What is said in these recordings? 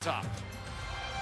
Top.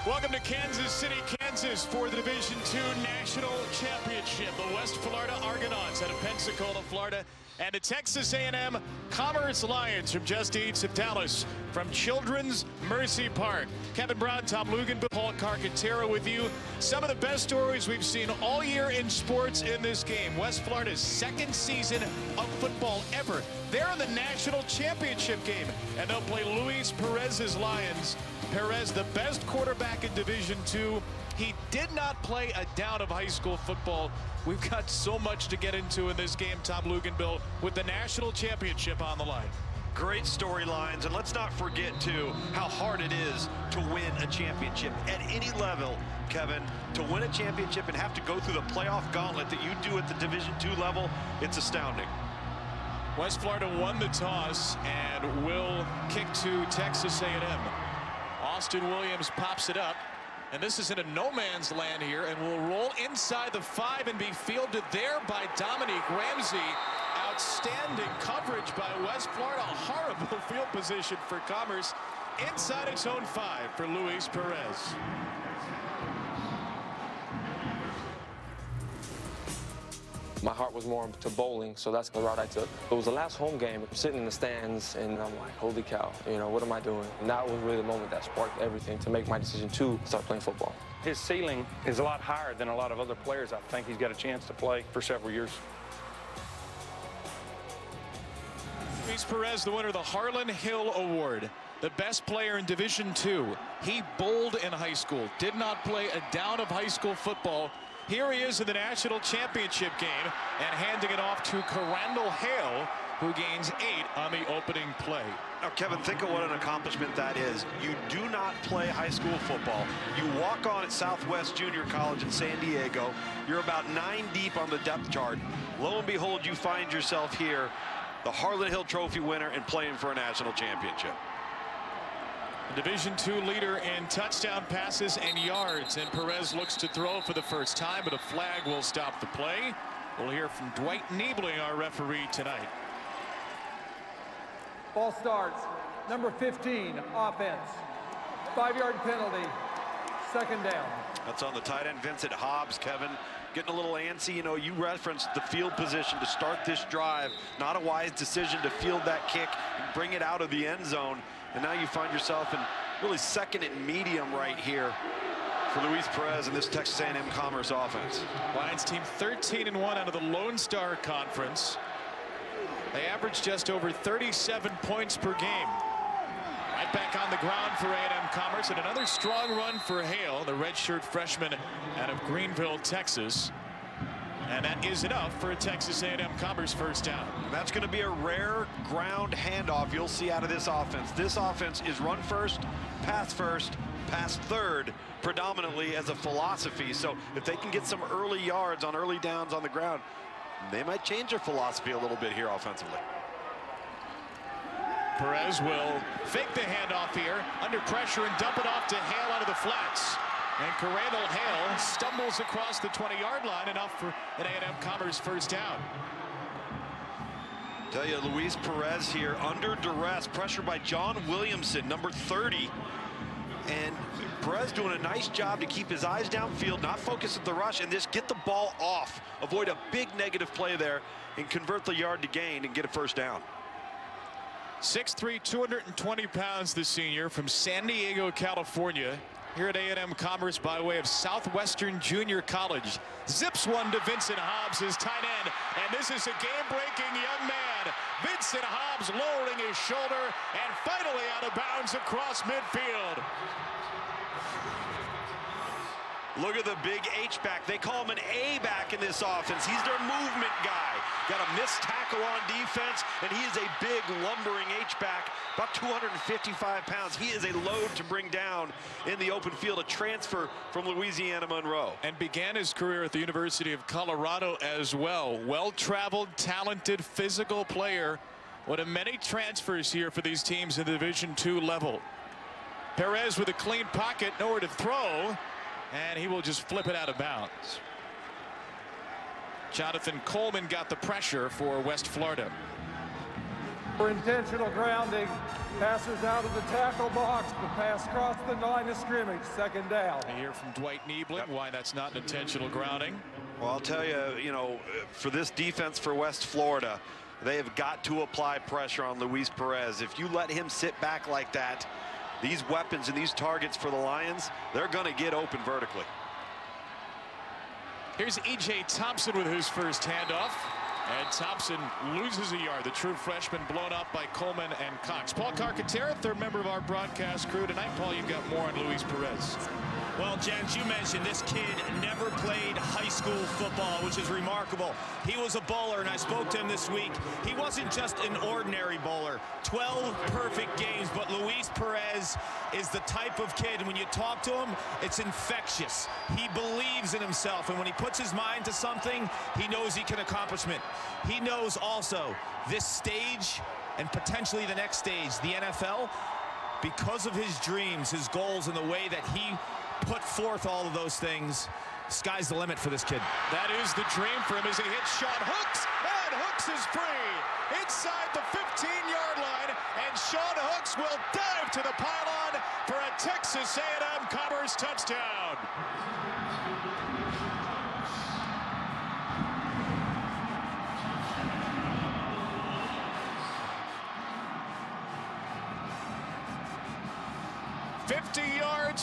Welcome to Kansas City, Kansas for the Division II National Championship. The West Florida Argonauts out of Pensacola, Florida, and the Texas A&M Commerce Lions from just east of Dallas from Children's Mercy Park. Kevin Brown, Tom Lugan, Paul Carcaterra with you. Some of the best stories we've seen all year in sports in this game. West Florida's second season of football ever. They're in the national championship game, and they'll play Luis Perez's Lions. Perez, the best quarterback in Division II. He did not play a down of high school football. We've got so much to get into in this game, Tom Luganville, with the national championship on the line. Great storylines, and let's not forget, too, how hard it is to win a championship at any level, Kevin. To win a championship and have to go through the playoff gauntlet that you do at the Division II level, it's astounding. West Florida won the toss and will kick to Texas A&M. Austin Williams pops it up, and this is in a no-man's land here, and will roll inside the 5 and be fielded there by Dominique Ramsey. Outstanding coverage by West Florida. Horrible field position for Commerce inside its own 5 for Luis Perez. My heart was more to bowling, so that's the route I took. It was the last home game. I'm sitting in the stands, and I'm like, holy cow, what am I doing? And that was really the moment that sparked everything to make my decision to start playing football. His ceiling is a lot higher than a lot of other players. I think he's got a chance to play for several years. Luis Perez, the winner of the Harlan Hill Award. The best player in Division II. He bowled in high school, did not play a down of high school football. Here he is in the national championship game and handing it off to Carandall Hale, who gains 8 on the opening play. Now, Kevin, think of what an accomplishment that is. You do not play high school football. You walk on at Southwest Junior College in San Diego. You're about 9 deep on the depth chart. Lo and behold, you find yourself here, the Harlan Hill Trophy winner, and playing for a national championship. The Division II leader in touchdown passes and yards, and Perez looks to throw for the first time, but a flag will stop the play. We'll hear from Dwight Niebling, our referee tonight. Ball starts. Number 15, offense. 5-yard penalty. Second down. That's on the tight end, Vincent Hobbs. Kevin, getting a little antsy. You referenced the field position to start this drive. Not a wise decision to field that kick and bring it out of the end zone. And now you find yourself in really second and medium right here for Luis Perez in this Texas A&M Commerce offense. Lions team 13-1 out of the Lone Star Conference. They average just over 37 points per game. Right back on the ground for A&M Commerce, and another strong run for Hale, the redshirt freshman out of Greenville, Texas. And that is enough for a Texas A&M Commerce first down. And that's going to be a rare ground handoff you'll see out of this offense. This offense is run first, pass third, predominantly as a philosophy. So if they can get some early yards on early downs on the ground, they might change their philosophy a little bit here offensively. Perez will fake the handoff here, under pressure, and dump it off to Hale out of the flats. And Carandall Hale stumbles across the 20-yard line, enough for an A&M Commerce first down. Tell you, Luis Perez here under duress, pressure by John Williamson, number 30. And Perez doing a nice job to keep his eyes downfield, not focus at the rush, and just get the ball off. Avoid a big negative play there and convert the yard to gain and get a first down. 6'3", 220 pounds, the senior from San Diego, California. Here at A&M Commerce by way of Southwestern Junior College. Zips one to Vincent Hobbs, his tight end, and this is a game-breaking young man. Vincent Hobbs lowering his shoulder and finally out of bounds across midfield. Look at the big H-back. They call him an A-back in this offense. He's their movement guy. Got a missed tackle on defense, and he is a big, lumbering H-back, about 255 pounds. He is a load to bring down in the open field, a transfer from Louisiana Monroe. And began his career at the University of Colorado as well. Well-traveled, talented, physical player. One of many transfers here for these teams in the Division II level. Perez with a clean pocket, nowhere to throw. And he will just flip it out of bounds. Jonathan Coleman got the pressure for West Florida. For intentional grounding, passes out of the tackle box. The pass crossed the line of scrimmage. Second down. I hear from Dwight Niebling why that's not an intentional grounding. Well, I'll tell you, for this defense for West Florida, they have got to apply pressure on Luis Perez. If you let him sit back like that, these weapons and these targets for the Lions, they're going to get open vertically. Here's E.J. Thompson with his first handoff. And Thompson loses a yard. The true freshman blown up by Coleman and Cox. Paul Carcaterra, third member of our broadcast crew tonight. Paul, you've got more on Luis Perez. Well, Jens, you mentioned this kid never played high school football, which is remarkable. He was a bowler, and I spoke to him this week. He wasn't just an ordinary bowler. 12 perfect games, but Luis Perez is the type of kid, when you talk to him, it's infectious. He believes in himself, and when he puts his mind to something, he knows he can accomplish it. He knows also this stage and potentially the next stage, the NFL, because of his dreams, his goals, and the way that he put forth all of those things, sky's the limit for this kid. That is the dream for him as he hits Sean Hooks, and Hooks is free inside the 15-yard line, and Sean Hooks will dive to the pylon for a Texas A&M Commerce touchdown.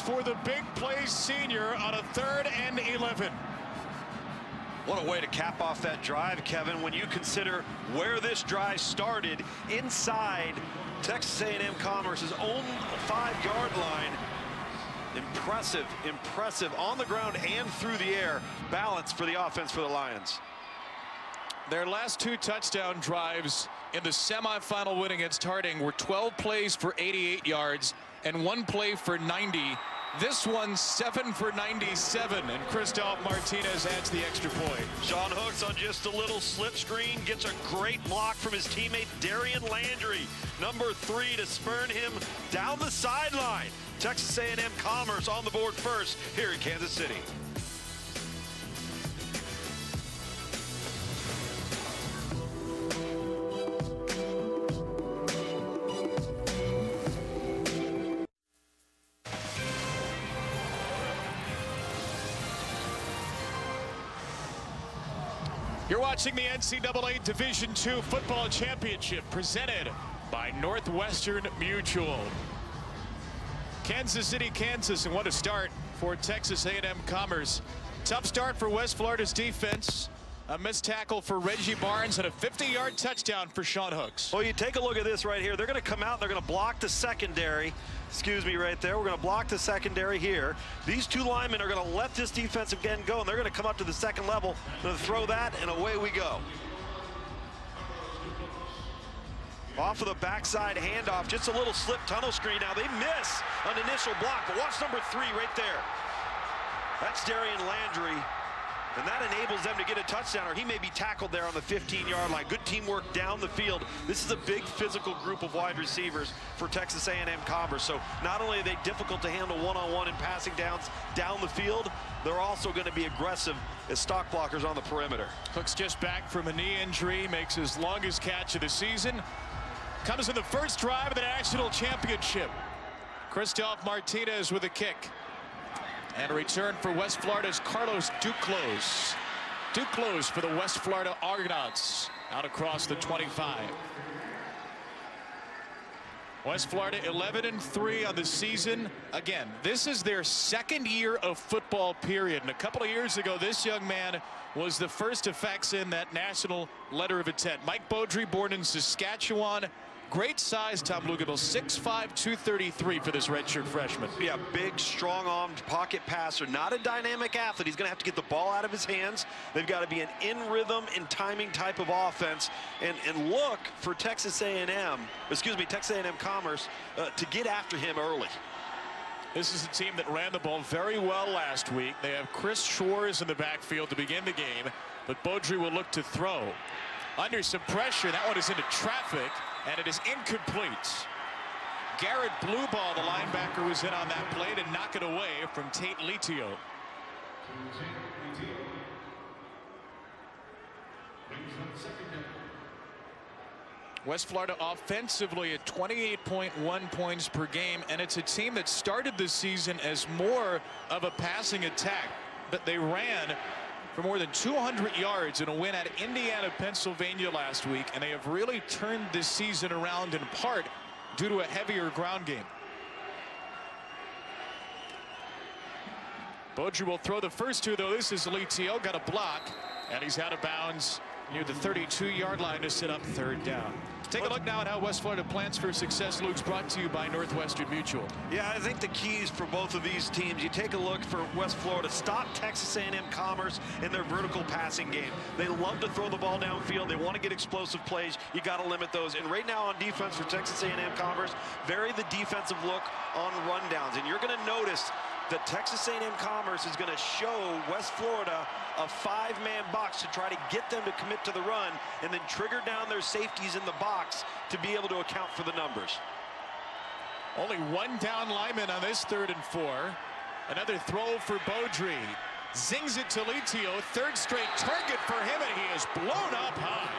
For the big play senior on a 3rd and 11. What a way to cap off that drive, Kevin, when you consider where this drive started inside Texas A&M Commerce's own 5-yard line. Impressive, impressive on the ground and through the air balance for the offense for the Lions. Their last 2 touchdown drives in the semifinal win against Harding were 12 plays for 88 yards and 1 play for 90. This one 7 for 97, and Christoph Martinez adds the extra point. Sean Hooks on just a little slip screen gets a great block from his teammate Darian Landry, number 3, to spurn him down the sideline. Texas A&M Commerce on the board first here in Kansas City. You're watching the NCAA Division II Football Championship presented by Northwestern Mutual. Kansas City, Kansas, and what a start for Texas A&M Commerce. Tough start for West Florida's defense. A missed tackle for Reggie Barnes and a 50-yard touchdown for Sean Hooks. Well, you take a look at this right here. They're going to come out and they're going to block the secondary. Excuse me, right there. We're going to block the secondary here. These 2 linemen are going to let this defensive end go, and they're going to come up to the second level. Going to throw that, and away we go. Off of the backside handoff, just a little slip tunnel screen. Now they miss an initial block, but watch number 3 right there. That's Darian Landry. And that enables them to get a touchdown, or he may be tackled there on the 15-yard line. Good teamwork down the field. This is a big physical group of wide receivers for Texas A&M Commerce. So not only are they difficult to handle one-on-one and passing downs down the field, they're also going to be aggressive as stock blockers on the perimeter. Hooks just back from a knee injury, makes his longest catch of the season. Comes in the first drive of the national championship. Christoph Martinez with a kick. And a return for West Florida's Carlos Duclos. Duclos for the West Florida Argonauts out across the 25. West Florida 11-3 on the season. Again, this is their 2nd year of football, period. And a couple of years ago, this young man was the first to fax in that national letter of intent. Mike Beaudry, born in Saskatchewan. Great size, Tom Luginbill, 6'5", 233 for this redshirt freshman. Yeah, big, strong-armed pocket passer. Not a dynamic athlete. He's going to have to get the ball out of his hands. They've got to be an in-rhythm and timing type of offense. And look for Texas A&M Commerce to get after him early. This is a team that ran the ball very well last week. They have Chris Schwartz in the backfield to begin the game, but Beaudry will look to throw. Under some pressure, that one is into traffic, and it is incomplete. Garrett Blueball, the linebacker, was in on that play to knock it away from Tate Litio. West Florida offensively at 28.1 points per game, and it's a team that started the season as more of a passing attack, but they ran for more than 200 yards in a win at Indiana, Pennsylvania last week, and they have really turned this season around in part due to a heavier ground game. Beaudry will throw the first two, though. This is Littio, got a block, and he's out of bounds near the 32-yard line to set up third down. Take a look now at how West Florida plans for success. Luke's brought to you by Northwestern Mutual. Yeah, I think the keys for both of these teams, you take a look for West Florida, stop Texas A&M Commerce in their vertical passing game. They love to throw the ball downfield. They want to get explosive plays. You got to limit those. And right now on defense for Texas A&M Commerce, vary the defensive look on rundowns. And you're going to notice that Texas A&M Commerce is going to show West Florida a five-man box to try to get them to commit to the run and then trigger down their safeties in the box to be able to account for the numbers. Only one down lineman on this 3rd and 4. Another throw for Beaudry. Zings it to Littio. Third straight target for him, and he is blown up high.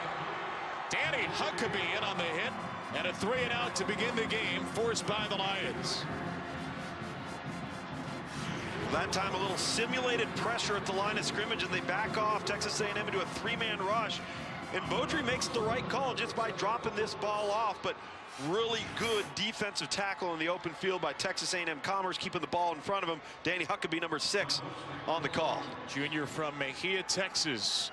Danny Huckabee in on the hit, and a 3-and-out to begin the game, forced by the Lions. That time a little simulated pressure at the line of scrimmage, and they back off Texas A&M into a three-man rush. And Beaudry makes the right call just by dropping this ball off, but really good defensive tackle in the open field by Texas A&M Commerce, keeping the ball in front of him. Danny Huckabee, number 6, on the call. Junior from Mejia, Texas.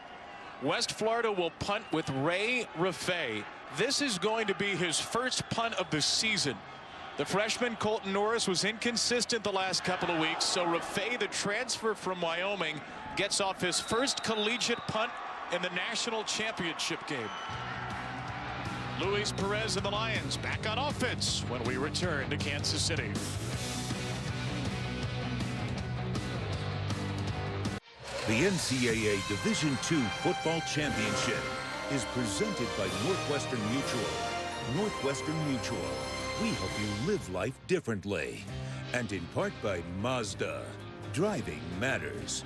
West Florida will punt with Ray Raffay. This is going to be his first punt of the season. The freshman Colton Norris was inconsistent the last couple of weeks, so Raffay, the transfer from Wyoming, gets off his first collegiate punt in the national championship game. Luis Perez and the Lions back on offense when we return to Kansas City. The NCAA Division II Football Championship is presented by Northwestern Mutual. Northwestern Mutual. We help you live life differently. And in part by Mazda. Driving matters.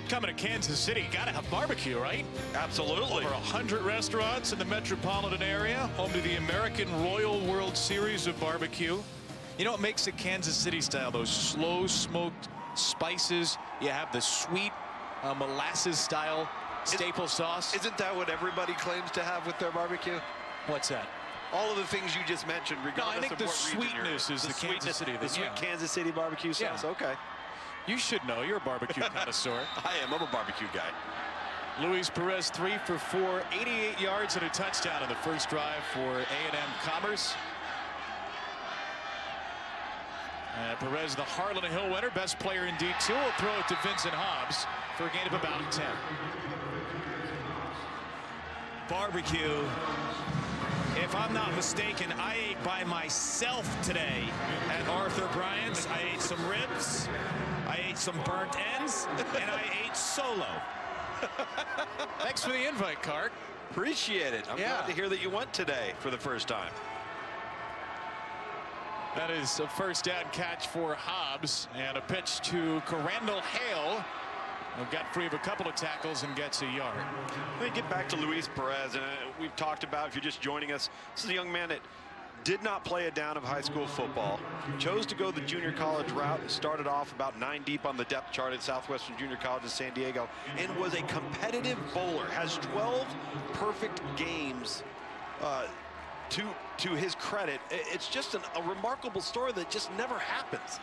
Coming to Kansas City, gotta have barbecue, right? Absolutely. Over 100 restaurants in the metropolitan area, home to the American Royal World Series of barbecue. You know what makes it Kansas City style? Those slow smoked spices. You have the sweet molasses style staple sauce. Isn't that what everybody claims to have with their barbecue? What's that? All of the things you just mentioned, regardless I think of the what region you're in. sweetness is the Kansas City. The sweet Kansas City barbecue sauce. Yeah. Okay. You should know. You're a barbecue connoisseur. I am. I'm a barbecue guy. Luis Perez 3 for 4, 88 yards and a touchdown in the first drive for A&M Commerce. Perez, the Harlan Hill winner, best player in D2, will throw it to Vincent Hobbs for a gain of about 10. Barbecue. If I'm not mistaken, I ate by myself today at Arthur Bryant's. I ate some ribs, I ate some burnt ends, and I ate solo. Thanks for the invite, Cart. Appreciate it. I'm glad to hear that you went today for the first time. That is a first down catch for Hobbs, and a pitch to Corandall Hale, who got free of a couple of tackles and gets a yard. Let me get back to Luis Perez, and we've talked about, if you're just joining us, this is a young man that did not play a down of high school football, chose to go the junior college route, and started off about 9 deep on the depth chart at Southwestern Junior College in San Diego, and was a competitive bowler, has 12 perfect games. To his credit, it's just a remarkable story that just never happens.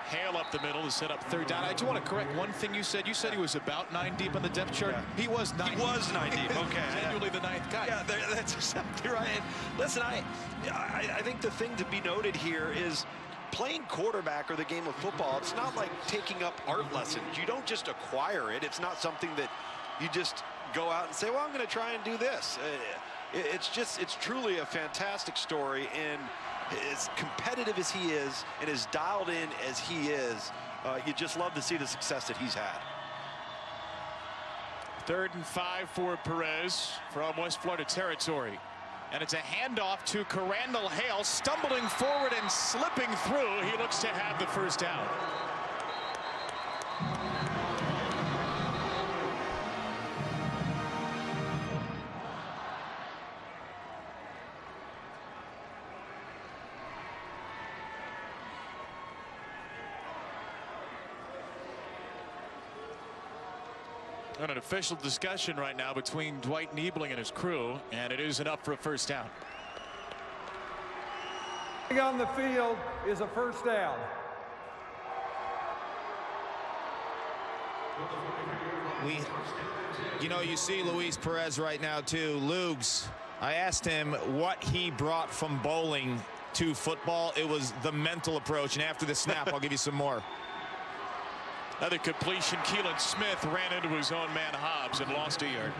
Hale up the middle to set up third down. I do want to correct one thing you said. You said he was about 9 deep on the depth chart. Yeah. He was 9 deep. He was 9 deep, okay. Genuinely the 9th guy. Yeah, that's exactly right. And listen, I think the thing to be noted here is playing quarterback or the game of football, it's not like taking up art lessons. You don't just acquire it. It's not something that you just go out and say, well, I'm going to try and do this. It's truly a fantastic story, and as competitive as he is and as dialed in as he is, you just love to see the success that he's had. 3rd and 5 for Perez from West Florida territory. And it's a handoff to Corandall Hale, stumbling forward and slipping through. He looks to have the first down. On an official discussion right now between Dwight Niebling and his crew, and it isn't up for a first down. On the field is a first down. You see Luis Perez right now too. Lugs, I asked him what he brought from bowling to football. It was the mental approach, and after the snap I'll give you some more. Another completion. Keelan Smith ran into his own man Hobbs and lost a yard.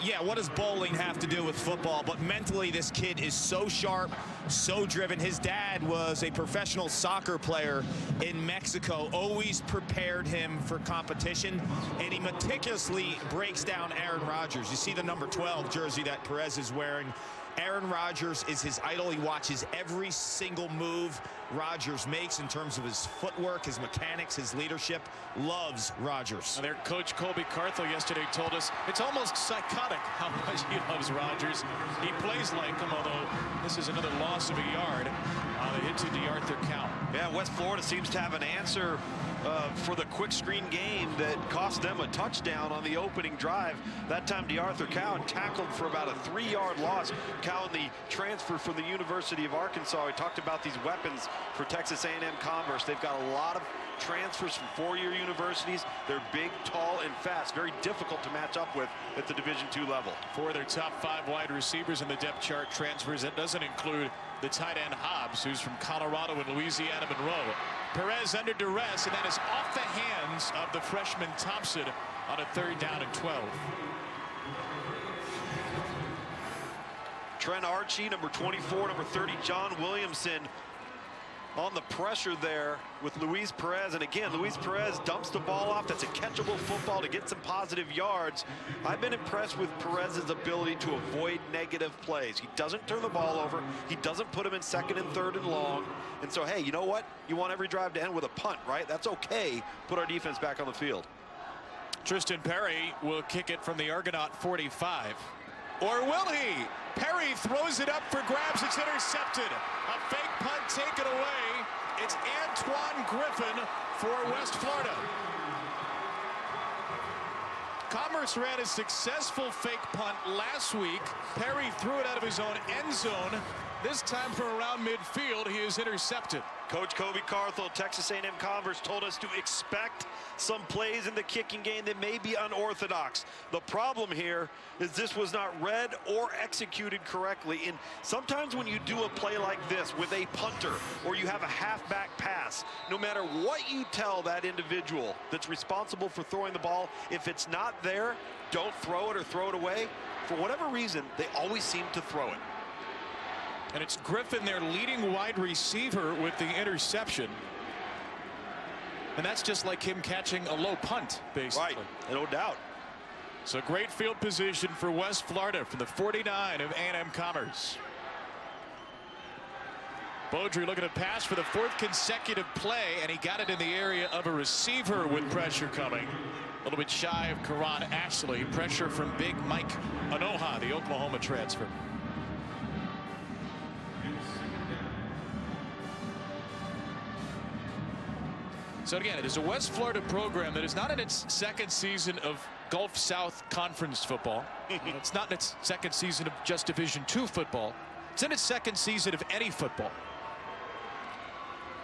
Yeah, what does bowling have to do with football? But mentally, this kid is so sharp, so driven. His dad was a professional soccer player in Mexico, always prepared him for competition, and he meticulously breaks down Aaron Rodgers. You see the number 12 jersey that Perez is wearing. Aaron Rodgers is his idol. He watches every single move Rodgers makes in terms of his footwork, his mechanics, his leadership. Loves Rodgers. Their coach Colby Carthel yesterday told us it's almost psychotic how much he loves Rodgers. He plays like him, although this is another loss of a yard on a hit to DeArthur Cowan. Yeah, West Florida seems to have an answer for the quick screen game that cost them a touchdown on the opening drive. That time DeArthur Cowan tackled for about a 3-yard loss. Cowan, the transfer from the University of Arkansas. We talked about these weapons for Texas A&M Converse. They've got a lot of transfers from four-year universities. They're big, tall, and fast. Very difficult to match up with at the Division II level. For their top 5 wide receivers in the depth chart transfers, that doesn't include the tight end Hobbs, who's from Colorado and Louisiana Monroe. Perez under duress, and that is off the hands of the freshman Thompson on a 3rd down and 12. Trent Archie, number 24, number 30, John Williamson on the pressure there with Luis Perez. And again, Luis Perez dumps the ball off. That's a catchable football to get some positive yards. I've been impressed with Perez's ability to avoid negative plays. He doesn't turn the ball over. He doesn't put him in 2nd and 3rd and long. And so, hey, you know what? You want every drive to end with a punt, right? That's okay. Put our defense back on the field. Tristan Perry will kick it from the Argonaut 45. Or will he? Perry throws it up for grabs. It's intercepted. A fake punt taken away. It's Antoine Griffin for West Florida. Commerce ran a successful fake punt last week. Perry threw it out of his own end zone. This time from around midfield, he is intercepted. Coach Colby Carthel, Texas A&M Converse, told us to expect some plays in the kicking game that may be unorthodox. The problem here is this was not read or executed correctly. And sometimes when you do a play like this with a punter or you have a halfback pass, no matter what you tell that individual that's responsible for throwing the ball, if it's not there, don't throw it or throw it away. For whatever reason, they always seem to throw it. And it's Griffin, their leading wide receiver, with the interception. And that's just like him catching a low punt, basically. Right, no doubt. So great field position for West Florida from the 49 of A&M Commerce. Beaudry looking to pass for the 4th consecutive play, and he got it in the area of a receiver with pressure coming. A little bit shy of Karan Ashley. Pressure from big Mike Anoha, the Oklahoma transfer. So again, it is a West Florida program that is not in its 2nd season of Gulf South Conference football. It's not in its 2nd season of just Division II football. It's in its 2nd season of any football.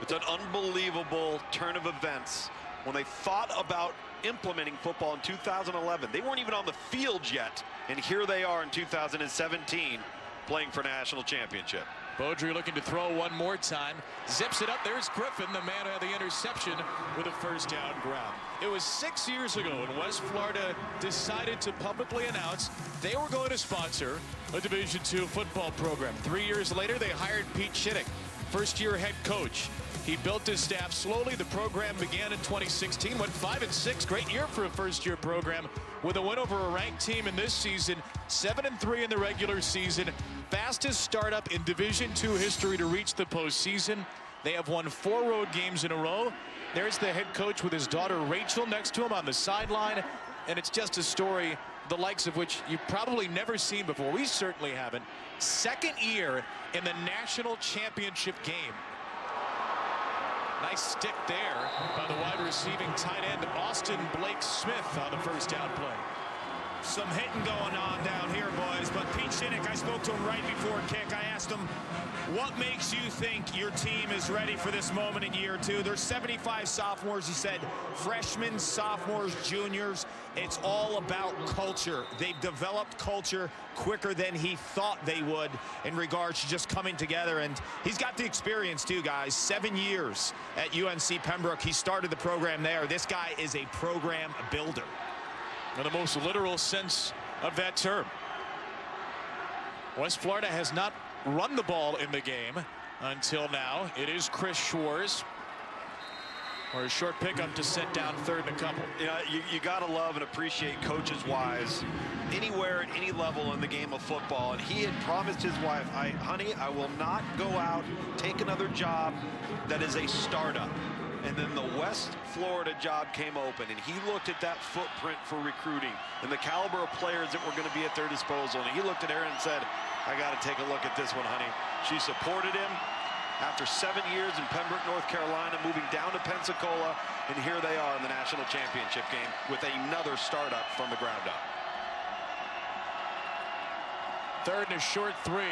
It's an unbelievable turn of events. When they thought about implementing football in 2011, they weren't even on the field yet. And here they are in 2017 playing for national championship. Beaudry looking to throw one more time. Zips it up. There's Griffin, the man who had the interception, with a 1st down grab. It was 6 years ago when West Florida decided to publicly announce they were going to sponsor a Division II football program. 3 years later, they hired Pete Schittick, first-year head coach. He built his staff slowly. The program began in 2016, went 5-6. Great year for a first-year program with a win over a ranked team in this season. 7-3 in the regular season. Fastest startup in Division II history to reach the postseason. They have won 4 road games in a row. There's the head coach with his daughter Rachel next to him on the sideline. And it's just a story the likes of which you've probably never seen before. We certainly haven't. 2nd year in the national championship game. Nice stick there by the wide receiving tight end Austin Blake Smith on the first down play. Some hitting going on down here, boys. But Pete Shinnick, I spoke to him right before kick. I asked him, what makes you think your team is ready for this moment in year two? There's 75 sophomores, he said, freshmen, sophomores, juniors. It's all about culture. They've developed culture quicker than he thought they would in regards to just coming together. And he's got the experience too, guys. 7 years at UNC Pembroke. He started the program there. This guy is a program builder. In the most literal sense of that term. West Florida has not run the ball in the game until now. It is Chris Schwarz for a short pickup to set down third and a couple. You got to love and appreciate coaches wise anywhere at any level in the game of football. And he had promised his wife, honey, I will not go out, take another job that is a startup. And then the West Florida job came open, and he looked at that footprint for recruiting and the caliber of players that were going to be at their disposal. And he looked at Erin and said, I got to take a look at this one, honey. She supported him after 7 years in Pembroke, North Carolina, moving down to Pensacola, and here they are in the national championship game with another startup from the ground up. Third and a short 3.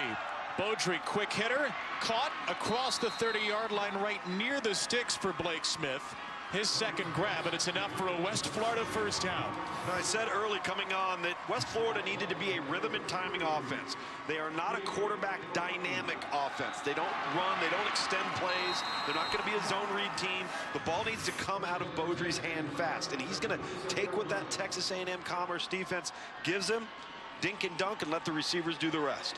Beaudry, quick hitter, caught across the 30-yard line right near the sticks for Blake Smith. His second grab, and it's enough for a West Florida first down. I said early coming on that West Florida needed to be a rhythm and timing offense. They are not a quarterback dynamic offense. They don't run, they don't extend plays. They're not going to be a zone read team. The ball needs to come out of Beaudry's hand fast, and he's going to take what that Texas A&M Commerce defense gives him, dink and dunk, and let the receivers do the rest.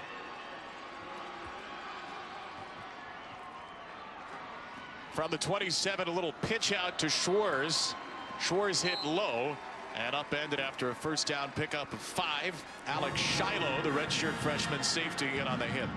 From the 27, a little pitch out to Schwarz. Schwarz hit low and upended after a first down pickup of 5. Alex Shiloh, the redshirt freshman safety, in on the hit.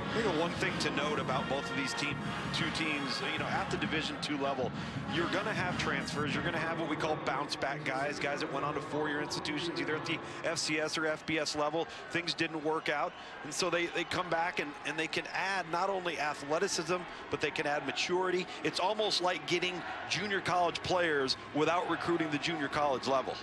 I think the one thing to note about both of these two teams, at the Division II level, you're going to have transfers. You're going to have what we call bounce back guys that went on to four-year institutions, either at the FCS or FBS level. Things didn't work out, and so they come back and they can add not only athleticism, but they can add maturity. It's almost like getting junior college players without recruiting the junior college level.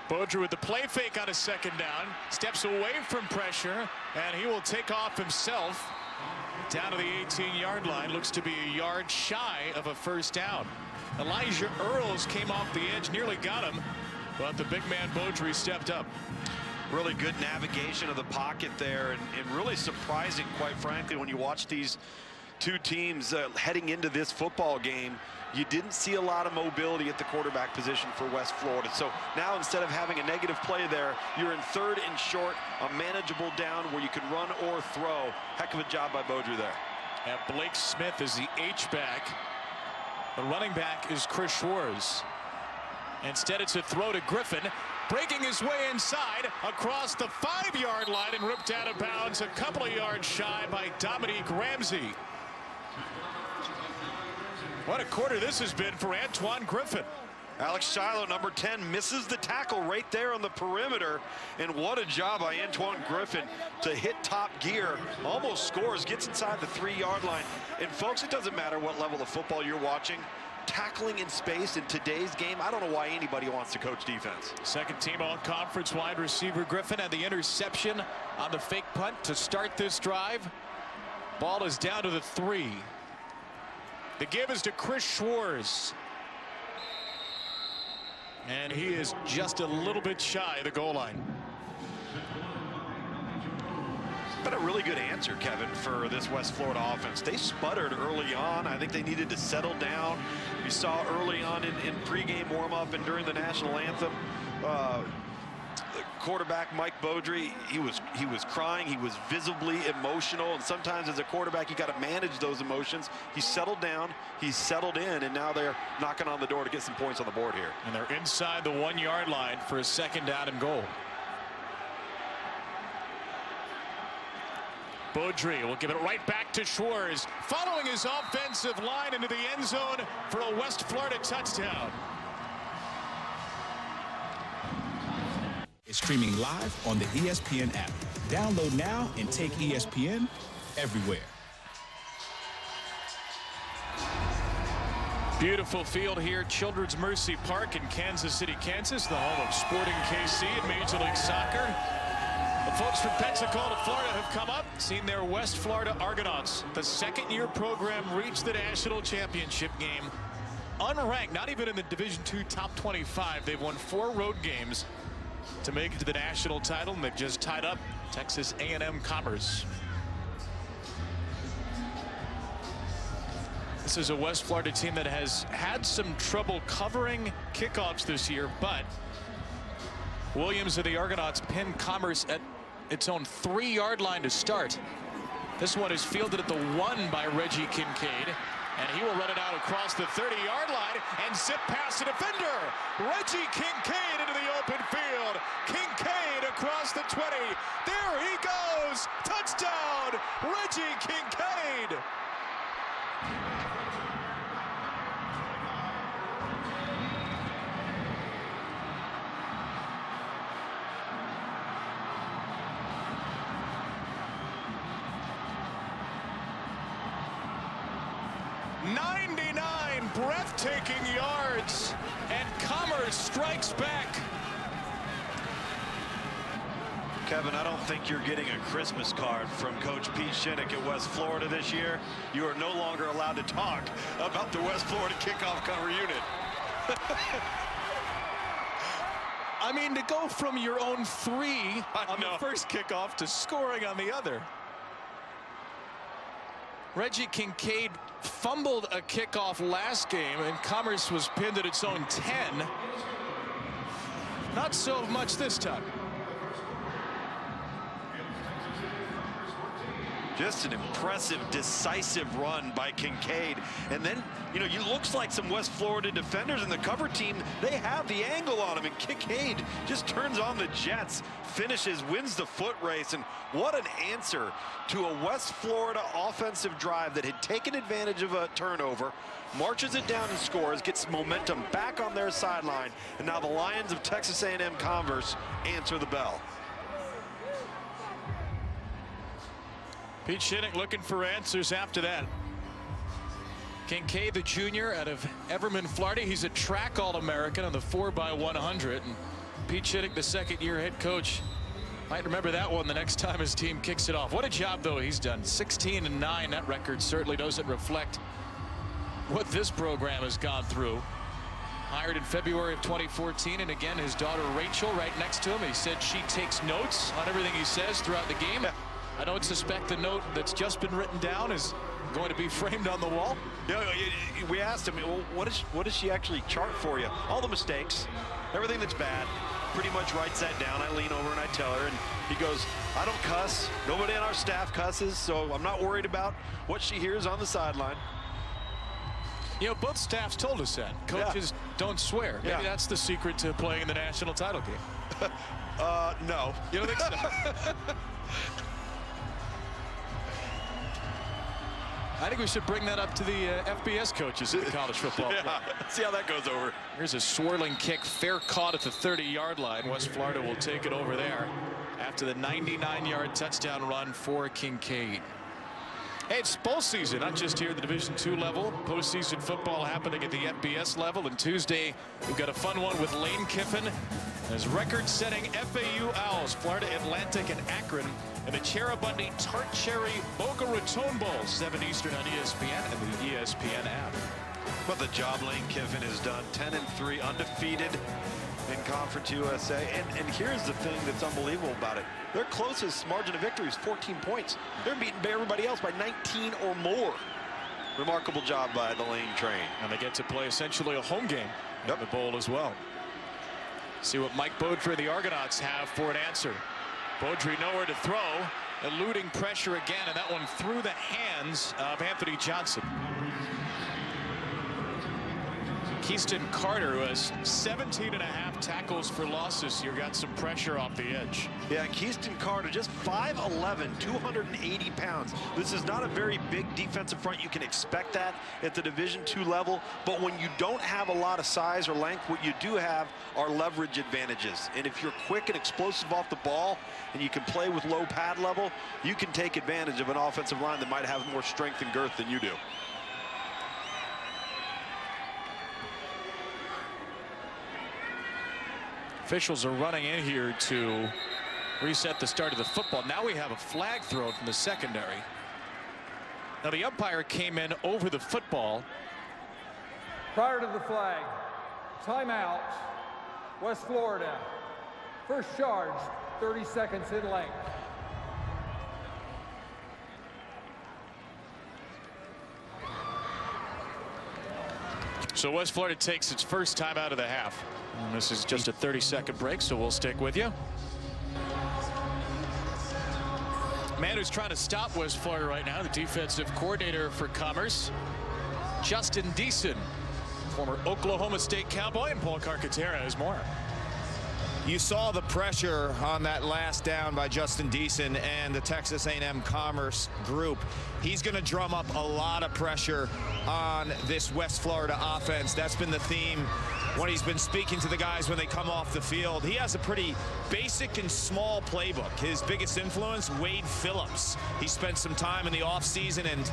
Beaudry with the play fake on a second down, steps away from pressure, and he will take off himself down to the 18-yard line. Looks to be a yard shy of a first down. Elijah Earls came off the edge, nearly got him, but the big man Beaudry stepped up. Really good navigation of the pocket there, and really surprising, quite frankly, when you watch these two teams heading into this football game. You didn't see a lot of mobility at the quarterback position for West Florida. So now, instead of having a negative play there, you're in third and short, a manageable down where you can run or throw. Heck of a job by Beaudry there. And Blake Smith is the H-back. The running back is Chris Schwarz. Instead, it's a throw to Griffin, breaking his way inside across the 5-yard line and ripped out of bounds a couple of yards shy by Dominique Ramsey. What a quarter this has been for Antoine Griffin. Alex Shiloh, number 10, misses the tackle right there on the perimeter. And what a job by Antoine Griffin to hit top gear. Almost scores, gets inside the 3-yard line. And folks, it doesn't matter what level of football you're watching. Tackling in space in today's game, I don't know why anybody wants to coach defense. Second team all-conference wide receiver Griffin had the interception on the fake punt to start this drive. Ball is down to the 3. The give is to Chris Schwarz. And he is just a little bit shy of the goal line. Been a really good answer, Kevin, for this West Florida offense. They sputtered early on. I think they needed to settle down. You saw early on in pregame warm-up and during the national anthem, quarterback Mike Beaudry, he was crying, he was visibly emotional, and sometimes as a quarterback you got to manage those emotions. He settled down, he's settled in, and now they're knocking on the door to get some points on the board here. And they're inside the 1-yard line for a second down and goal. Beaudry will give it right back to Schwarz, following his offensive line into the end zone for a West Florida touchdown. streaming live on the ESPN app. Download now and take ESPN everywhere. Beautiful field here, Children's Mercy Park in Kansas City, Kansas, the home of Sporting KC and Major League Soccer. The folks from Pensacola, Florida have come up, seen their West Florida Argonauts, the second-year program, reach the national championship game. Unranked, not even in the Division II top 25. They've won 4 road games to make it to the national title, and they've just tied up Texas A&M Commerce. This is a West Florida team that has had some trouble covering kickoffs this year, but Williams of the Argonauts pinned Commerce at its own 3-yard line to start. This one is fielded at the 1 by Reggie Kincaid, and he will run it out across the 30-yard line and zip past the defender. Reggie Kincaid into the open field. Kincaid across the 20. There he goes. Touchdown, Reggie Kincaid. Breathtaking yards, and Commerce strikes back. Kevin, I don't think you're getting a Christmas card from Coach Pete Shinnick at West Florida this year. You are no longer allowed to talk about the West Florida kickoff cover unit. I mean, to go from your own 3 on the first kickoff to scoring on the other. Reggie Kincaid fumbled a kickoff last game, and Commerce was pinned at its own 10. Not so much this time. Just an impressive, decisive run by Kincaid. And then, you know, it looks like some West Florida defenders in the cover team, they have the angle on him, and Kincaid just turns on the jets, finishes, wins the foot race. And what an answer to a West Florida offensive drive that had taken advantage of a turnover, marches it down and scores, gets momentum back on their sideline, and now the Lions of Texas A&M Commerce answer the bell. Pete Shinnick looking for answers after that. Kincaid, the junior out of Everman, Florida. He's a track All-American on the 4x100. And Pete Shinnick, the second-year head coach, might remember that one the next time his team kicks it off. What a job, though, he's done. 16-9. That record certainly doesn't reflect what this program has gone through. Hired in February of 2014, and again, his daughter Rachel right next to him. He said she takes notes on everything he says throughout the game. I don't suspect the note that's just been written down is going to be framed on the wall. Yeah, we asked him, well, what does she actually chart for you? All the mistakes, everything that's bad, pretty much writes that down. I lean over and I tell her, and he goes, I don't cuss. Nobody on our staff cusses, so I'm not worried about what she hears on the sideline. You know, both staffs told us that. Coaches don't swear. Maybe that's the secret to playing in the national title game. No. You don't think so? I think we should bring that up to the FBS coaches in the college football. See how that goes over. Here's a swirling kick, fair caught at the 30-yard line. West Florida will take it over there after the 99-yard touchdown run for Kincaid. Hey, it's bowl season, not just here at the Division II level. Postseason football happening at the FBS level. And Tuesday, we've got a fun one with Lane Kiffin. As record-setting FAU Owls, Florida Atlantic and Akron, and the Cherubundi Tart Cherry Boca Raton Bowl, 7 Eastern on ESPN and the ESPN app. What the job Lane Kiffin has done, 10-3, undefeated in Conference USA. And here's the thing that's unbelievable about it. Their closest margin of victory is 14 points. They're beating everybody else by 19 or more. Remarkable job by the Lane train. And they get to play essentially a home game in the bowl as well. See what Mike Beaudry and the Argonauts have for an answer. Beaudry nowhere to throw, eluding pressure again, and that one through the hands of Anthony Johnson. Keyston Carter, who has 17.5 tackles for loss this year, got some pressure off the edge. Yeah, Keyston Carter, just 5'11", 280 pounds. This is not a very big defensive front. You can expect that at the Division II level, but when you don't have a lot of size or length, what you do have are leverage advantages. And if you're quick and explosive off the ball, and you can play with low pad level, you can take advantage of an offensive line that might have more strength and girth than you do. Officials are running in here to reset the start of the football. Now we have a flag thrown from the secondary. Now the umpire came in over the football. Prior to the flag, timeout, West Florida. First charge, 30 seconds in length. So West Florida takes its first time out of the half. And this is just a 30-second break, so we'll stick with you. Man who's trying to stop West Florida right now, the defensive coordinator for Commerce, Justin Deason, former Oklahoma State Cowboy, and Paul Carcaterra has more. You saw the pressure on that last down by Justin Deason and the Texas A&M Commerce group. He's going to drum up a lot of pressure on this West Florida offense. That's been the theme when he's been speaking to the guys when they come off the field. He has a pretty basic and small playbook. His biggest influence, Wade Phillips. He spent some time in the offseason, and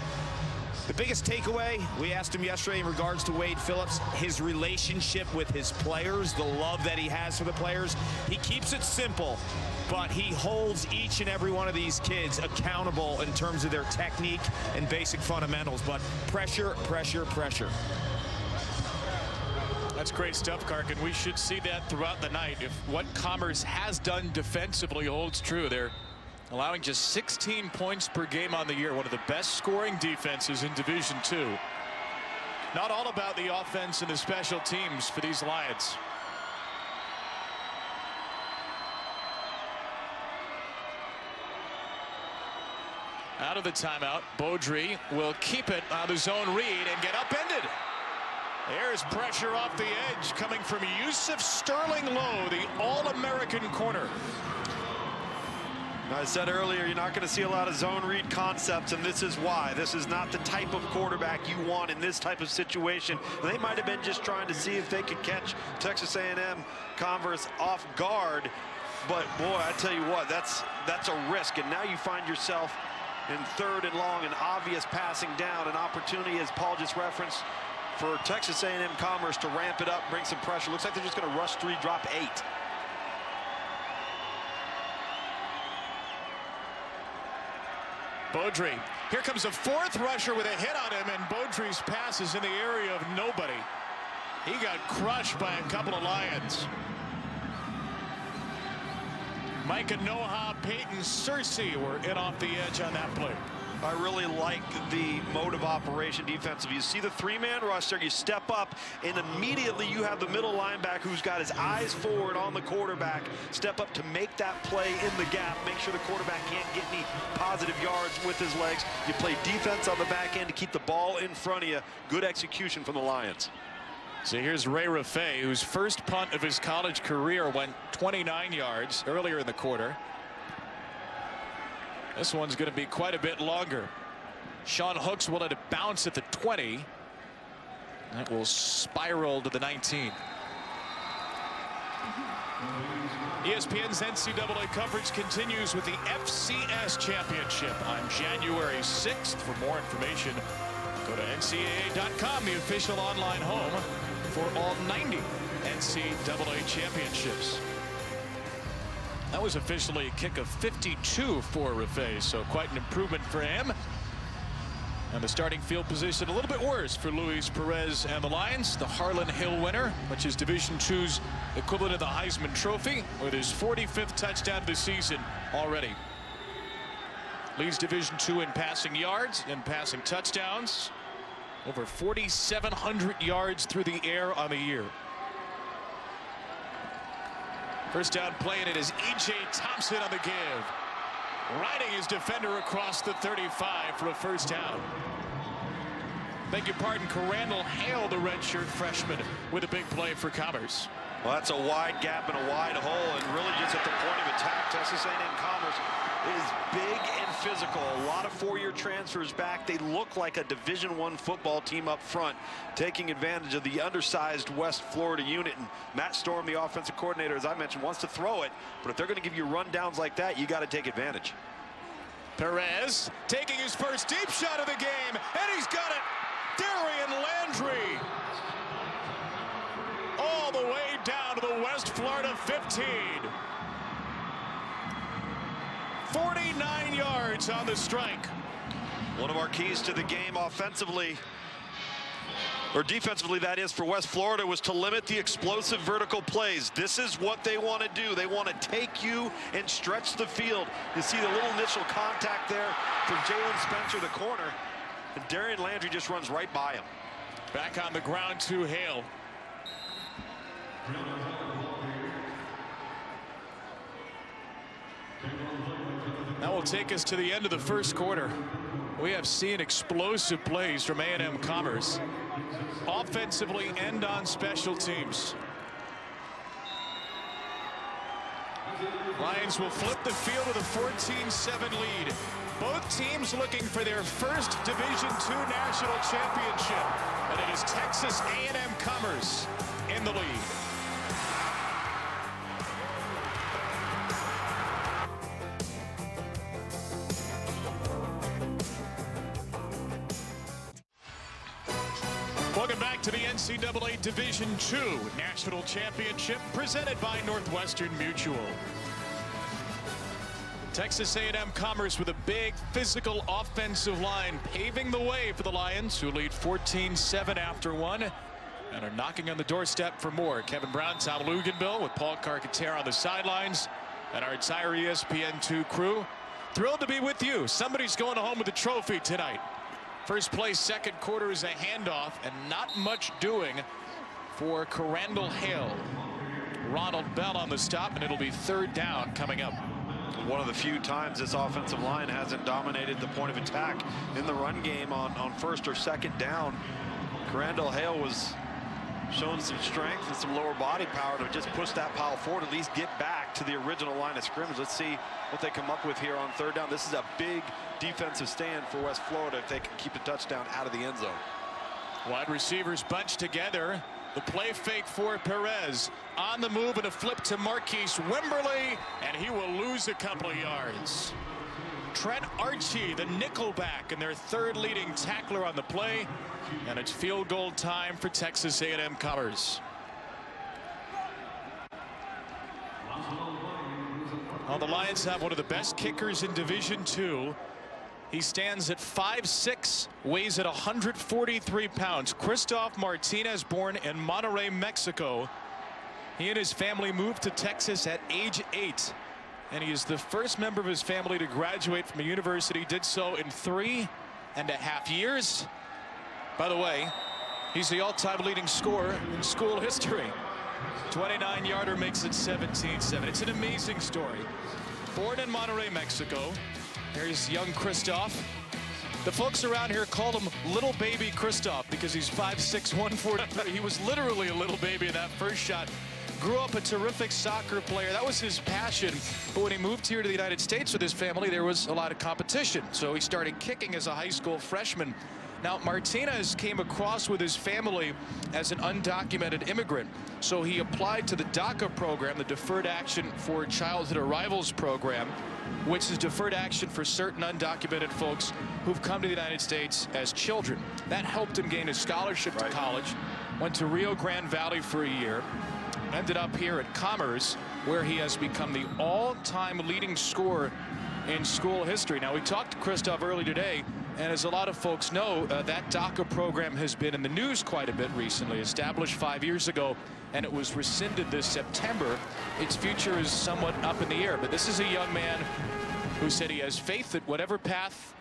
the biggest takeaway, we asked him yesterday in regards to Wade Phillips, his relationship with his players, the love that he has for the players. He keeps it simple, but he holds each and every one of these kids accountable in terms of their technique and basic fundamentals. But pressure, pressure, pressure. That's great stuff, Karkin. We should see that throughout the night. If what Commerce has done defensively holds true, they're allowing just 16 points per game on the year, one of the best scoring defenses in Division II. Not all about the offense and the special teams for these Lions. Out of the timeout, Beaudry will keep it on the zone read and get upended. There's pressure off the edge coming from Yusuf Sterling Lowe, the All-American corner. I said earlier, you're not going to see a lot of zone read concepts, and this is why. This is not the type of quarterback you want in this type of situation. They might have been just trying to see if they could catch Texas A&M Commerce off guard, but boy, I tell you what, that's a risk. And now you find yourself in 3rd and long, an obvious passing down, an opportunity, as Paul just referenced, for Texas A&M Commerce to ramp it up, bring some pressure. Looks like they're just going to rush 3, drop 8. Beaudry. Here comes a 4th rusher with a hit on him, and Beaudry's pass is in the area of nobody. He got crushed by a couple of Lions. Micah Noha, Peyton Searcy were in off the edge on that play. I really like the mode of operation defensive. You see the 3-man rush there, you step up, and immediately you have the middle linebacker who's got his eyes forward on the quarterback, step up to make that play in the gap, make sure the quarterback can't get any positive yards with his legs. You play defense on the back end to keep the ball in front of you. Good execution from the Lions. So here's Ray Raffay, whose first punt of his college career went 29 yards earlier in the quarter. This one's going to be quite a bit longer. Sean Hooks will let it bounce at the 20. That will spiral to the 19. ESPN's NCAA coverage continues with the FCS Championship on January 6th. For more information, go to NCAA.com, the official online home for all 90 NCAA championships. That was officially a kick of 52 for Raffay, so quite an improvement for him. And the starting field position a little bit worse for Luis Perez and the Lions. The Harlan Hill winner, which is Division II's equivalent of the Heisman Trophy, with his 45th touchdown of the season already. Leads Division II in passing yards and passing touchdowns. Over 4,700 yards through the air on the year. First down play, and it is E.J. Thompson on the give. Riding his defender across the 35 for a first down. beg your pardon, Corandall Hale, the redshirt freshman, with a big play for Commerce. Well, that's a wide gap and a wide hole, and really just at the point of attack, Texas A&M Commerce is big and physical. A lot of four-year transfers back. They look like a Division I football team up front, taking advantage of the undersized West Florida unit. And Matt Storm, the offensive coordinator, as I mentioned, wants to throw it, but if they're going to give you rundowns like that, you got to take advantage. Perez taking his first deep shot of the game, and he's got it. Darian Landry all the way down to the West Florida 15. 49 yards on the strike. One of our keys to the game offensively, or defensively that is, for West Florida, was to limit the explosive vertical plays. This is what they want to do. They want to take you and stretch the field. You see the little initial contact there from Jalen Spencer, the corner, and Darian Landry just runs right by him. Back on the ground to Hale. That will take us to the end of the first quarter. We have seen explosive plays from A&M Commerce, offensively and on special teams. Lions will flip the field with a 14-7 lead. Both teams looking for their first Division II national championship, and it is Texas A&M Commerce in the lead. Welcome back to the NCAA Division II National Championship presented by Northwestern Mutual. Texas A&M Commerce with a big physical offensive line paving the way for the Lions, who lead 14-7 after one and are knocking on the doorstep for more. Kevin Brown, Tom Luginbill with Paul Carcaterra on the sidelines, and our entire ESPN2 crew thrilled to be with you. Somebody's going home with a trophy tonight. First play, second quarter is a handoff, and not much doing for Corandall Hale. Ronald Bell on the stop, and it'll be third down coming up. One of the few times this offensive line hasn't dominated the point of attack in the run game on first or second down. Corandall Hale was showing some strength and some lower body power to just push that pile forward, at least get back to the original line of scrimmage. Let's see what they come up with here on third down. This is a big defensive stand for West Florida if they can keep the touchdown out of the end zone. Wide receivers bunched together. The play fake for Perez. On the move and a flip to Marquise Wimberly, and he will lose a couple of yards. Trent Archie, the nickelback, and their third leading tackler on the play. And it's field goal time for Texas A&M Commerce. Well, the Lions have one of the best kickers in Division II. He stands at 5'6", weighs at 143 pounds. Christoph Martinez, born in Monterrey, Mexico. He and his family moved to Texas at age 8. And he is the first member of his family to graduate from a university. Did so in 3.5 years. By the way, he's the all-time leading scorer in school history. 29-yarder makes it 17-7. It's an amazing story. Born in Monterrey, Mexico. There's young Christoph. The folks around here call him Little Baby Christoph because he's 5'6", 143. He was literally a little baby in that first shot. Grew up a terrific soccer player. That was his passion. But when he moved here to the United States with his family, there was a lot of competition. So he started kicking as a high school freshman. Now, Martinez came across with his family as an undocumented immigrant. So he applied to the DACA program, the Deferred Action for Childhood Arrivals program, which is deferred action for certain undocumented folks who've come to the United States as children. That helped him gain a scholarship to college, went to Rio Grande Valley for a year, ended up here at Commerce, where he has become the all-time leading scorer in school history. Now, we talked to Christoph early today, and as a lot of folks know, that DACA program has been in the news quite a bit recently. Established 5 years ago, and it was rescinded this September. Its future is somewhat up in the air, but this is a young man who said he has faith that whatever path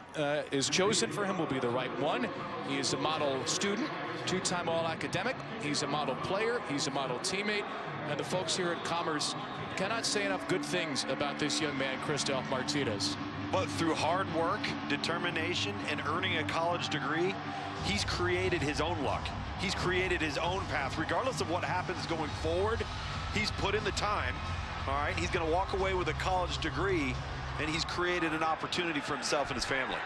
is chosen for him will be the right one. He is a model student, two-time All-Academic. He's a model player. He's a model teammate. And the folks here at Commerce cannot say enough good things about this young man, Christoph Martinez. But through hard work, determination, and earning a college degree, he's created his own luck. He's created his own path. Regardless of what happens going forward, he's put in the time, all right? He's going to walk away with a college degree, and he's created an opportunity for himself and his family.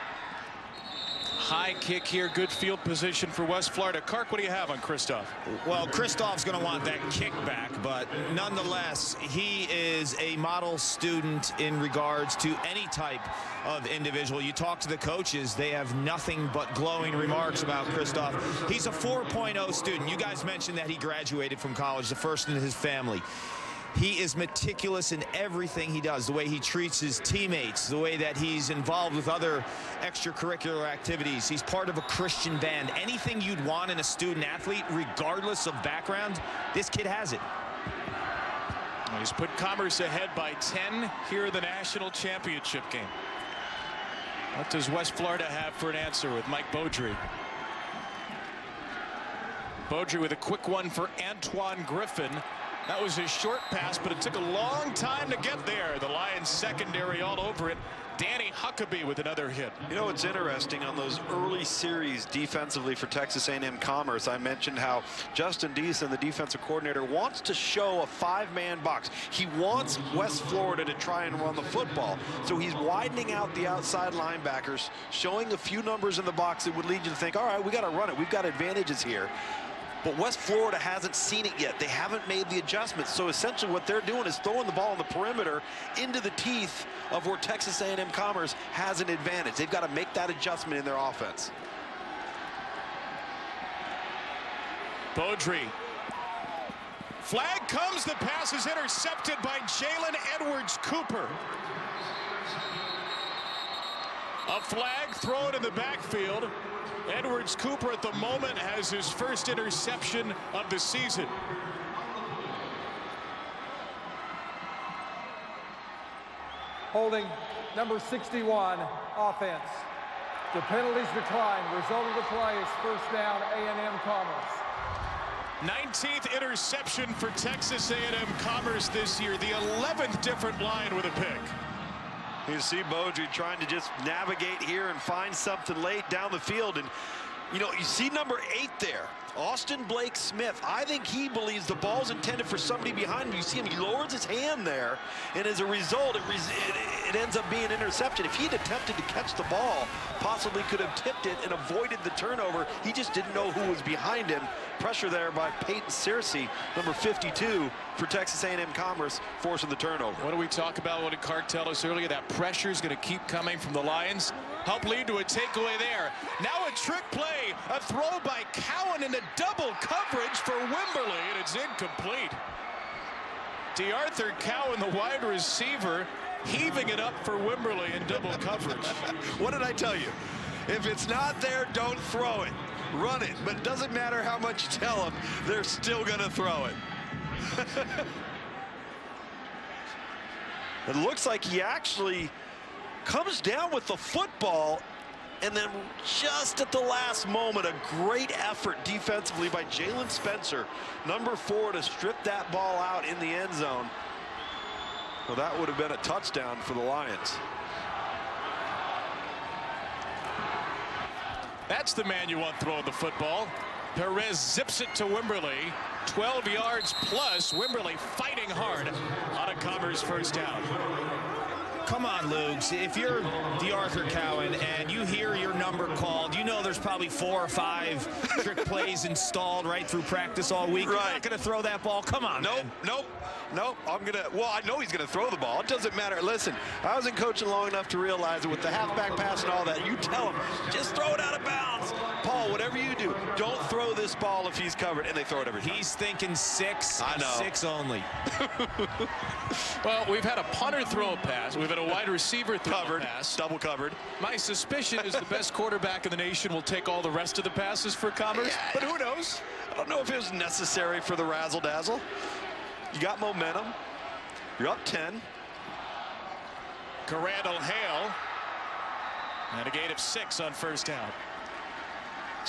High kick here, good field position for West Florida. Kark, what do you have on Kristoff? Well, Kristoff's going to want that kick back, but nonetheless, he is a model student in regards to any type of individual. You talk to the coaches, they have nothing but glowing remarks about Kristoff. He's a 4.0 student. You guys mentioned that he graduated from college, the first in his family. He is meticulous in everything he does, the way he treats his teammates, the way that he's involved with other extracurricular activities. He's part of a Christian band. Anything you'd want in a student athlete, regardless of background, this kid has it. He's put Commerce ahead by 10 here in the national championship game. What does West Florida have for an answer with Mike Beaudry? Beaudry with a quick one for Antoine Griffin. That was his short pass, but it took a long time to get there. The Lions secondary all over it. Danny Huckabee with another hit. You know, it's interesting on those early series defensively for Texas A&M Commerce. I mentioned how Justin Deason, the defensive coordinator, wants to show a 5-man box. He wants West Florida to try and run the football. So he's widening out the outside linebackers, showing a few numbers in the box that would lead you to think, all right, we got to run it. We've got advantages here. But West Florida hasn't seen it yet. They haven't made the adjustments. So essentially what they're doing is throwing the ball on the perimeter into the teeth of where Texas A&M Commerce has an advantage. They've got to make that adjustment in their offense. Beaudry. Flag comes. The pass is intercepted by Jalen Edwards-Cooper. A flag thrown in the backfield. Edwards-Cooper at the moment has his first interception of the season. Holding number 61, offense. The penalties decline. Result of the play is first down, A&M Commerce. 19th interception for Texas A&M Commerce this year. The 11th different line with a pick. You see Beaudry trying to just navigate here and find something late down the field. And, you know, you see number 8 there, Austin Blake Smith. I think he believes the ball's intended for somebody behind him. You see him, he lowers his hand there, and as a result, it ends up being intercepted. If he'd attempted to catch the ball, possibly could have tipped it and avoided the turnover. He just didn't know who was behind him. Pressure there by Peyton Searcy, number 52 for Texas A&M Commerce, forcing the turnover. What do we talk about? What did Kark tell us earlier? That pressure is going to keep coming from the Lions. Help lead to a takeaway there. Now a trick play, a throw by Cowan into double coverage for Wimberly, and it's incomplete. DeArthur Cowan, the wide receiver, heaving it up for Wimberly in double coverage. What did I tell you? If it's not there, don't throw it. Run it. But it doesn't matter how much you tell them, they're still going to throw it. It looks like he actually comes down with the football, and then just at the last moment, a great effort defensively by Jalen Spencer, number 4, to strip that ball out in the end zone. Well, that would have been a touchdown for the Lions. That's the man you want throwing the football. Perez zips it to Wimberly. 12 yards plus. Wimberly fighting hard on a Commerce first down. Come on, Lugs. If you're DeArthur Cowan and you hear your number called, you know there's probably 4 or 5 trick plays installed right through practice all week. Right. You're not going to throw that ball. Come on, Nope, man. nope. I'm going to, well, I know he's going to throw the ball. It doesn't matter. Listen, I wasn't coaching long enough to realize that with the halfback pass and all that, you tell him, just throw it out of bounds. Paul, whatever you do, don't throw this ball if he's covered, and they throw it every time. He's thinking 6 I and know. 6 only. Well, we've had a punter throw a pass. We've had a wide receiver throw a pass. Double covered. My suspicion is the best quarterback in the nation will take all the rest of the passes for Commerce, Yeah. but who knows? I don't know if it was necessary for the razzle-dazzle. You got momentum. You're up 10. Randall Hale. And a gain of 6 on first down.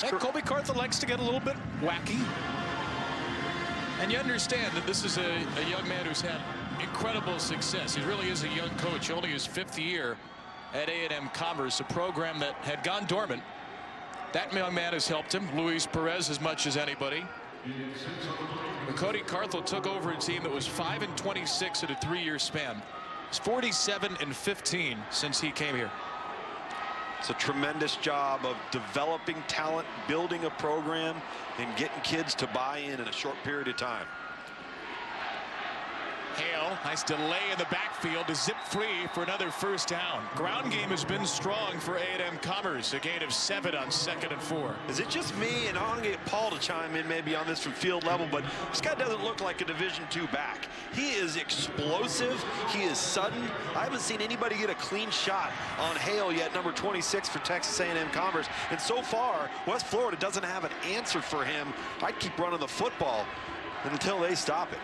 And Colby Cartha likes to get a little bit wacky. And you understand that this is a young man who's had incredible success. He really is a young coach, only his 5th year. at A&M Commerce, a program that had gone dormant. That young man has helped him, Luis Perez, as much as anybody. But Cody Carthel took over a team that was 5-26 in a 3-year span. It's 47-15 since he came here. It's a tremendous job of developing talent, building a program, and getting kids to buy in a short period of time. Hale, nice delay in the backfield to zip free for another first down. Ground game has been strong for A&M Commerce, a gain of 7 on 2nd and 4. Is it just me? And I'm going to get Paul to chime in maybe on this from field level, but this guy doesn't look like a Division II back. He is explosive. He is sudden. I haven't seen anybody get a clean shot on Hale yet, number 26 for Texas A&M Commerce. And so far, West Florida doesn't have an answer for him. I'd keep running the football until they stop it.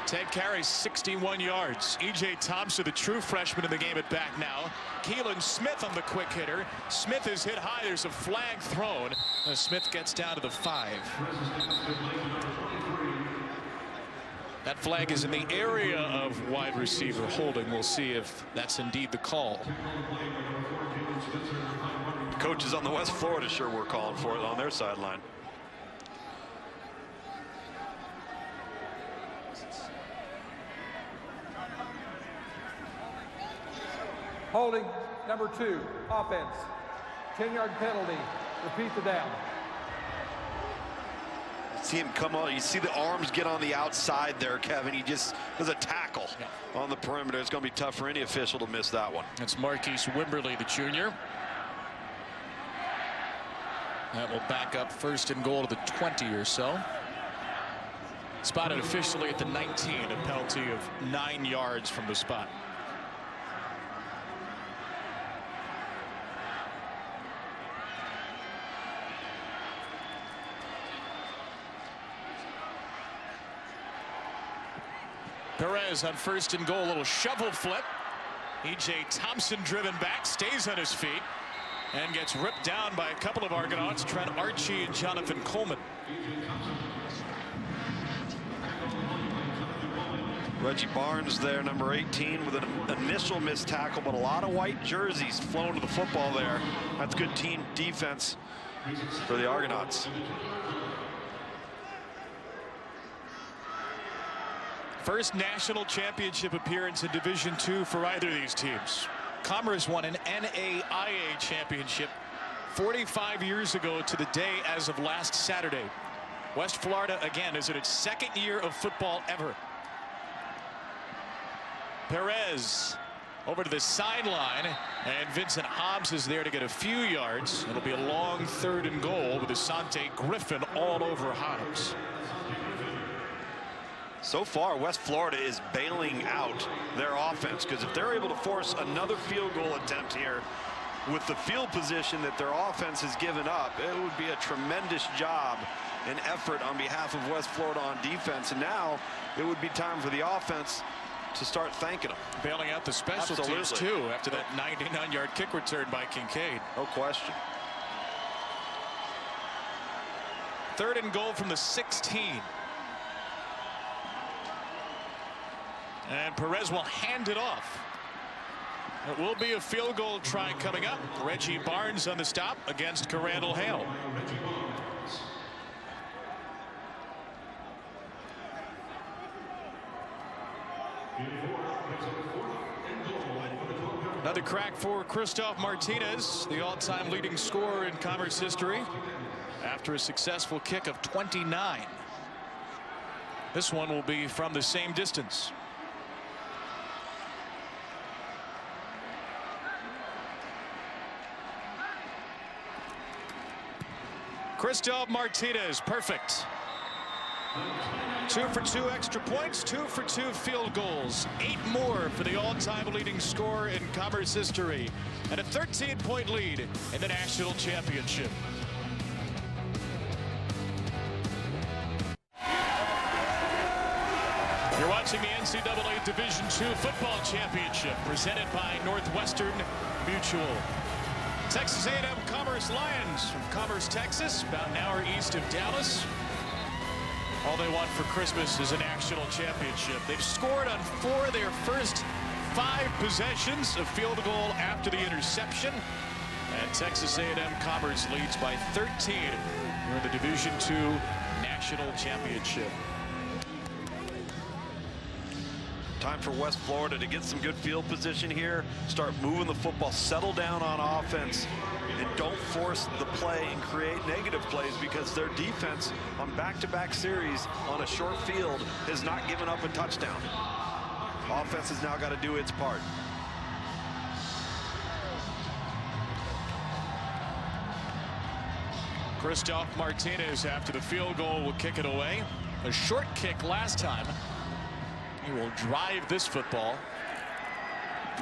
10 carries, 61 yards. E.J. Thompson, the true freshman in the game, at back now. Keelan Smith on the quick hitter. Smith is hit high. There's a flag thrown. Smith gets down to the 5. That flag is in the area of wide receiver holding. We'll see if that's indeed the call. Coaches on the West Florida sure were calling for it on their sideline. Holding, number 2, offense. 10-yard penalty. Repeat the down. See him come on. You see the arms get on the outside there, Kevin. He just does a tackle on the perimeter. It's going to be tough for any official to miss that one. It's Marquise Wimberly, the junior. That will back up 1st and goal to the 20 or so. Spotted officially at the 19, a penalty of 9 yards from the spot. Perez on 1st and goal, a little shovel flip. E.J. Thompson driven back, stays on his feet, and gets ripped down by a couple of Argonauts, Trent Archie and Jonathan Coleman. Reggie Barnes there, number 18, with an initial missed tackle, but a lot of white jerseys flown to the football there. That's good team defense for the Argonauts. First national championship appearance in Division II for either of these teams. Commerce won an NAIA championship 45 years ago to the day as of last Saturday. West Florida, again, is in its 2nd year of football ever. Perez over to the sideline, and Vincent Hobbs is there to get a few yards. It'll be a long 3rd and goal with Asante Griffin all over Hobbs. So far, West Florida is bailing out their offense, because if they're able to force another field goal attempt here with the field position that their offense has given up, it would be a tremendous job and effort on behalf of West Florida on defense. And now it would be time for the offense to start thanking them. Bailing out the special teams too after that 99-yard kick return by Kincaid. No question. 3rd and goal from the 16. And Perez will hand it off. It will be a field goal try coming up. Reggie Barnes on the stop against Carandall Hale. Another crack for Christoph Martinez, the all-time leading scorer in Commerce history, after a successful kick of 29. This one will be from the same distance. Christoph Martinez, perfect. 2 for 2 extra points, 2 for 2 field goals, 8 more for the all-time leading scorer in Commerce history, and a 13-point lead in the national championship. You're watching the NCAA Division II Football Championship presented by Northwestern Mutual. Texas A&M Commerce Lions from Commerce, Texas, about an hour east of Dallas. All they want for Christmas is a national championship. They've scored on 4 of their first 5 possessions, a field goal after the interception. And Texas A&M Commerce leads by 13 in the Division II National Championship. Time for West Florida to get some good field position here, start moving the football, settle down on offense, and don't force the play and create negative plays, because their defense on back-to-back series on a short field has not given up a touchdown. Offense has now got to do its part. Christoph Martinez, after the field goal, will kick it away. A short kick last time. He will drive this football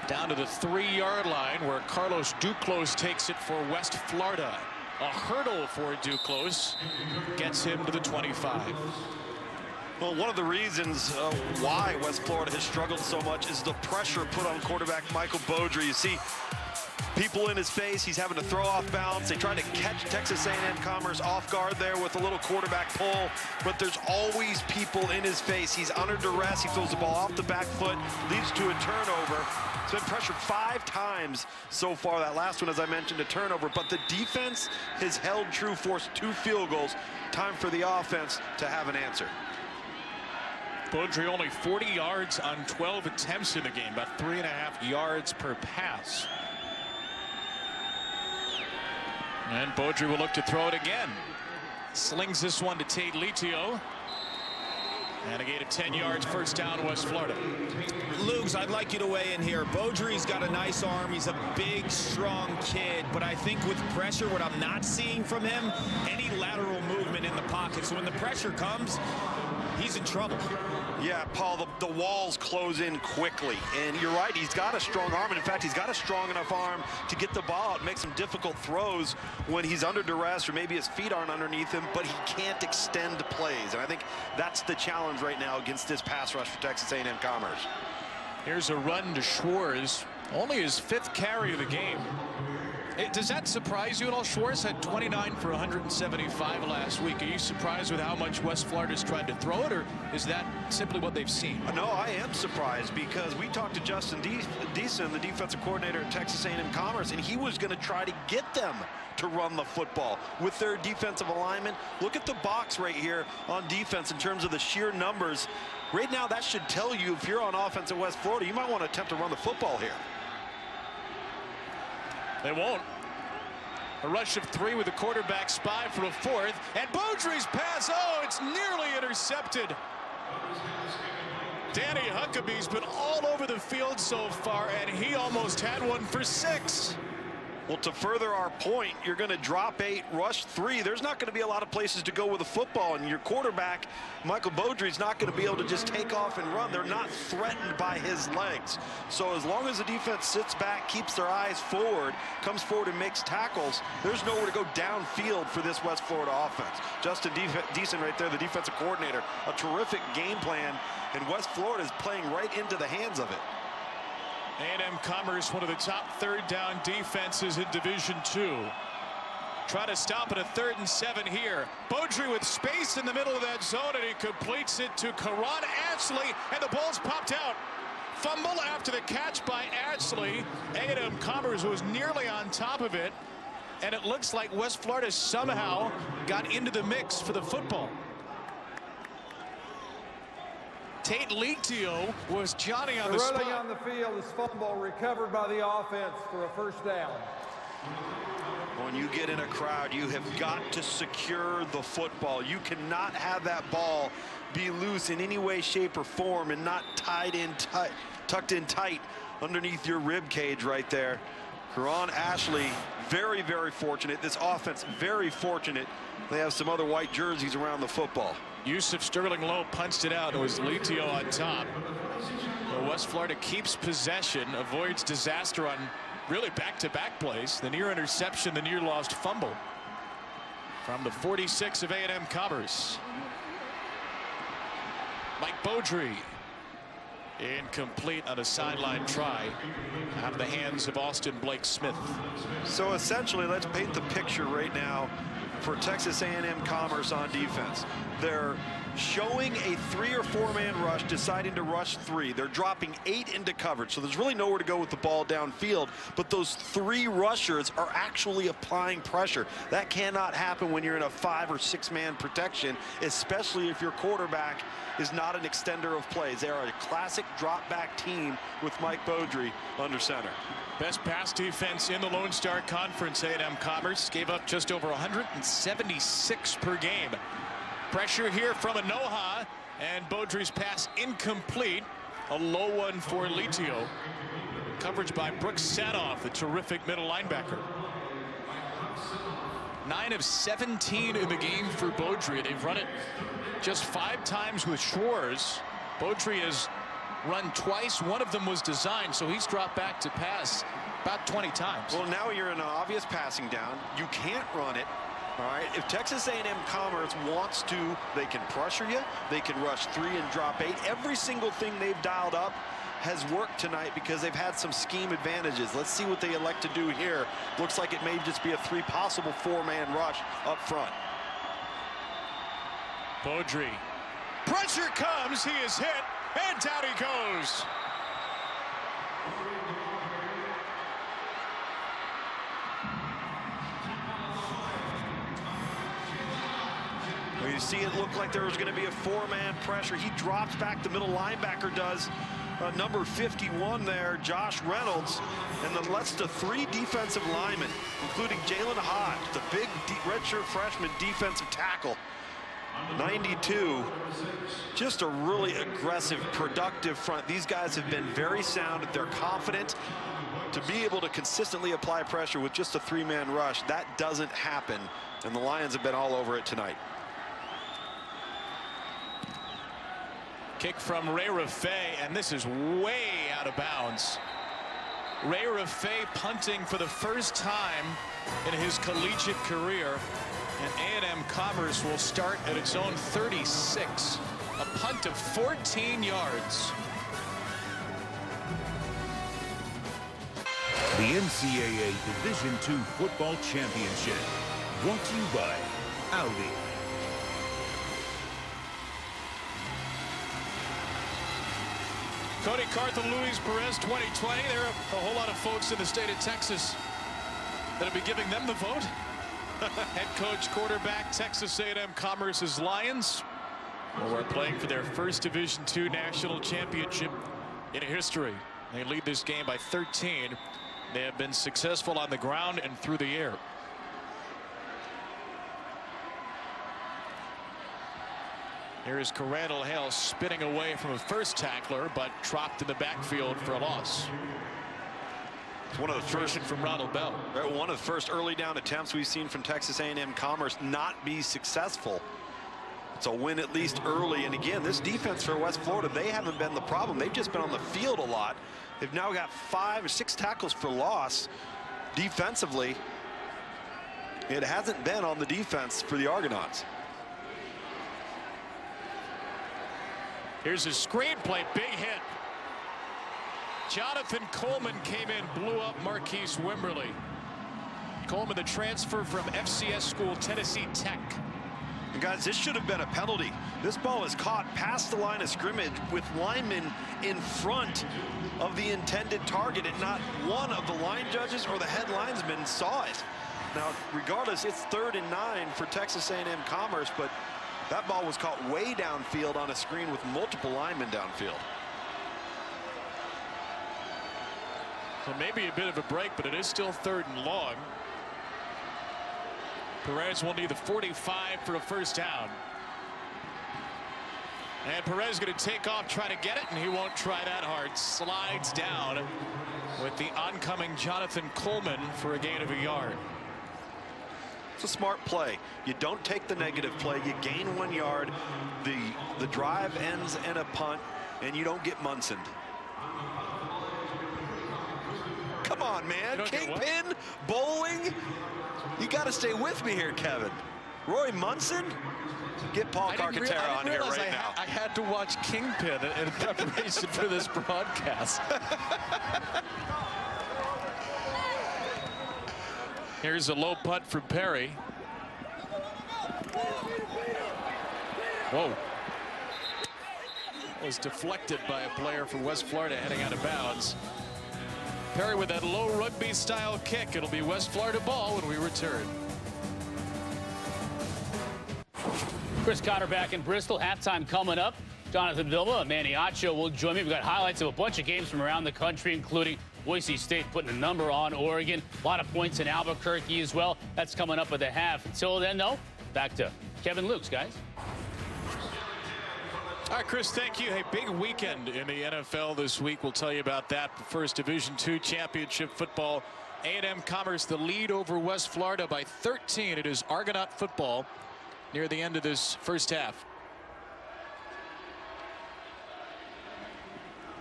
down to the 3-yard line, where Carlos Duclos takes it for West Florida. A hurdle for Duclos gets him to the 25. Well, one of the reasons why West Florida has struggled so much is the pressure put on quarterback Michael Beaudry. You see people in his face. He's having to throw off balance. They try to catch Texas A&M Commerce off guard there with a little quarterback pull, but there's always people in his face. He's under duress. He throws the ball off the back foot, leads to a turnover. He's been pressured 5 times so far. That last one, as I mentioned, a turnover, but the defense has held true, forced 2 field goals. Time for the offense to have an answer. Beaudry only 40 yards on 12 attempts in the game, about 3.5 yards per pass. And Beaudry will look to throw it again. Slings this one to Tate Litio. And a gain of 10 yards, first down, West Florida. Lugs, I'd like you to weigh in here. Beaudry's got a nice arm. He's a big, strong kid. But I think with pressure, what I'm not seeing from him, any lateral movement in the pocket. So when the pressure comes, he's in trouble. Yeah, Paul, the walls close in quickly. And you're right, he's got a strong arm. And in fact, he's got a strong enough arm to get the ball out, make some difficult throws when he's under duress, or maybe his feet aren't underneath him, but he can't extend plays. And I think that's the challenge right now against this pass rush for Texas A&M Commerce. Here's a run to Schwartz, only his 5th carry of the game. Does that surprise you at all? Schwartz had 29 for 175 last week. Are you surprised with how much West Florida's tried to throw it, or is that simply what they've seen? No, I am surprised, because we talked to Justin Deason, the defensive coordinator at Texas A&M Commerce, and he was going to try to get them to run the football with their defensive alignment. Look at the box right here on defense in terms of the sheer numbers. Right now, that should tell you, if you're on offense at West Florida, you might want to attempt to run the football here. They won't. A rush of 3 with the quarterback spy for a 4th. And Beaudry's pass, oh, it's nearly intercepted. Danny Huckabee's been all over the field so far, and he almost had one for 6. Well, to further our point, you're going to drop 8, rush 3. There's not going to be a lot of places to go with the football, and your quarterback, Michael Beaudry, is not going to be able to just take off and run. They're not threatened by his legs. So as long as the defense sits back, keeps their eyes forward, comes forward and makes tackles, there's nowhere to go downfield for this West Florida offense. Justin Deason right there, the defensive coordinator, a terrific game plan, and West Florida is playing right into the hands of it. A&M Commerce, one of the top 3rd down defenses in Division II. Try to stop it, a 3rd and 7 here. Beaudry with space in the middle of that zone, and he completes it to Karan Ashley, and the ball's popped out. Fumble after the catch by Ashley. A&M Commerce was nearly on top of it, and it looks like West Florida somehow got into the mix for the football. Tate Litio was Johnny on the spot. Running on the field is fumble recovered by the offense for a first down. When you get in a crowd, you have got to secure the football. You cannot have that ball be loose in any way, shape, or form and not tucked in tight underneath your rib cage right there. Karan Ashley, very, very fortunate. This offense, very fortunate. They have some other white jerseys around the football. Yusuf Sterling Lowe punched it out. It was Litio on top. Well, West Florida keeps possession, avoids disaster on really back-to-back plays. The near interception, the near lost fumble from the 46 of A&M Commerce. Mike Beaudry, incomplete on a sideline try out of the hands of Austin Blake Smith. So essentially, let's paint the picture right now for Texas A&M Commerce on defense. They're showing a 3 or 4 man rush, deciding to rush 3. They're dropping 8 into coverage, so there's really nowhere to go with the ball downfield, but those 3 rushers are actually applying pressure. That cannot happen when you're in a 5 or 6 man protection, especially if your quarterback is not an extender of plays. They are a classic drop back team with Mike Beaudry under center. Best pass defense in the Lone Star Conference. A&M Commerce gave up just over 176 per game. Pressure here from Anoha, and Beaudry's pass incomplete. A low one for Litio. Coverage by Brooks Sadoff, the terrific middle linebacker. 9 of 17 in the game for Beaudry. They've run it just 5 times with Schwartz. Beaudry has run twice. One of them was designed, so he's dropped back to pass about 20 times. Well, now you're in an obvious passing down. You can't run it. All right, if Texas A&M Commerce wants to, they can pressure you. They can rush 3 and drop 8. Every single thing they've dialed up has worked tonight because they've had some scheme advantages. Let's see what they elect to do here. Looks like it may just be a 3 possible 4-man rush up front. Beaudry. Pressure comes. He is hit, and down he goes. You see it looked like there was going to be a 4-man pressure. He drops back, the middle linebacker does. Number 51 there, Josh Reynolds, and then lets the 3 defensive linemen, including Jalen Hodge, the big redshirt freshman defensive tackle. 92. Just a really aggressive, productive front. These guys have been very sound. They're confident. To be able to consistently apply pressure with just a 3-man rush, that doesn't happen, and the Lions have been all over it tonight. Kick from Ray Rafay, and this is way out of bounds. Ray Rafay punting for the first time in his collegiate career, and A&M Commerce will start at its own 36. A punt of 14 yards. The NCAA Division II Football Championship, brought to you by Audi. Cody Carthel, Luis Perez 2020. There are a whole lot of folks in the state of Texas that'll be giving them the vote. Head coach, quarterback, Texas A&M Commerce's Lions. Well, we're playing for their first Division II national championship in history. They lead this game by 13. They have been successful on the ground and through the air. Here is Corrandall Hale spinning away from a first tackler, but dropped in the backfield for a loss. It's one of the first from Ronald Bell. One of the first early down attempts we've seen from Texas A&M Commerce not be successful. It's a win at least early. And again, this defense for West Florida, they haven't been the problem. They've just been on the field a lot. They've now got 5 or 6 tackles for loss defensively. It hasn't been on the defense for the Argonauts. Here's a screenplay, big hit. Jonathan Coleman came in, blew up Marquise Wimberly. Coleman, the transfer from FCS school Tennessee Tech. And guys, this should have been a penalty. This ball is caught past the line of scrimmage with linemen in front of the intended target, and not one of the line judges or the head linesmen saw it. Now, regardless, it's 3rd and 9 for Texas A&M Commerce, but that ball was caught way downfield on a screen with multiple linemen downfield. So maybe a bit of a break, but it is still 3rd and long. Perez will need the 45 for a first down. And Perez going to take off, try to get it, and he won't try that hard. Slides down with the oncoming Jonathan Coleman for a gain of a yard. It's a smart play. You don't take the negative play. You gain 1 yard. The drive ends in a punt, and you don't get Munson. Come on, man. Kingpin, bowling. You got to stay with me here, Kevin. Roy Munson? Get Paul Carcaterra on here right now. I had to watch Kingpin in preparation for this broadcast. Here's a low punt from Perry. Whoa. Was deflected by a player for West Florida heading out of bounds. Perry with that low rugby style kick. It'll be West Florida ball when we return. Chris Cotter back in Bristol. Halftime coming up. Jonathan Vilma, Manny Acho will join me. We've got highlights of a bunch of games from around the country, including Boise State putting a number on Oregon. A lot of points in Albuquerque as well. That's coming up at the half. Until then, though, back to Kevin Lukes, guys. All right, Chris, thank you. Hey, big weekend in the NFL this week. We'll tell you about that. First Division II championship football. A&M Commerce the lead over West Florida by 13. It is Argonaut football near the end of this first half.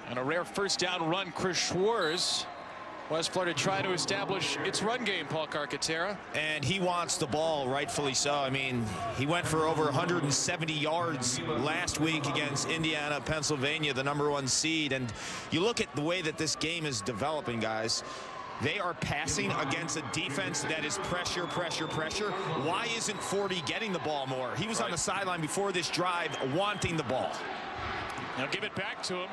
And a rare first down run, Chris Schwartz. West Florida trying to establish its run game, Paul Carcaterra. And he wants the ball, rightfully so. I mean, he went for over 170 yards last week against Indiana, Pennsylvania, the #1 seed. And you look at the way that this game is developing, guys. They are passing against a defense that is pressure, pressure, pressure. Why isn't Forty getting the ball more? He was on the sideline before this drive wanting the ball. Now give it back to him.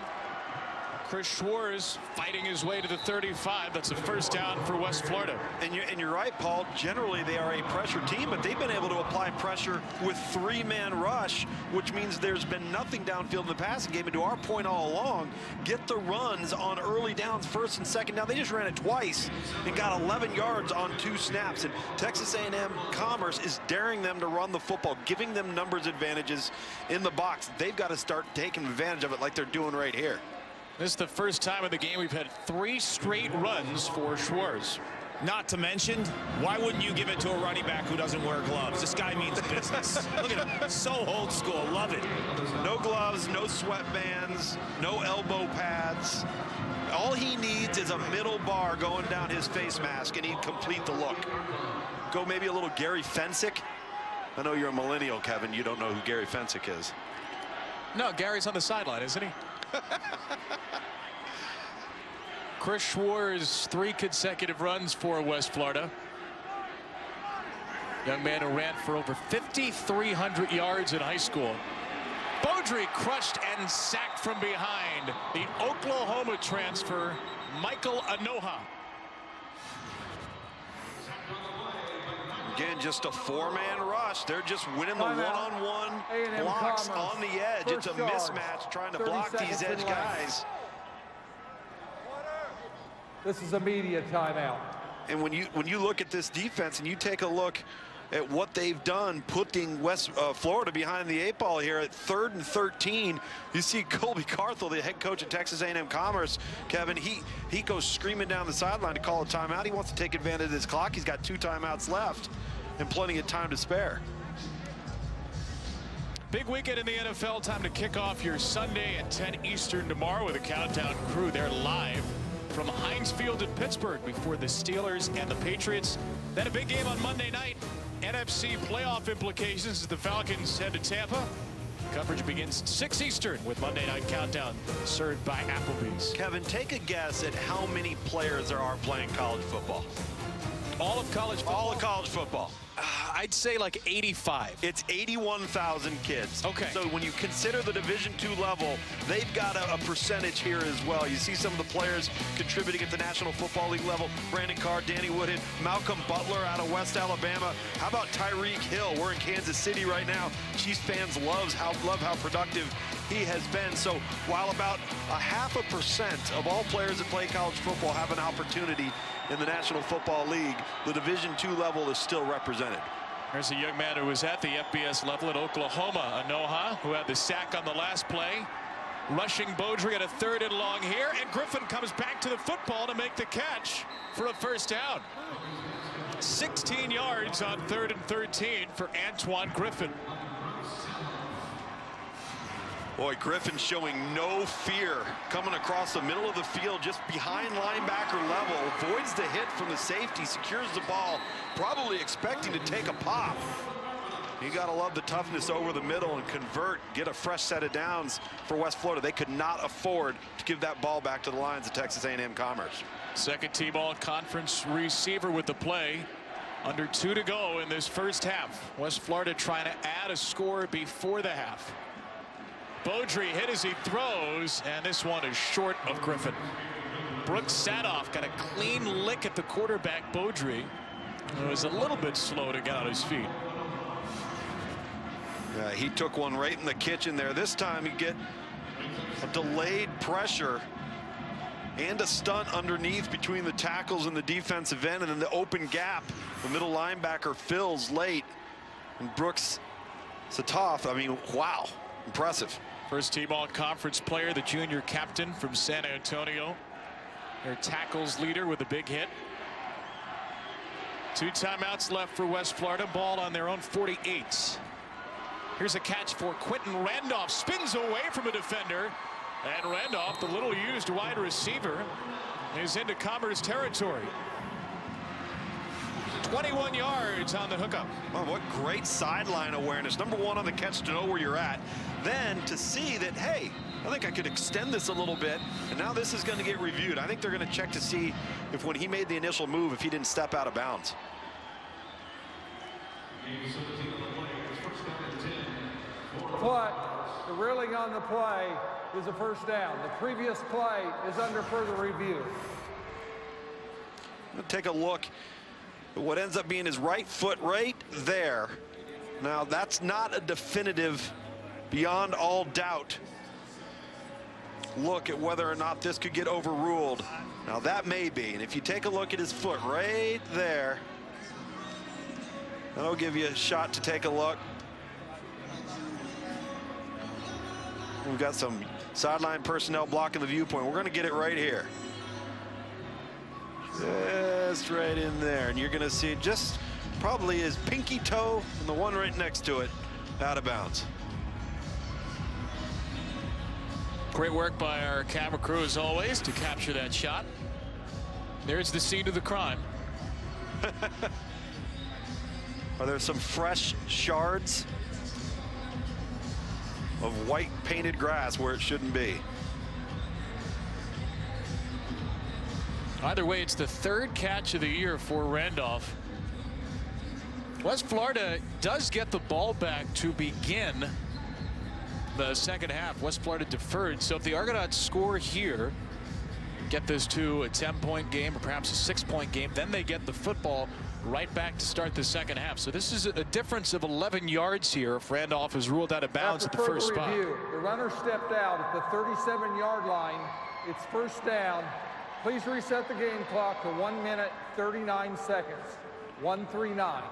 Chris Schwartz fighting his way to the 35. That's a first down for West Florida. And you're right, Paul. Generally, they are a pressure team, but they've been able to apply pressure with three-man rush, which means there's been nothing downfield in the passing game. And to our point all along, get the runs on early downs, first and second down. They just ran it twice and got 11 yards on 2 snaps. And Texas A&M Commerce is daring them to run the football, giving them numbers advantages in the box. They've got to start taking advantage of it like they're doing right here. This is the first time in the game we've had 3 straight runs for Schwartz. Not to mention, why wouldn't you give it to a running back who doesn't wear gloves? This guy means business. Look at him, so old school, love it. No gloves, no sweatbands, no elbow pads. All he needs is a middle bar going down his face mask and he'd complete the look. Go maybe a little Gary Fensick. I know you're a millennial, Kevin. You don't know who Gary Fensick is. No, Gary's on the sideline, isn't he? Chris Schwartz, 3 consecutive runs for West Florida. Young man who ran for over 5,300 yards in high school. Beaudry crushed and sacked from behind. The Oklahoma transfer, Michael Anoha. Again, just a 4-man rush. They're just winning the one-on-one blocks on the edge. It's a mismatch trying to block these edge guys. This is a media timeout. And when you look at this defense and you take a look at what they've done, putting West Florida behind the 8 ball here at 3rd and 13, you see Colby Carthel, the head coach at Texas A&M Commerce, Kevin, he goes screaming down the sideline to call a timeout. He wants to take advantage of his clock. He's got 2 timeouts left and plenty of time to spare. Big weekend in the NFL. Time to kick off your Sunday at 10 Eastern tomorrow with a countdown crew. They're live from Heinz Field in Pittsburgh before the Steelers and the Patriots. Then a big game on Monday night. NFC playoff implications as the Falcons head to Tampa. Coverage begins 6 Eastern with Monday Night Countdown served by Applebee's. Kevin, take a guess at how many players there are playing college football. All of college football? All of college football. I'd say like 85. It's 81,000 kids. Okay. So when you consider the Division II level, they've got a percentage here as well. You see some of the players contributing at the National Football League level. Brandon Carr, Danny Woodhead, Malcolm Butler out of West Alabama. How about Tyreek Hill? We're in Kansas City right now. Chiefs fans love how productive he has been. So while about 0.5% of all players that play college football have an opportunity in the National Football League, the Division II level is still represented. There's a young man who was at the FBS level at Oklahoma, Anoha, who had the sack on the last play. Rushing Beaudry at a 3rd and long here, and Griffin comes back to the football to make the catch for a first down. 16 yards on 3rd and 13 for Antoine Griffin. Boy, Griffin showing no fear coming across the middle of the field, just behind linebacker level, avoids the hit from the safety, secures the ball, probably expecting to take a pop. You got to love the toughness over the middle and convert, get a fresh set of downs for West Florida. They could not afford to give that ball back to the Lions of Texas A&M Commerce. Second team all-conference receiver with the play. Under 2 to go in this first half. West Florida trying to add a score before the half. Beaudry hit as he throws, and this one is short of Griffin. Brooks Sadoff got a clean lick at the quarterback, Beaudry. It was a little bit slow to get on his feet. Yeah, he took one right in the kitchen there. This time you get a delayed pressure and a stunt underneath between the tackles and the defensive end, and then the open gap. The middle linebacker fills late. And Brooks Sadoff, I mean, wow, impressive. First team all-conference player, the junior captain from San Antonio. Their tackles leader with a big hit. 2 timeouts left for West Florida. Ball on their own 48. Here's a catch for Quentin Randolph. Spins away from a defender. And Randolph, the little used wide receiver, is into Commerce territory. 21 yards on the hookup. Well, what great sideline awareness. Number one on the catch to know where you're at. Then to see that, hey, I think I could extend this a little bit. And now this is going to get reviewed. I think they're going to check to see if when he made the initial move, if he didn't step out of bounds. But the ruling on the play is a first down. The previous play is under further review. We'll take a look at what ends up being his right foot right there. Now that's not a definitive, beyond all doubt, look at whether or not this could get overruled. Now that may be, and if you take a look at his foot right there, that'll give you a shot to take a look. We've got some sideline personnel blocking the viewpoint. We're going to get it right here. Just right in there. And you're going to see just probably his pinky toe and the one right next to it out of bounds. Great work by our camera crew as always to capture that shot. There's the scene of the crime. Are there some fresh shards of white painted grass where it shouldn't be? Either way, it's the 3rd catch of the year for Randolph. West Florida does get the ball back to begin the second half. West Florida deferred, so if the Argonauts score here, get this to a 10-point game or perhaps a 6-point game, then they get the football right back to start the second half. So this is a difference of 11 yards here if Randolph is ruled out of bounds at the first spot. The runner stepped out at the 37-yard line. It's first down. Please reset the game clock to 1 minute, 39 seconds. 1:39.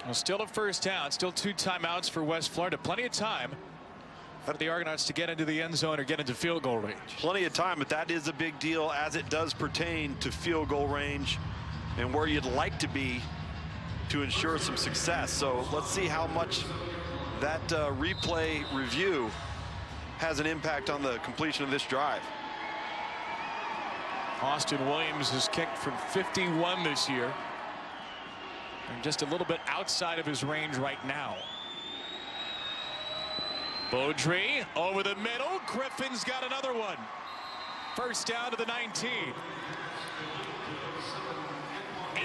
Well, still a first down, still 2 timeouts for West Florida. Plenty of time for the Argonauts to get into the end zone or get into field goal range. Plenty of time, but that is a big deal as it does pertain to field goal range and where you'd like to be to ensure some success. So let's see how much that replay review has an impact on the completion of this drive. Austin Williams has kicked from 51 this year. And just a little bit outside of his range right now. Beaudry over the middle. Griffin's got another one. First down to the 19.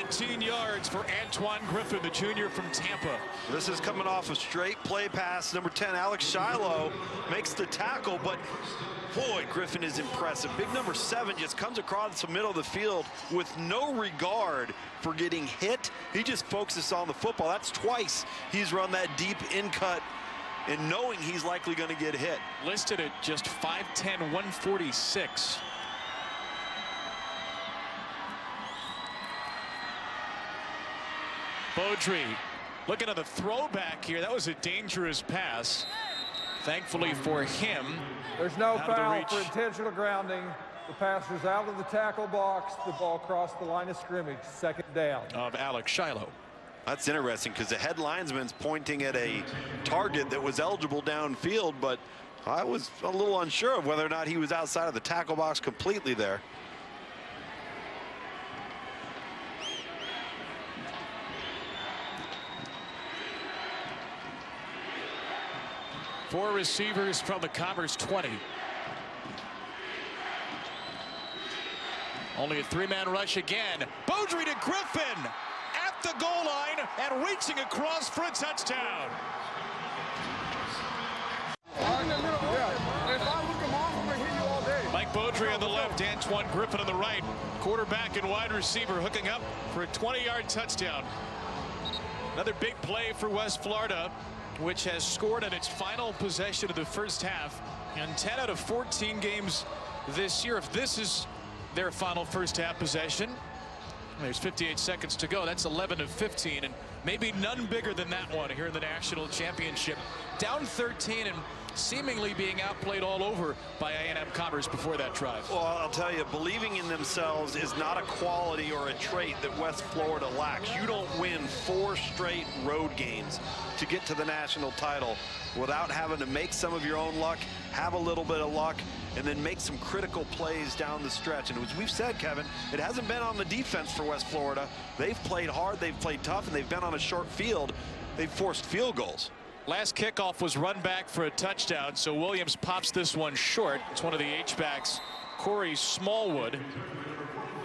18 yards for Antoine Griffin, the junior from Tampa. This is coming off a straight play pass. Number 10, Alex Shiloh, makes the tackle, but boy, Griffin is impressive. Big number 7 just comes across the middle of the field with no regard for getting hit. He just focuses on the football. That's twice he's run that deep in cut and knowing he's likely going to get hit. Listed at just 5'10", 146. Beaudry looking at the throwback here. That was a dangerous pass. Thankfully for him, there's no foul for intentional grounding. The pass was out of the tackle box. The ball crossed the line of scrimmage. Second down. Of Alex Shiloh. That's interesting because the head linesman's pointing at a target that was eligible downfield, but I was a little unsure of whether or not he was outside of the tackle box completely there. Four receivers from the Commerce 20. Only a 3-man rush again. Beaudry to Griffin at at the goal line and reaching across for a touchdown. Mike Beaudry on the left, Antoine Griffin on the right. Quarterback and wide receiver hooking up for a 20-yard touchdown. Another big play for West Florida, which has scored in its final possession of the first half in 10 out of 14 games this year. If this is their final first half possession, there's 58 seconds to go. That's 11 of 15, and maybe none bigger than that one here in the national championship. Down 13 and seemingly being outplayed all over by A&M Commerce before that drive. Well, I'll tell you, believing in themselves is not a quality or a trait that West Florida lacks. You don't win 4 straight road games to get to the national title without having to make some of your own luck, have a little bit of luck, and then make some critical plays down the stretch. And as we've said, Kevin, it hasn't been on the defense for West Florida. They've played hard, they've played tough, and they've been on a short field. They've forced field goals. Last kickoff was run back for a touchdown, so Williams pops this one short. It's one of the H-backs, Corey Smallwood.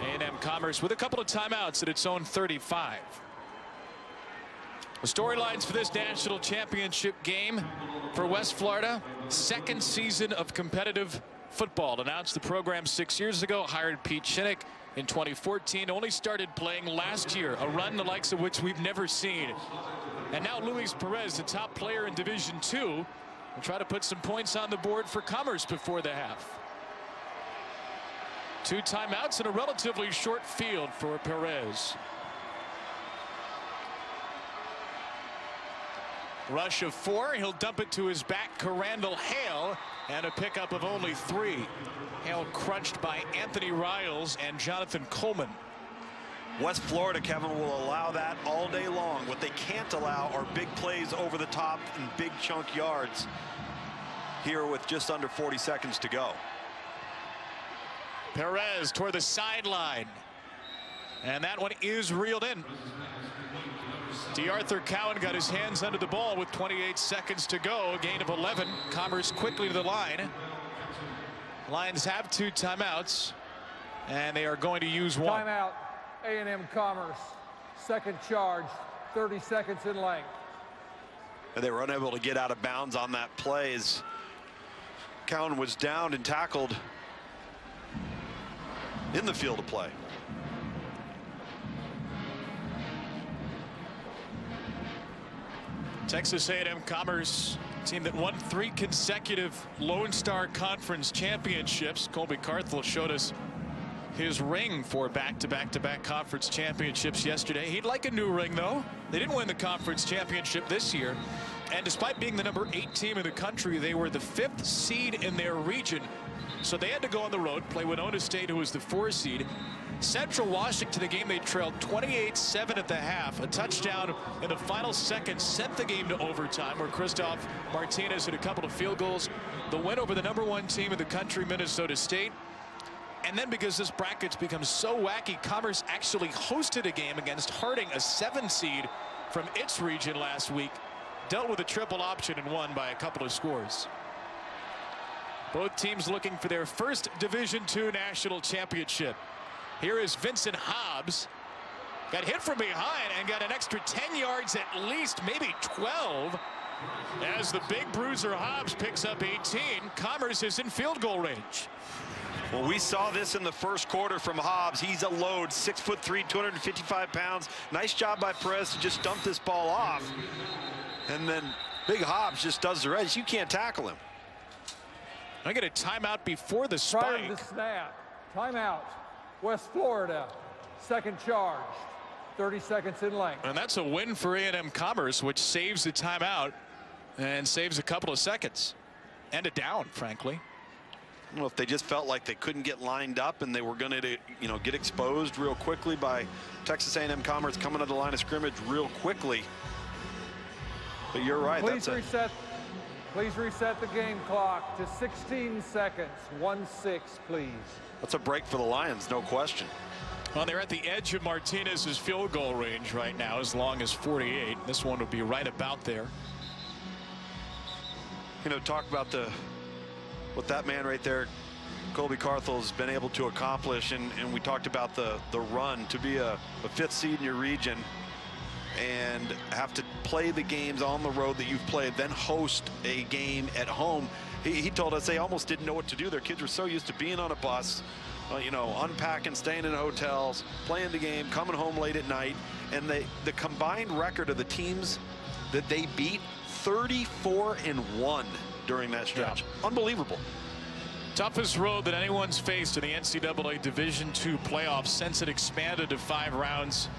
A&M Commerce with a couple of timeouts at its own 35. The storylines for this national championship game for West Florida: second season of competitive football. Announced the program 6 years ago, hired Pete Shinnick in 2014, only started playing last year, a run the likes of which we've never seen. And now Luis Perez, the top player in Division II, will try to put some points on the board for Commerce before the half. 2 timeouts and a relatively short field for Perez. Rush of 4. He'll dump it to his back, Randall Hale, and a pickup of only 3. Hale crunched by Anthony Riles and Jonathan Coleman. West Florida, Kevin, will allow that all day long. What they can't allow are big plays over the top and big chunk yards here with just under 40 seconds to go. Perez toward the sideline, and that one is reeled in. DeArthur Cowan got his hands under the ball with 28 seconds to go. A gain of 11. Commerce quickly to the line. Lions have 2 timeouts, and they are going to use 1. Timeout, A&M Commerce. Second charge, 30 seconds in length. And they were unable to get out of bounds on that play as Cowan was downed and tackled in the field of play. Texas A&M Commerce, team that won 3 consecutive Lone Star Conference championships. Colby Carthel showed us his ring for back-to-back-to-back conference championships yesterday. He'd like a new ring, though. They didn't win the conference championship this year, and despite being the number 8 team in the country, they were the 5th seed in their region. So they had to go on the road, play Winona State, who was the 4 seed. Central Washington, a game they trailed 28-7 at the half. A touchdown in the final seconds sent the game to overtime, where Christoph Martinez hit a couple of field goals. The win over the number 1 team in the country, Minnesota State. And then, because this bracket's become so wacky, Commerce actually hosted a game against Harding, a 7 seed from its region last week. Dealt with a triple option and won by a couple of scores. Both teams looking for their first Division II national championship. Here is Vincent Hobbs. Got hit from behind and got an extra 10 yards at least, maybe 12. As the big bruiser Hobbs picks up 18, Commerce is in field goal range. Well, we saw this in the first quarter from Hobbs. He's a load, 6'3", 255 pounds. Nice job by Perez to just dump this ball off. And then big Hobbs just does the rest. You can't tackle him. I get a timeout before the spike. Prior to the snap, timeout. West Florida, second charge, 30 seconds in length. And that's a win for A&M Commerce, which saves the timeout and saves a couple of seconds and a down, frankly. I don't know if they just felt like they couldn't get lined up and they were going to, get exposed real quickly by Texas A&M Commerce coming to the line of scrimmage real quickly. But you're right. Please reset the game clock to 16 seconds. 1-6, please. That's a break for the Lions, no question. Well, they're at the edge of Martinez's field goal range right now, as long as 48. This one would be right about there. Talk about what that man right there, Colby Carthel, has been able to accomplish, and we talked about the run to be a 5th seed in your region and have to play the games on the road that you've played, then host a game at home. He told us they almost didn't know what to do. Their kids were so used to being on a bus, you know, unpacking, staying in hotels, playing the game, coming home late at night. And the combined record of the teams that they beat, 34-1 during that stretch. Yeah. Unbelievable. Toughest road that anyone's faced in the NCAA Division II playoffs since it expanded to 5 rounds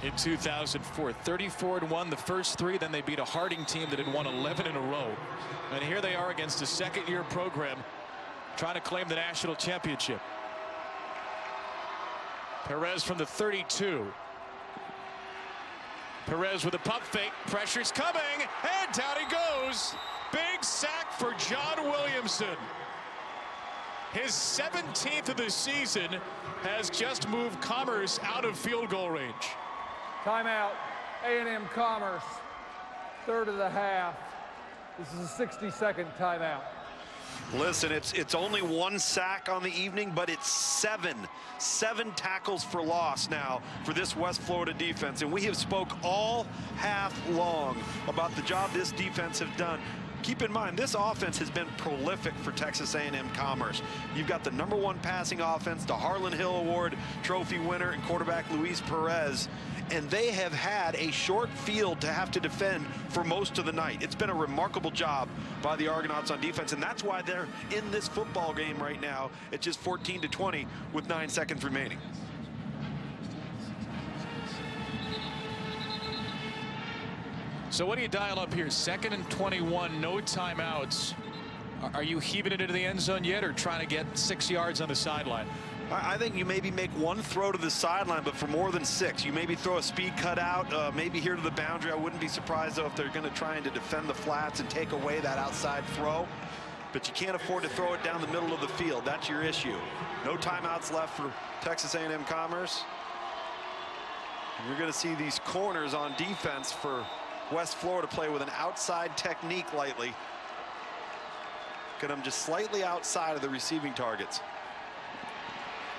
in 2004. 34-1 the first 3, then they beat a Harding team that had won 11 in a row. And here they are against a second-year program trying to claim the national championship. Perez from the 32. Perez with a pump fake. Pressure's coming, and down he goes. Big sack for John Williamson. His 17th of the season has just moved Commerce out of field goal range. Timeout, A&M Commerce, 3rd of the half. This is a 60-second timeout. Listen, it's only 1 sack on the evening, but it's 7 tackles for loss now for this West Florida defense. And we have spoke all half long about the job this defense have done. Keep in mind, this offense has been prolific for Texas A&M Commerce. You've got the #1 passing offense, the Harlan Hill Award trophy winner and quarterback Luis Perez, and they have had a short field to have to defend for most of the night. It's been a remarkable job by the Argonauts on defense, and that's why they're in this football game right now at just 14-20 with 9 seconds remaining. So what do you dial up here? 2nd and 21, no timeouts. Are you heaving it into the end zone yet, or trying to get 6 yards on the sideline? I think you maybe make 1 throw to the sideline, but for more than 6. You maybe throw a speed cutout, maybe here to the boundary. I wouldn't be surprised, though, if they're going to try to defend the flats and take away that outside throw. But you can't afford to throw it down the middle of the field. That's your issue. No timeouts left for Texas A&M Commerce. And you're going to see these corners on defense for West Florida play with an outside technique lately. Get them just slightly outside of the receiving targets.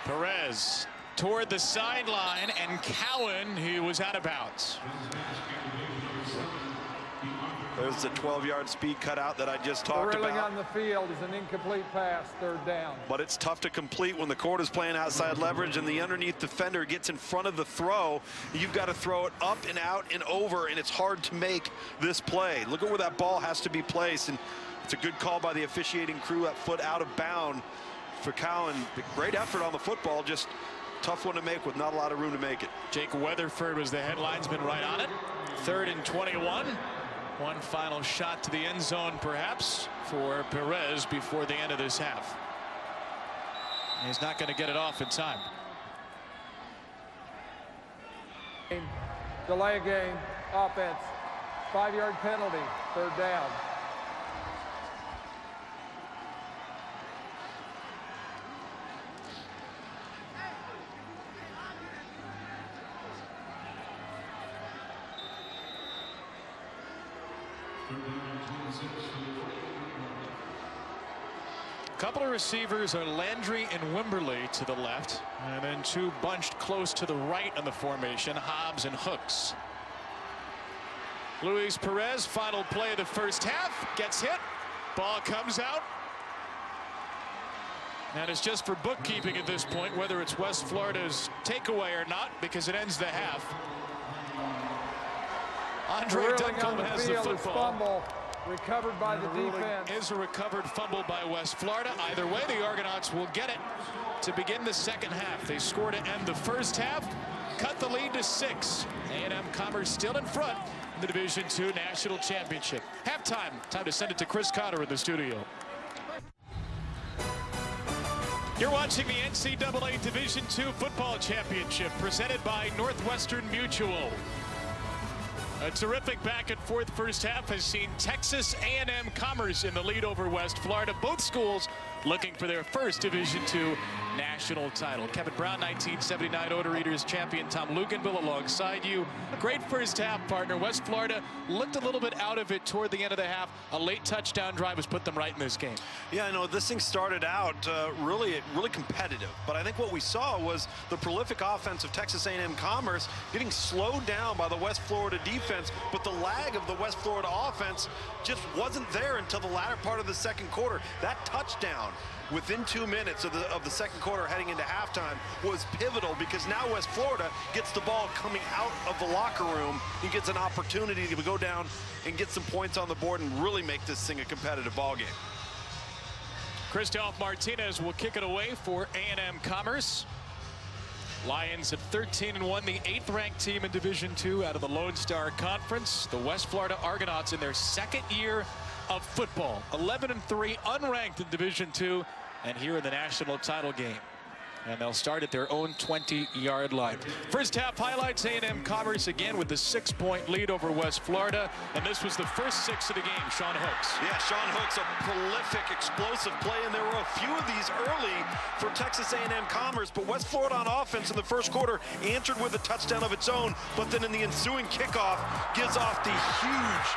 Perez toward the sideline, and Cowan, he was out of bounds. There's the 12-yard speed cutout that I just talked Drilling about. on the field is an incomplete pass, 3rd down. But it's tough to complete when the quarter's playing outside leverage and the underneath defender gets in front of the throw. You've got to throw it up and out and over, and it's hard to make this play. Look at where that ball has to be placed, and it's a good call by the officiating crew. That foot out of bound for Cowan. Great effort on the football, just tough one to make with not a lot of room to make it. Jake Weatherford was the headlinesman right on it. 3rd and 21. One final shot to the end zone, perhaps, for Perez before the end of this half. He's not going to get it off in time. Delay of game, offense, 5-yard penalty, 3rd down. A couple of receivers are Landry and Wimberly to the left, and then 2 bunched close to the right on the formation, Hobbs and Hooks. Luis Perez, final play of the first half, gets hit, ball comes out. And it's just for bookkeeping at this point, whether it's West Florida's takeaway or not, because it ends the half. Andre Duncombe has the football. Fumble, recovered by the defense. Is a recovered fumble by West Florida. Either way, the Argonauts will get it to begin the second half. They score to end the first half, cut the lead to 6. A&M Commerce still in front in the Division II National Championship. Halftime, time to send it to Chris Cotter in the studio. You're watching the NCAA Division II Football Championship presented by Northwestern Mutual. A terrific back and forth first half has seen Texas A&M Commerce in the lead over West Florida. Both schools looking for their first Division II national title. Kevin Brown, 1979 Odor Eaters champion. Tom Luganville alongside you. A great first half, partner. West Florida looked a little bit out of it toward the end of the half. A late touchdown drive has put them right in this game. Yeah, I know this thing started out really competitive, but I think what we saw was the prolific offense of Texas A&M Commerce getting slowed down by the West Florida defense, but the lag of the West Florida offense just wasn't there until the latter part of the second quarter. That touchdown within 2 minutes of the second quarter heading into halftime was pivotal, because now West Florida gets the ball coming out of the locker room. He gets an opportunity to go down and get some points on the board and really make this thing a competitive ball game. Christoph Martinez will kick it away for A&M Commerce. Lions at 13-1, the 8th-ranked team in Division II out of the Lone Star Conference. The West Florida Argonauts in their second year of football, 11-3, unranked in Division II, and here in the national title game. And they'll start at their own 20-yard line. First half highlights, A&M Commerce again with the 6-point lead over West Florida. And this was the first 6 of the game, Sean Hooks. Yeah, Sean Hooks, a prolific, explosive play, and there were a few of these early for Texas A&M Commerce, but West Florida on offense in the first quarter answered with a touchdown of its own, but then in the ensuing kickoff gives off the huge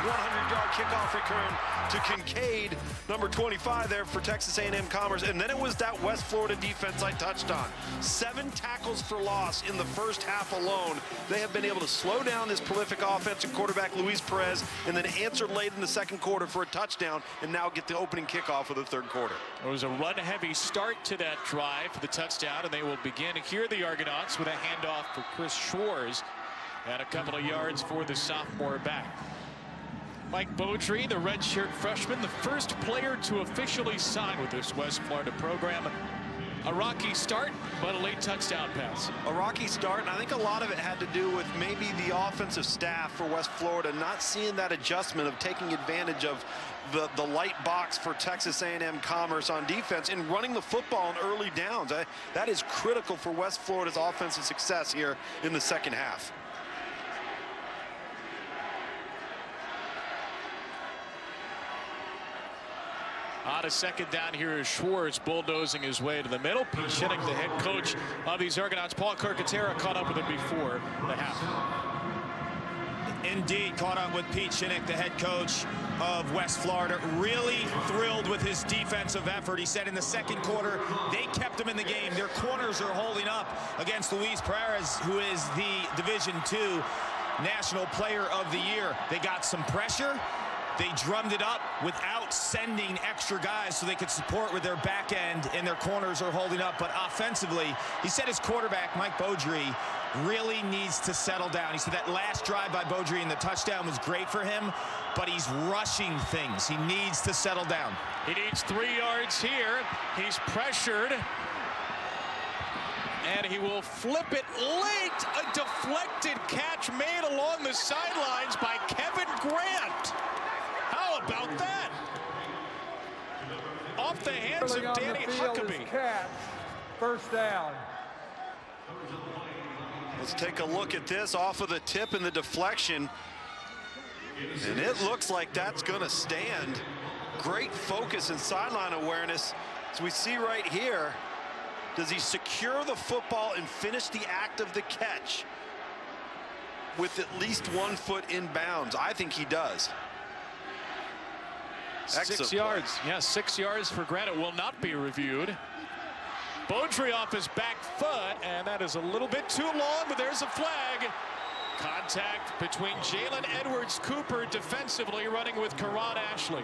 100-yard kickoff return to Kincaid, number 25 there for Texas A&M Commerce, and then it was that West Florida defense I touched on. 7 tackles for loss in the first half alone. They have been able to slow down this prolific offensive quarterback Luis Perez, and then answer late in the second quarter for a touchdown, and now get the opening kickoff of the third quarter. It was a run-heavy start to that drive for the touchdown, and they will begin here the Argonauts with a handoff for Chris Schwartz, and a couple of yards for the sophomore back. Mike Beaudry, the redshirt freshman, the first player to officially sign with this West Florida program. A rocky start, but a late touchdown pass. A rocky start, and I think a lot of it had to do with maybe the offensive staff for West Florida not seeing that adjustment of taking advantage of the light box for Texas A&M Commerce on defense and running the football in early downs. That is critical for West Florida's offensive success here in the second half. On a second down, here is Schwartz bulldozing his way to the middle. Pete Shinnick, the head coach of these Argonauts. Paul Carcaterra caught up with him before the half. Indeed, caught up with Pete Shinnick, the head coach of West Florida. Really thrilled with his defensive effort. He said in the second quarter, they kept him in the game. Their corners are holding up against Luis Perez, who is the Division II National Player of the Year. They got some pressure. They drummed it up without sending extra guys so they could support with their back end, and their corners are holding up. But offensively, he said his quarterback, Mike Beaudry, really needs to settle down. He said that last drive by Beaudry and the touchdown was great for him, but he's rushing things. He needs to settle down. He needs 3 yards here. He's pressured, and he will flip it late. A deflected catch made along the sidelines by Kevin Grant. How about that? Off the hands of Danny Huckabee. Catch. First down. Let's take a look at this off of the tip and the deflection. And it looks like that's going to stand. Great focus and sideline awareness. As we see right here, does he secure the football and finish the act of the catch with at least 1 foot in bounds? I think he does. 6 yards. Yeah, 6 yards for Grant. It will not be reviewed. Beaudry off his back foot, and that is a little bit too long, but there's a flag. Contact between Jalen Edwards-Cooper defensively running with Karan Ashley.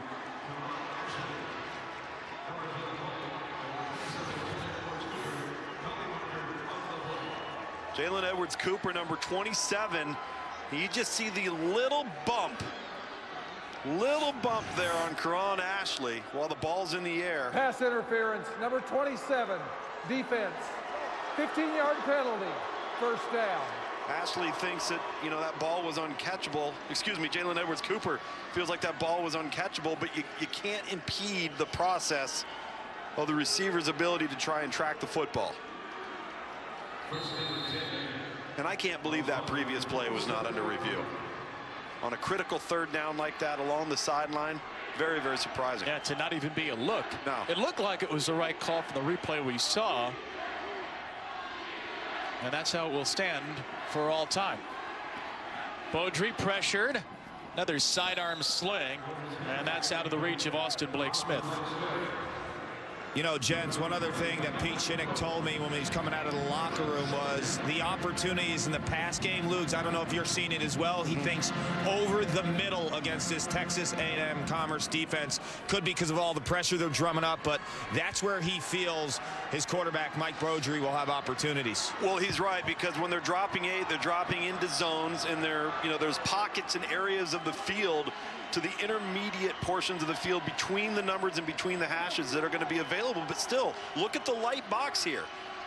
Jalen Edwards-Cooper, number 27. You just see the little bump there on Karan Ashley while the ball's in the air. Pass interference, number 27, defense. 15-yard penalty, first down. Ashley thinks that, that ball was uncatchable. Excuse me, Jalen Edwards-Cooper feels like that ball was uncatchable, but you can't impede the process of the receiver's ability to try and track the football. And I can't believe that previous play was not under review. on a critical third down like that along the sideline. Very, very surprising. Yeah, to not even be a look. No. It looked like it was the right call from the replay we saw. And that's how it will stand for all time. Beaudry pressured. Another sidearm sling. And that's out of the reach of Austin Blake Smith. You know, gents, one other thing that Pete Shinnick told me when he was coming out of the locker room was the opportunities in the pass game, Luke. I don't know if you're seeing it as well. He thinks over the middle against this Texas A&M Commerce defense. Could be because of all the pressure they're drumming up, but that's where he feels his quarterback, Mike Beaudry, will have opportunities. Well, he's right, because when they're dropping 8, they're dropping into zones, and there's pockets and areas of the field to the intermediate portions of the field between the numbers and between the hashes that are going to be available. But still, look at the light box here.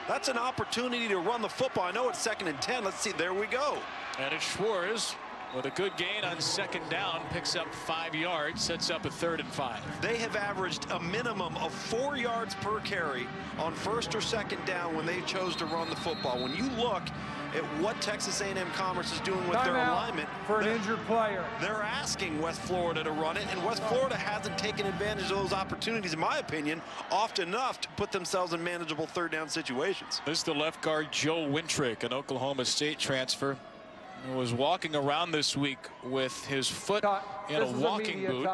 That's an opportunity to run the football. I know it's 2nd and 10. Let's see. There we go. And it's Schwartz with a good gain on 2nd down, picks up 5 yards, sets up a 3rd and 5. They have averaged a minimum of 4 yards per carry on 1st or 2nd down when they chose to run the football. When you look at what Texas A&M Commerce is doing with their alignment for an injured player, they're asking West Florida to run it, and West Florida hasn't taken advantage of those opportunities, in my opinion, often enough to put themselves in manageable 3rd down situations. This is the left guard Joe Wintrick, an Oklahoma State transfer, who was walking around this week with his foot in a walking boot.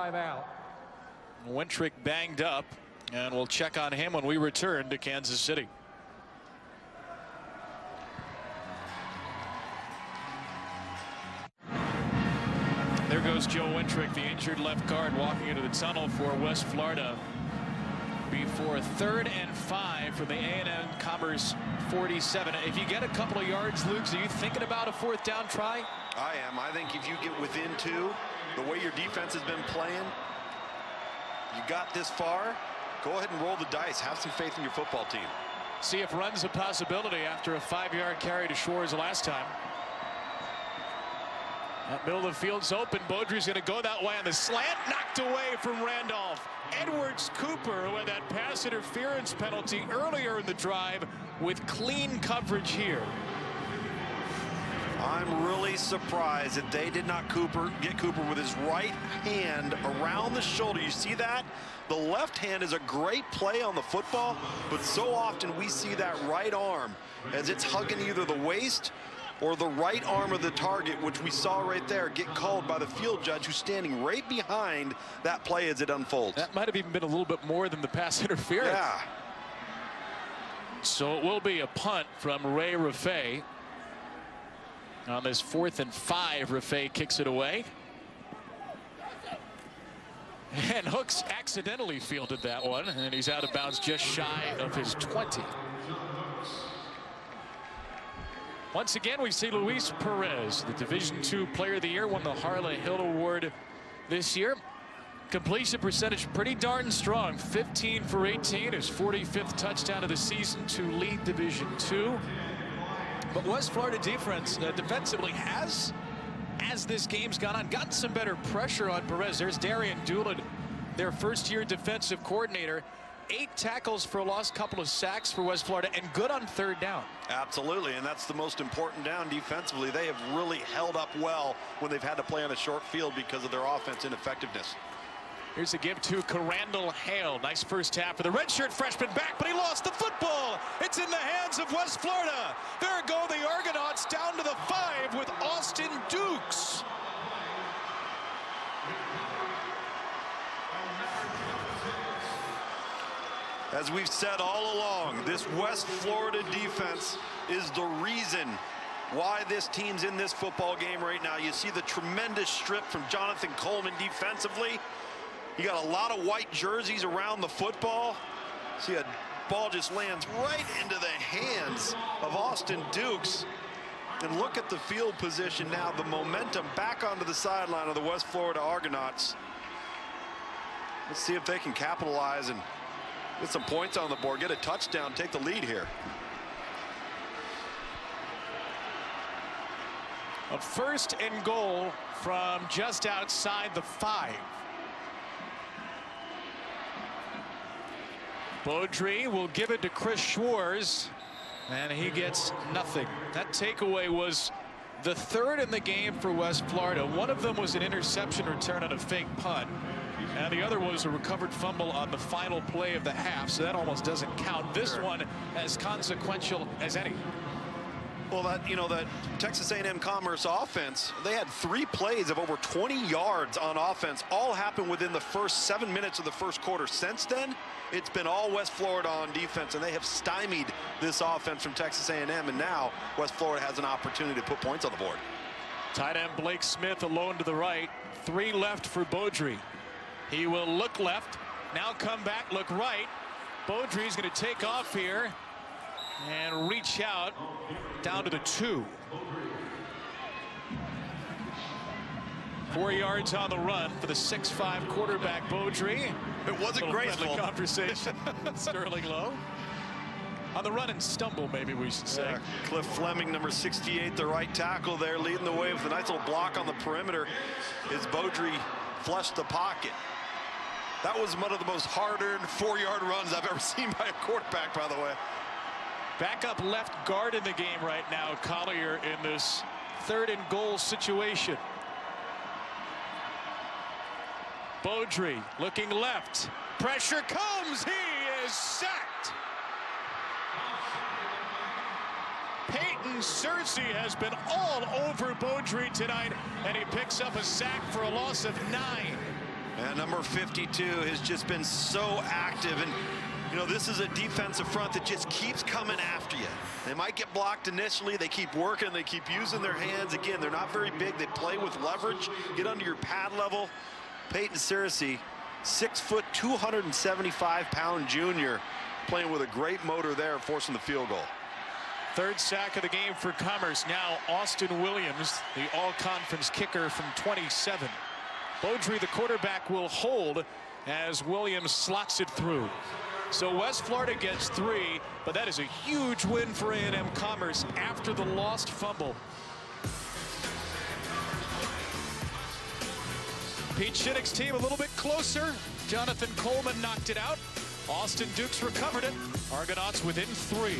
Wintrick banged up, and we'll check on him when we return to Kansas City. There goes Joe Wintrick, the injured left guard, walking into the tunnel for West Florida before a 3rd and 5 from the A&M Commerce 47. If you get a couple of yards, Luke, are you thinking about a 4th down try? I am. I think if you get within 2, the way your defense has been playing, you got this far, go ahead and roll the dice. Have some faith in your football team. See if run's a possibility after a 5-yard carry to Schwartz last time. That middle of the field's open. Beaudry's going to go that way on the slant. Knocked away from Randolph. Edwards Cooper with that pass interference penalty earlier in the drive with clean coverage here. I'm really surprised that they did not get Cooper with his right hand around the shoulder. You see that? The left hand is a great play on the football, but so often we see that right arm as it's hugging either the waist or the right arm of the target, which we saw right there get called by the field judge, who's standing right behind that play as it unfolds. That might have even been a little bit more than the pass interference. Yeah. So it will be a punt from Ray Raffay. On this 4th and 5, Raffay kicks it away. And Hooks accidentally fielded that one, and he's out of bounds just shy of his 20. Once again, we see Luis Perez, the Division II Player of the Year, won the Harley Hill Award this year. Completion percentage pretty darn strong, 15 for 18, his 45th touchdown of the season to lead Division II. But West Florida defense defensively has, as this game's gone on, gotten some better pressure on Perez. There's Darian Doolin, their first-year defensive coordinator. 8 tackles for a loss, couple of sacks for West Florida, and good on 3rd down. Absolutely, and that's the most important down defensively. They have really held up well when they've had to play on a short field because of their offense ineffectiveness. Here's a give to Carandall Hale. Nice first half for the redshirt freshman back, but he lost the football. It's in the hands of West Florida. There go the Argonauts down to the 5 with Austin Dukes. As we've said all along, this West Florida defense is the reason why this team's in this football game right now. You see the tremendous strip from Jonathan Coleman defensively. You got a lot of white jerseys around the football. See, a ball just lands right into the hands of Austin Dukes. And look at the field position now, the momentum back onto the sideline of the West Florida Argonauts. Let's see if they can capitalize and get some points on the board, get a touchdown, take the lead here. A 1st and goal from just outside the 5. Beaudry will give it to Chris Schwartz, and he gets nothing. That takeaway was the third in the game for West Florida. One of them was an interception return on a fake punt, and the other was a recovered fumble on the final play of the half, so that almost doesn't count. This one as consequential as any. Well, that Texas A&M Commerce offense, they had 3 plays of over 20 yards on offense. All happened within the first 7 minutes of the first quarter. Since then, it's been all West Florida on defense, and they have stymied this offense from Texas A&M, and now West Florida has an opportunity to put points on the board. Tight end Blake Smith alone to the right. 3 left for Beaudry. He will look left, now come back, look right. Beaudry's going to take off here and reach out down to the 2. 4 yards on the run for the 6'5" quarterback Beaudry. It wasn't graceful. Conversation. Sterling Lowe on the run and stumble, maybe we should say. Yeah, Cliff Fleming, number 68, the right tackle there, leading the way with a nice little block on the perimeter as Beaudry flushed the pocket. That was one of the most hard-earned 4-yard runs I've ever seen by a quarterback, by the way. Backup left guard in the game right now, Collier, in this 3rd and goal situation. Beaudry looking left. Pressure comes. He is sacked. Peyton Searcy has been all over Beaudry tonight, and he picks up a sack for a loss of 9. And number 52 has just been so active, and this is a defensive front that just keeps coming after you. They might get blocked initially. They keep working. They keep using their hands. Again, they're not very big. They play with leverage. Get under your pad level. Peyton Searcy, 6 foot, 275-pound junior, playing with a great motor there, forcing the field goal. 3rd sack of the game for Commerce. Now Austin Williams, the all-conference kicker from 27. Beaudry, the quarterback, will hold as Williams slots it through. So West Florida gets 3, but that is a huge win for A&M Commerce after the lost fumble. Pete Shinnick's team a little bit closer. Jonathan Coleman knocked it out. Austin Dukes recovered it. Argonauts within 3.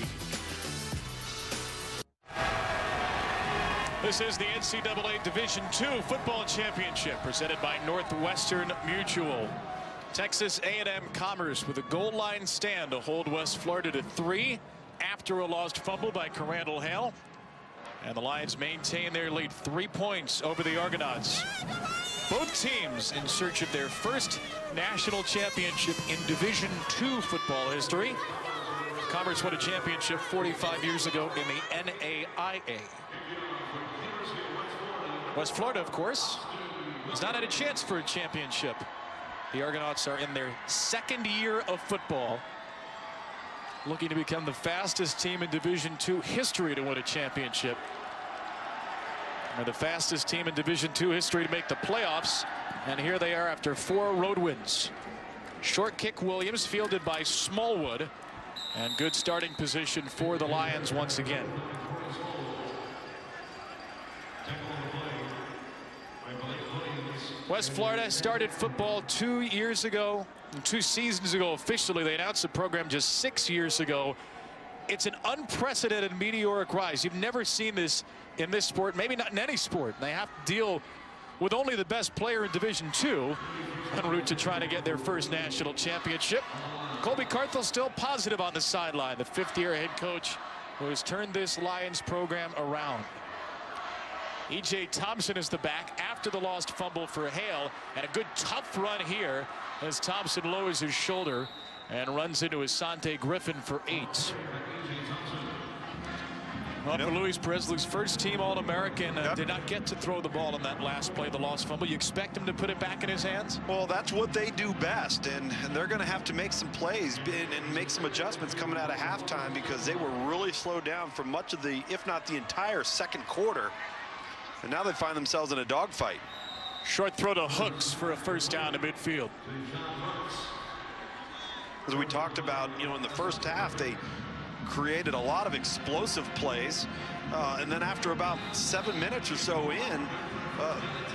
This is the NCAA Division II Football Championship presented by Northwestern Mutual. Texas A&M Commerce with a goal line stand to hold West Florida to 3 after a lost fumble by Crandall Hale. And the Lions maintain their lead 3 points over the Argonauts. Both teams in search of their first national championship in Division II football history. Commerce won a championship 45 years ago in the NAIA. West Florida, of course, has not had a chance for a championship. The Argonauts are in their 2nd year of football, looking to become the fastest team in Division II history to win a championship. They're the fastest team in Division II history to make the playoffs, and here they are after 4 road wins. Short kick Williams, fielded by Smallwood, and good starting position for the Lions once again. West Florida started football 2 years ago, 2 seasons ago officially. They announced the program just 6 years ago. It's an unprecedented meteoric rise. You've never seen this in this sport, maybe not in any sport. They have to deal with only the best player in Division II en route to trying to get their first national championship. Colby Carthel still positive on the sideline, the 5th-year head coach who has turned this Lions program around. E.J. Thompson is the back after the lost fumble for Hale, and a good tough run here as Thompson lowers his shoulder and runs into Asante Griffin for 8. Well, Luis Pressley's first team All-American did not get to throw the ball on that last play, the lost fumble. You expect him to put it back in his hands? Well, that's what they do best, and they're going to have to make some plays and make some adjustments coming out of halftime, because they were really slowed down for much of the, if not the entire 2nd quarter. And now they find themselves in a dogfight. Short throw to Hooks for a first down to midfield. As we talked about, in the first half, they created a lot of explosive plays. And then after about 7 minutes or so in,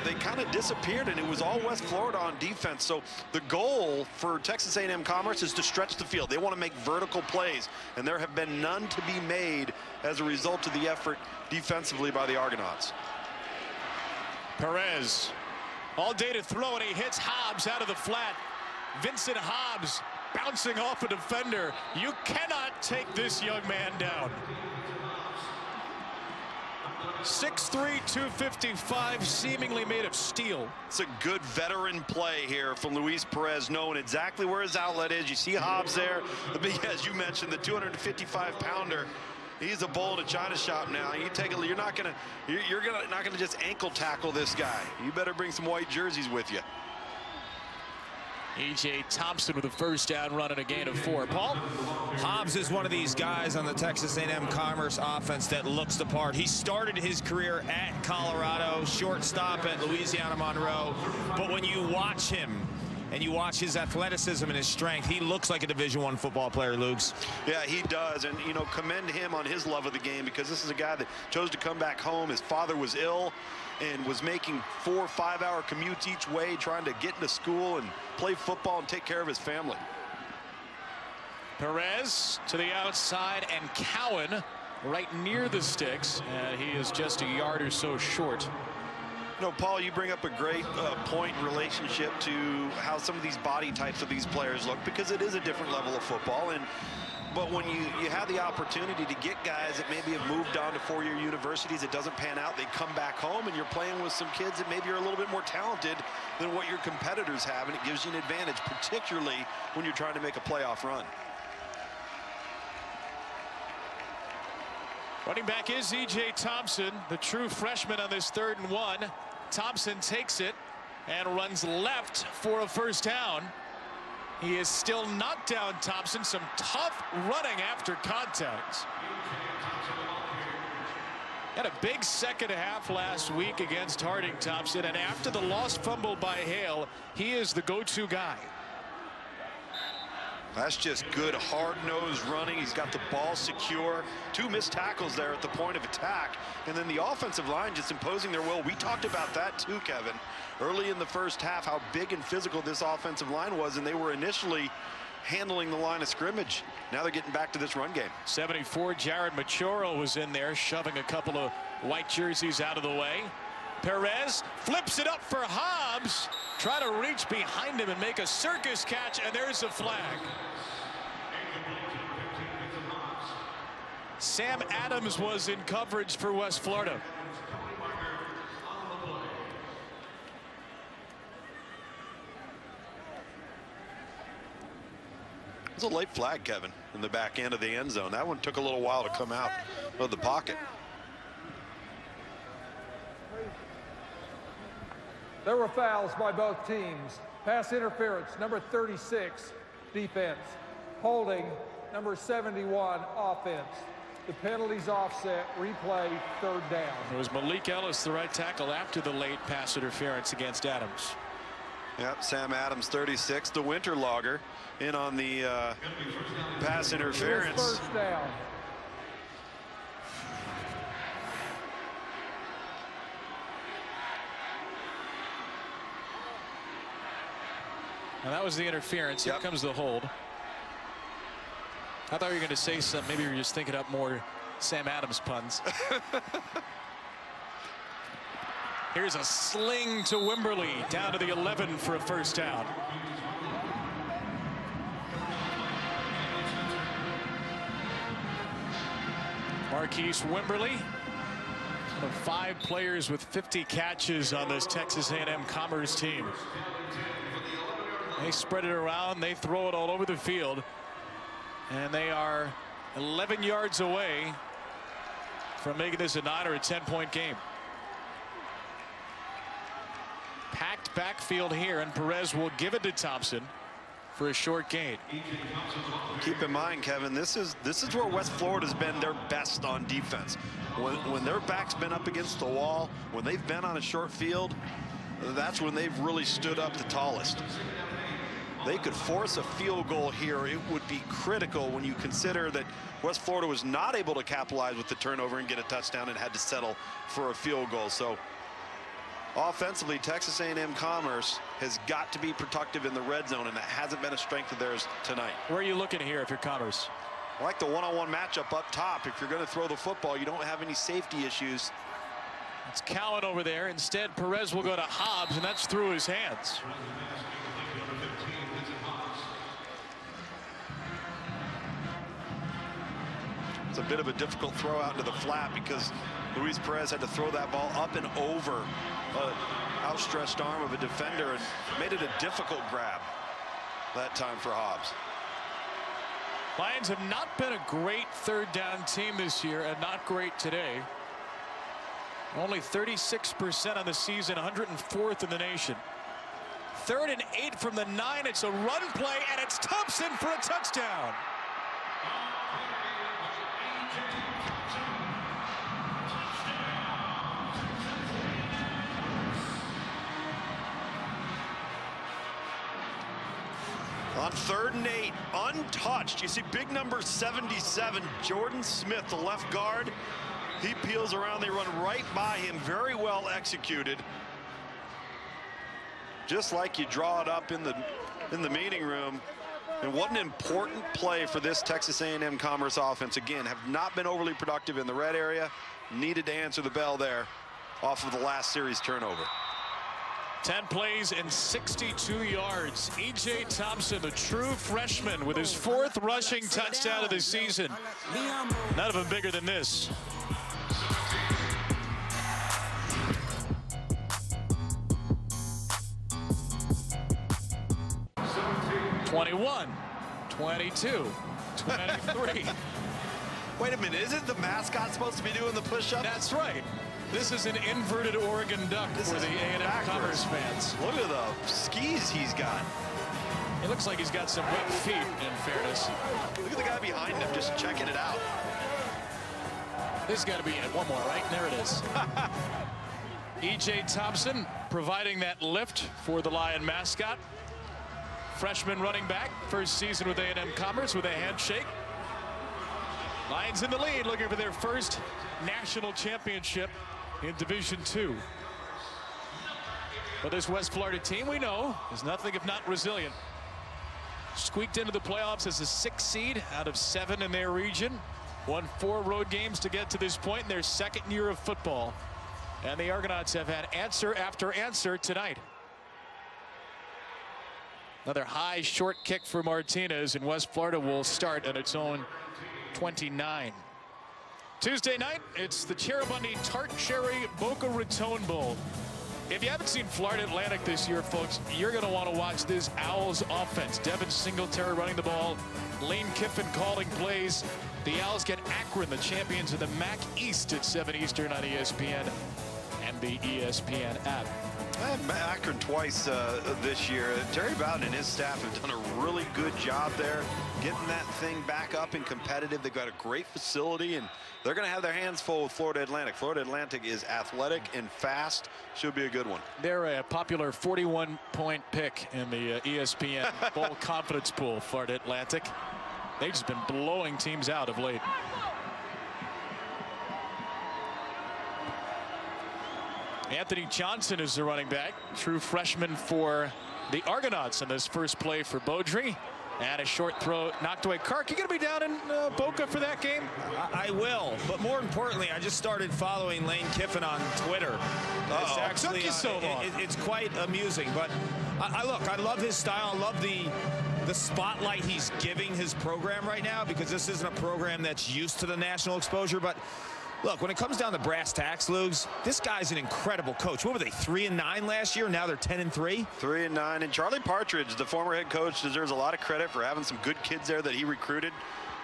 they kind of disappeared, and it was all West Florida on defense. So the goal for Texas A&M Commerce is to stretch the field. They want to make vertical plays, and there have been none to be made as a result of the effort defensively by the Argonauts. Perez all day to throw, and he hits Hobbs out of the flat. Vincent Hobbs bouncing off a defender. You cannot take this young man down. 6'3", 255, seemingly made of steel. It's a good veteran play here from Luis Perez, knowing exactly where his outlet is. You see Hobbs there, the big, as you mentioned, the 255-pounder. He's a bull in a china shop now. You take a, you're not gonna just ankle tackle this guy. You better bring some white jerseys with you. E.J. Thompson with a first down run and a gain of 4. Paul? Hobbs is one of these guys on the Texas A&M Commerce offense that looks the part. He started his career at Colorado, shortstop at Louisiana Monroe. But when you watch him and you watch his athleticism and his strength, he looks like a Division I football player, Luke's. Yeah, he does. And, you know, commend him on his love of the game, because this is a guy that chose to come back home. His father was ill and was making 4- or 5-hour commutes each way, trying to get into school and play football and take care of his family. Perez to the outside, and Cowan right near the sticks, and he is just a yard or so short. You know, Paul, you bring up a great point in relationship to how some of these body types of these players look, because it is a different level of football. But when you have the opportunity to get guys that maybe have moved on to 4-year universities, it doesn't pan out, they come back home, and you're playing with some kids that maybe are a little bit more talented than what your competitors have, and it gives you an advantage, particularly when you're trying to make a playoff run. Running back is E.J. Thompson, the true freshman on this 3rd and 1. Thompson takes it and runs left for a first down. He is still not down, Thompson. Some tough running after contact. Had a big second half last week against Harding, Thompson, and after the lost fumble by Hale, he is the go-to guy. That's just good hard-nosed running. He's got the ball secure. 2 missed tackles there at the point of attack. And then the offensive line just imposing their will. We talked about that too, Kevin, early in the first half, how big and physical this offensive line was, and they were initially handling the line of scrimmage. Now they're getting back to this run game. 74, Jared Machoro was in there, shoving a couple of white jerseys out of the way. Perez flips it up for Hobbs, trying to reach behind him and make a circus catch, and there's a flag. Sam Adams was in coverage for West Florida. It was a late flag, Kevin, in the back end of the end zone. That one took a little while to come out of the pocket. There were fouls by both teams. Pass interference, number 36, defense. Holding, number 71, offense. The penalties offset, replay, 3rd down. It was Malik Ellis, the right tackle, after the late pass interference against Adams. Yep, Sam Adams, 36, the winter logger, in on the pass interference. First down. Now that was the interference. Here comes the hold. I thought you were going to say something. Maybe you were just thinking up more Sam Adams puns. Here's a sling to Wimberly, down to the 11 for a first down. Marquise Wimberly, one of 5 players with 50 catches on this Texas A&M Commerce team. They spread it around, they throw it all over the field, and they are 11 yards away from making this a 9 or a 10-point game. Packed backfield here, and Perez will give it to Thompson for a short gain. Keep in mind, Kevin, this is where West Florida's been their best on defense. When their back's been up against the wall, when they've been on a short field, that's when they've really stood up the tallest. They could force a field goal here. It would be critical when you consider that West Florida was not able to capitalize with the turnover and get a touchdown and had to settle for a field goal. So offensively, Texas A&M Commerce has got to be productive in the red zone, and that hasn't been a strength of theirs tonight. Where are you looking here if you're Commerce? I like the one-on-one matchup up top. If you're going to throw the football, you don't have any safety issues. It's Cowan over there. Instead, Perez will go to Hobbs, and that's through his hands. It's a bit of a difficult throw out into the flat because Luis Perez had to throw that ball up and over an outstretched arm of a defender and made it a difficult grab that time for Hobbs. Lions have not been a great third down team this year, and not great today. Only 36% on the season, 104th in the nation. 3rd and 8 from the 9. It's a run play, and it's Thompson for a touchdown. On 3rd and 8, untouched. You see big number 77, Jordan Smith, the left guard. He peels around. They run right by him. Very well executed. Just like you draw it up in the meeting room. And what an important play for this Texas A&M Commerce offense. Again, have not been overly productive in the red area. Needed to answer the bell there off of the last series turnover. 10 plays and 62 yards. E.J. Thompson, the true freshman, with his 4th rushing touchdown of the season. None of them bigger than this. (21), 22, 23. Wait a minute, isn't the mascot supposed to be doing the push-up? That's right. This is an inverted Oregon Duck for the A&M Commerce fans. Look at the skis he's got. It looks like he's got some wet feet, in fairness. Look at the guy behind him just checking it out. This has got to be it. One more, right? There it is. E.J. Thompson providing that lift for the Lion mascot. Freshman running back, first season with A&M Commerce with a handshake. Lions in the lead, looking for their first national championship in Division II. But this West Florida team, we know, is nothing if not resilient. Squeaked into the playoffs as a 6th seed out of 7 in their region. Won 4 road games to get to this point in their 2nd year of football. And the Argonauts have had answer after answer tonight. Another high short kick for Martinez, and West Florida will start at its own 29. Tuesday night, it's the Cherubundi Tart Cherry Boca Raton Bowl. If you haven't seen Florida Atlantic this year, folks, you're going to want to watch this Owls offense. Devin Singletary running the ball, Lane Kiffin calling plays. The Owls get Akron, the champions of the MAC East, at 7 Eastern on ESPN and the ESPN app. I had Akron twice this year. Terry Bowden and his staff have done a really good job there, getting that thing back up and competitive. They've got a great facility, and they're going to have their hands full with Florida Atlantic. Florida Atlantic is athletic and fast. Should be a good one. They're a popular 41-point pick in the ESPN Bowl confidence pool, Florida Atlantic. They've just been blowing teams out of late. Anthony Johnson is the running back, true freshman for the Argonauts in this first play for Beaudry. And a short throw knocked away. Kark, you going to be down in Boca for that game? I will, but more importantly, I just started following Lane Kiffin on Twitter. It's actually, took you so long. It's quite amusing, but I love his style. I love the spotlight he's giving his program right now, because this isn't a program that's used to the national exposure. But look, when it comes down to brass tacks, Lugs, this guy's an incredible coach. What were they, 3-9 last year? Now they're 10-3. 3-9, and Charlie Partridge, the former head coach, deserves a lot of credit for having some good kids there that he recruited.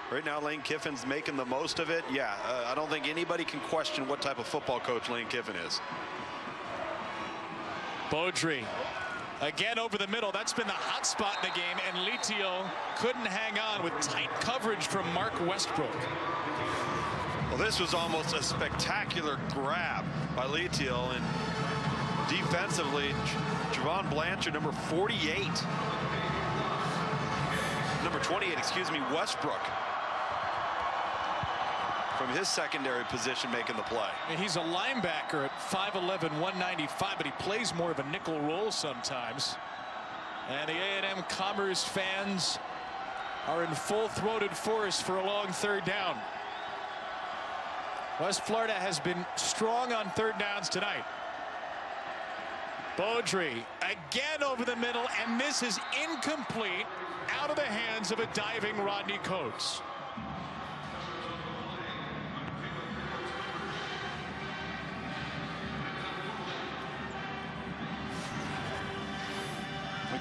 Right now, Lane Kiffin's making the most of it. Yeah, I don't think anybody can question what type of football coach Lane Kiffin is. Beaudry again over the middle. That's been the hot spot in the game, and Litio couldn't hang on with tight coverage from Mark Westbrook. Well, this was almost a spectacular grab by Litio, and defensively, Javon Blanchard, number 48. Number 28, excuse me, Westbrook. from his secondary position making the play. He's a linebacker at 5'11", 195, but he plays more of a nickel role sometimes. And the A&M Commerce fans are in full-throated force for a long third down. West Florida has been strong on third downs tonight. Beaudry again over the middle, and this is incomplete, out of the hands of a diving Rodney Coates.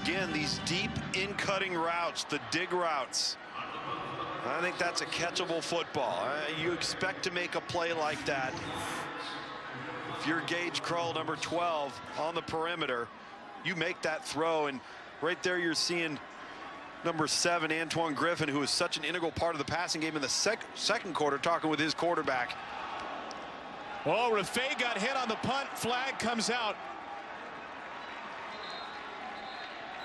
Again, these deep in-cutting routes, the dig routes. I think that's a catchable football. You expect to make a play like that. If you're Gage Krull, number 12, on the perimeter, you make that throw. And right there you're seeing number 7, Antoine Griffin, who is such an integral part of the passing game in the second quarter, talking with his quarterback. Oh, Rafay got hit on the punt. Flag comes out.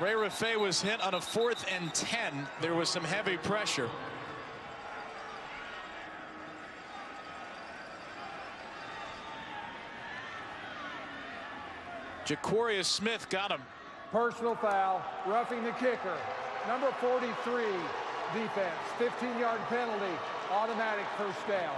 Ray Rafay was hit on a 4th and 10. There was some heavy pressure. Ja'Quarius Smith got him. Personal foul, roughing the kicker. Number 43, defense, 15-yard penalty, automatic first down.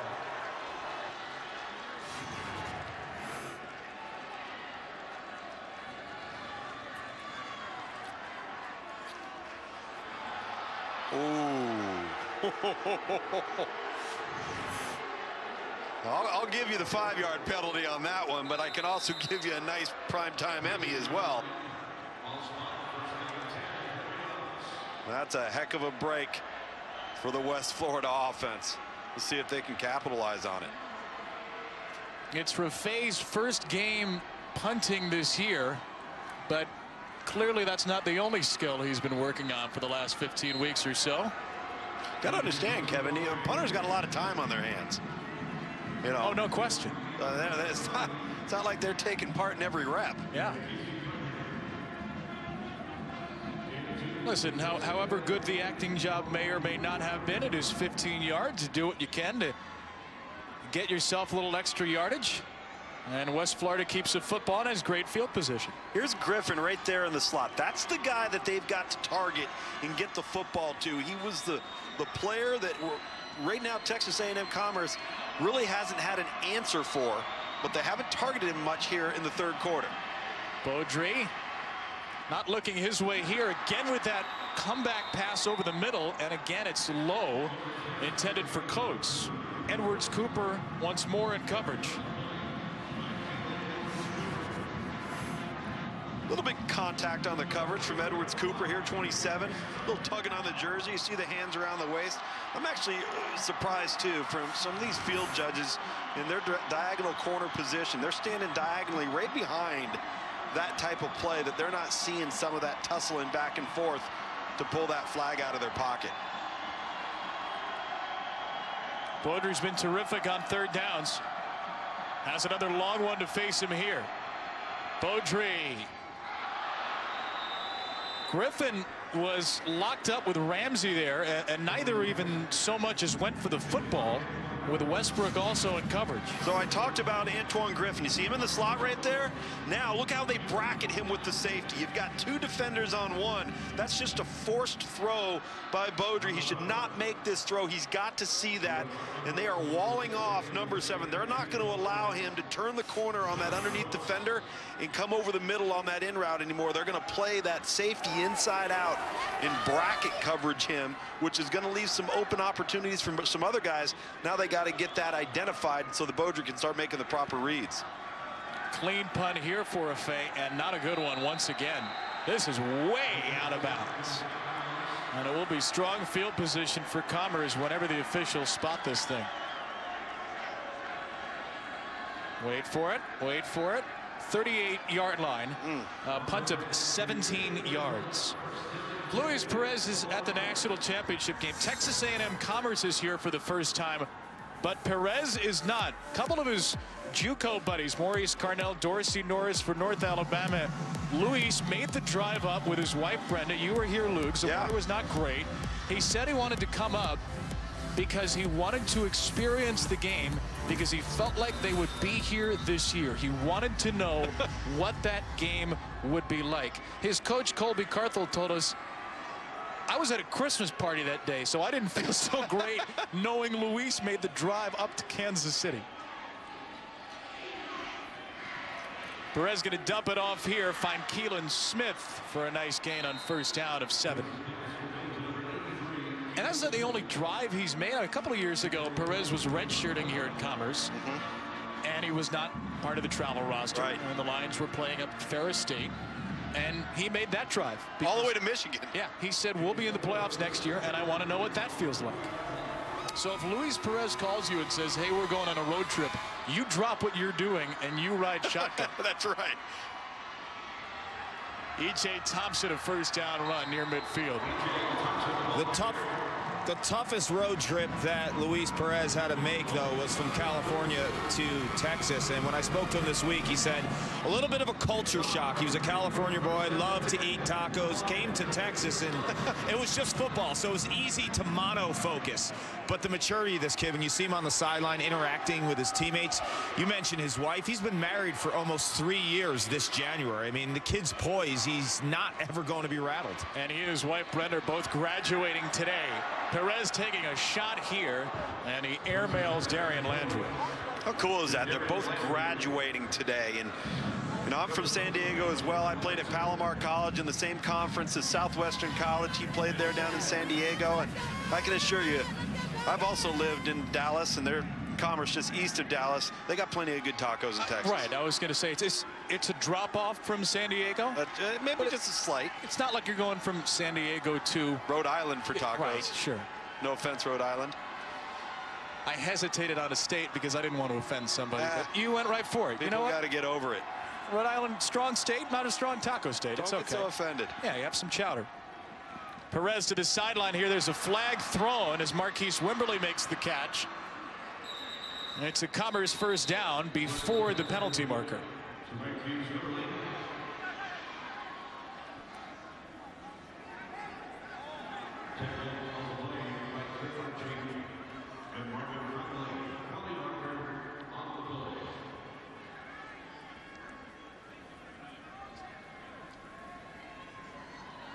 Ooh. I'll give you the 5-yard penalty on that one, but I can also give you a nice primetime Emmy as well. That's a heck of a break for the West Florida offense. Let's see if they can capitalize on it. It's Rafay's first game punting this year, but clearly that's not the only skill he's been working on for the last 15 weeks or so. Got to understand, Kevin, punters got a lot of time on their hands. You know, oh, no question. It's not like they're taking part in every rep. Yeah. Listen, however good the acting job may or may not have been, it is 15 yards. Do what you can to get yourself a little extra yardage. And West Florida keeps the football and has great field position. Here's Griffin right there in the slot. That's the guy that they've got to target and get the football to. He was the player that right now Texas A&M Commerce really hasn't had an answer for, but they haven't targeted him much here in the third quarter. Beaudry not looking his way here again with that comeback pass over the middle, and again it's low, intended for Coates. Edwards Cooper once more in coverage. A little bit contact on the coverage from Edwards Cooper here, 27. A little tugging on the jersey. You see the hands around the waist. I'm actually surprised, too, from some of these field judges in their diagonal corner position. They're standing diagonally right behind that type of play, that they're not seeing some of that tussling back and forth to pull that flag out of their pocket. Beaudry's been terrific on third downs. Has another long one to face him here. Beaudry. Griffin was locked up with Ramsey there, and neither even so much as went for the football, with Westbrook also in coverage. So I talked about Antoine Griffin. You see him in the slot right there? Now look how they bracket him with the safety. You've got 2 defenders on 1. That's just a forced throw by Beaudry. He should not make this throw. He's got to see that. And they are walling off number 7. They're not going to allow him to turn the corner on that underneath defender and come over the middle on that in route anymore. They're going to play that safety inside out and bracket coverage him, which is going to leave some open opportunities for some other guys. Now they got to get that identified so the Beaudry can start making the proper reads. Clean punt here for Rafay, and not a good one once again. This is way out of bounds. And it will be strong field position for Commerce whenever the officials spot this thing. Wait for it. Wait for it. 38-yard line. Punt of 17 yards. Luis Perez is at the national championship game. Texas A&M Commerce is here for the first time, but Perez is not. A couple of his JUCO buddies, Maurice Carnell, Dorsey Norris for North Alabama. Luis made the drive up with his wife Brenda. You were here, Luke, so the weather was not great. He said he wanted to come up because he wanted to experience the game, because he felt like they would be here this year. He wanted to know what that game would be like. His coach, Colby Carthel, told us, I was at a Christmas party that day, so I didn't feel so great knowing Luis made the drive up to Kansas City. Perez going to dump it off here, find Keelan Smith for a nice gain on first down of 7. And that's not the only drive he's made. A couple of years ago, Perez was redshirting here at Commerce, and he was not part of the travel roster. Right. And the Lions were playing up at Ferris State, and he made that drive. All the way to Michigan. Yeah, he said, we'll be in the playoffs next year, and I want to know what that feels like. So if Luis Perez calls you and says, hey, we're going on a road trip, you drop what you're doing and you ride shotgun. That's right. E.J. Thompson, a first down run near midfield. The toughest road trip that Luis Perez had to make, though, was from California to Texas. And when I spoke to him this week, he said a little bit of a culture shock. He was a California boy, loved to eat tacos, came to Texas, and it was just football. So it was easy to mono-focus. But the maturity of this kid, when you see him on the sideline interacting with his teammates, you mentioned his wife. He's been married for almost 3 years this January. I mean, the kid's poised. He's not ever going to be rattled. And he and his wife, Brenda, are both graduating today. Perez taking a shot here, and he airmails Darian Landry. How cool is that? They're both graduating today. And you know, I'm from San Diego as well. I played at Palomar College in the same conference as Southwestern College. He played there down in San Diego. And I can assure you, I've also lived in Dallas, and they're Commerce just east of Dallas. They got plenty of good tacos in Texas. Right, I was going to say, it's a drop-off from San Diego. Maybe just a slight. It's not like you're going from San Diego to Rhode Island for tacos. Right, sure. No offense, Rhode Island. I hesitated on a state because I didn't want to offend somebody, but you went right for it. You know what? Got to get over it. Rhode Island, strong state, not a strong taco state. It's okay. Don't get so offended. Yeah, you have some chowder. Perez to the sideline here. There's a flag thrown as Marquise Wimberly makes the catch. And it's a Commerce first down before the penalty marker.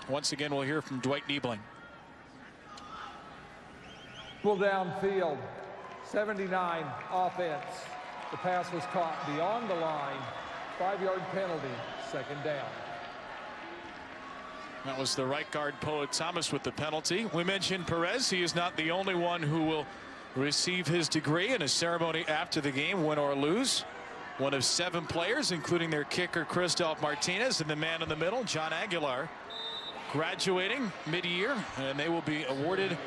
Once again, we'll hear from Dwight Niebling. Pull downfield, 79 offense. The pass was caught beyond the line. 5-yard penalty, second down. That was the right guard, Poet Thomas, with the penalty. We mentioned Perez. He is not the only one who will receive his degree in a ceremony after the game, win or lose. One of 7 players, including their kicker, Christoph Martinez, and the man in the middle, John Aguilar, graduating mid-year, and they will be awarded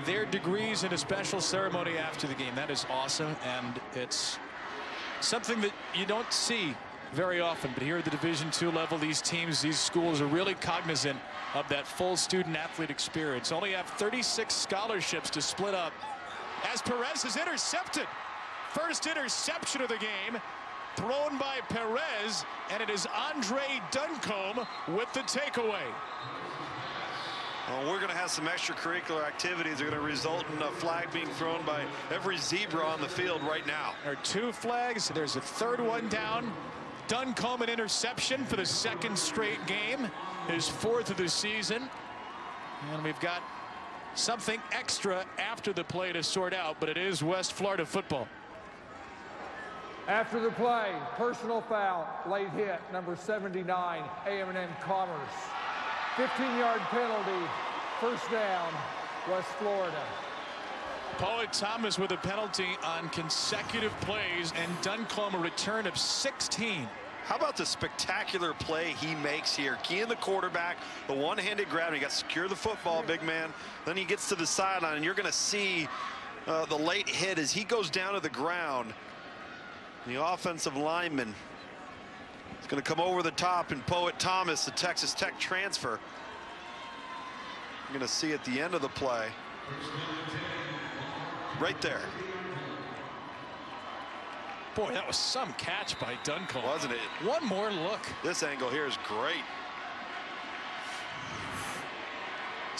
their degrees in a special ceremony after the game. That is awesome, and it's something that you don't see very often. But here at the Division II level, these teams, these schools are really cognizant of that full student-athlete experience. Only have 36 scholarships to split up as Perez is intercepted. First interception of the game thrown by Perez, and it is Andre Duncombe with the takeaway. Well, we're going to have some extracurricular activities that are going to result in a flag being thrown by every zebra on the field right now. There are 2 flags. There's a third one down. Duncombe an interception for the 2nd straight game, his 4th of the season. And we've got something extra after the play to sort out, but it is West Florida football. After the play, personal foul, late hit, number 79, A&M Commerce. 15-yard penalty, first down, West Florida. Poet Thomas with a penalty on consecutive plays, and Duncombe a return of 16. How about the spectacular play he makes here? Keying the quarterback, the one-handed grab, and he got to secure the football, big man. Then he gets to the sideline, and you're going to see the late hit as he goes down to the ground. The offensive lineman is going to come over the top, and Poet Thomas, the Texas Tech transfer, you're going to see at the end of the play, right there. Boy, that was some catch by Duncombe. Wasn't it? One more look. This angle here is great.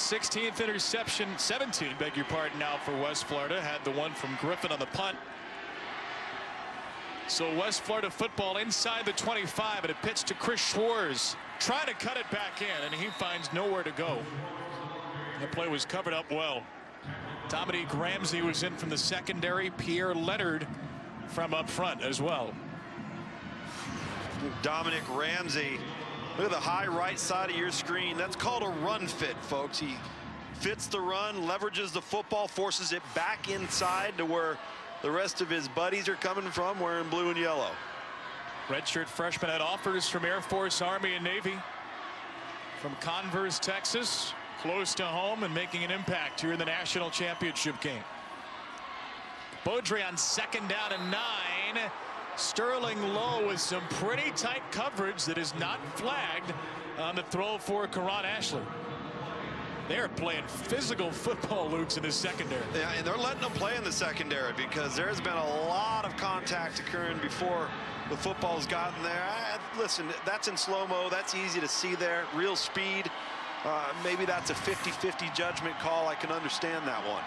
16th interception, 17, beg your pardon, now for West Florida. Had the one from Griffin on the punt. So West Florida football inside the 25, and a pitch to Chris Schwartz, trying to cut it back in, and he finds nowhere to go. The play was covered up well. Dominique Ramsey was in from the secondary. Pierre Leonard from up front as well. Dominic Ramsey, look at the high right side of your screen. That's called a run fit, folks. He fits the run, leverages the football, forces it back inside to where the rest of his buddies are coming from, wearing blue and yellow. Redshirt freshman had offers from Air Force, Army, and Navy. From Converse, Texas, close to home and making an impact here in the national championship game. Beaudry on 2nd down and 9. Sterling Lowe with some pretty tight coverage that is not flagged on the throw for Karan Ashley. They're playing physical football, Luke's, in the secondary. Yeah, and they're letting them play in the secondary because there's been a lot of contact occurring before the football's gotten there. Listen, that's in slow-mo. That's easy to see there. Real speed. Maybe that's a 50-50 judgment call. I can understand that one.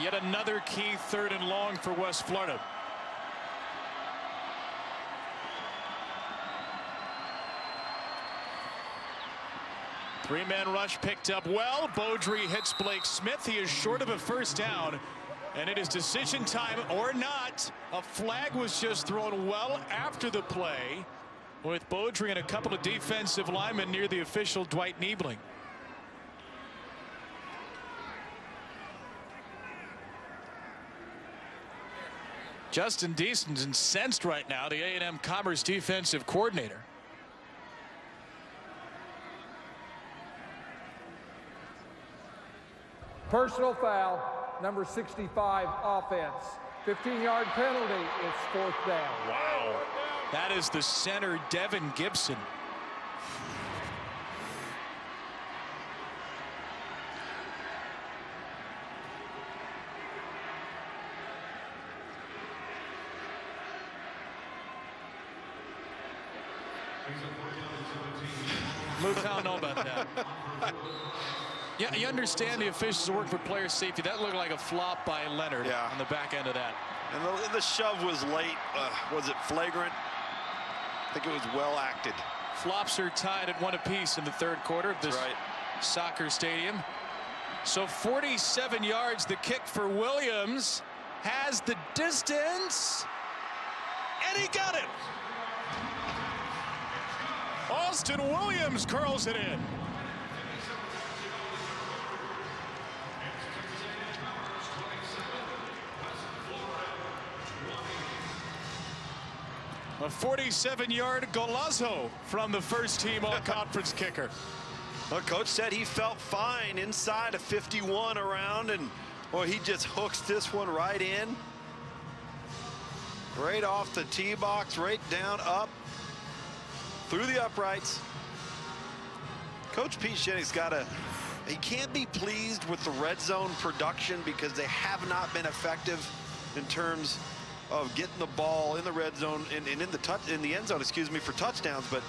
Yet another key 3rd and long for West Florida. Three-man rush picked up well. Beaudry hits Blake Smith. He is short of a 1st down. And it is decision time or not. A flag was just thrown well after the play, with Beaudry and a couple of defensive linemen near the official, Dwight Niebling. Justin Deason's incensed right now, the A&M Commerce defensive coordinator. Personal foul, number 65, offense. 15-yard penalty. It's 4th down. Wow. That is the center, Devin Gibson. Luke, I don't know about that. Yeah, you understand the officials work for player safety. That looked like a flop by Leonard on the back end of that. And the shove was late. Was it flagrant? I think it was well acted. Flops are tied at 1 apiece in the 3rd quarter of this soccer stadium. So 47 yards, the kick for Williams. Has the distance. And he got it. Austin Williams curls it in. A 47-yard golazo from the first-team all-conference kicker. Well, coach said he felt fine inside a 51 around, and well, he just hooks this one right in. Right off the tee box, right down, up, through the uprights. Coach Pete Shinnick's he can't be pleased with the red zone production because they have not been effective in terms of getting the ball in the red zone and in the end zone, excuse me, for touchdowns. But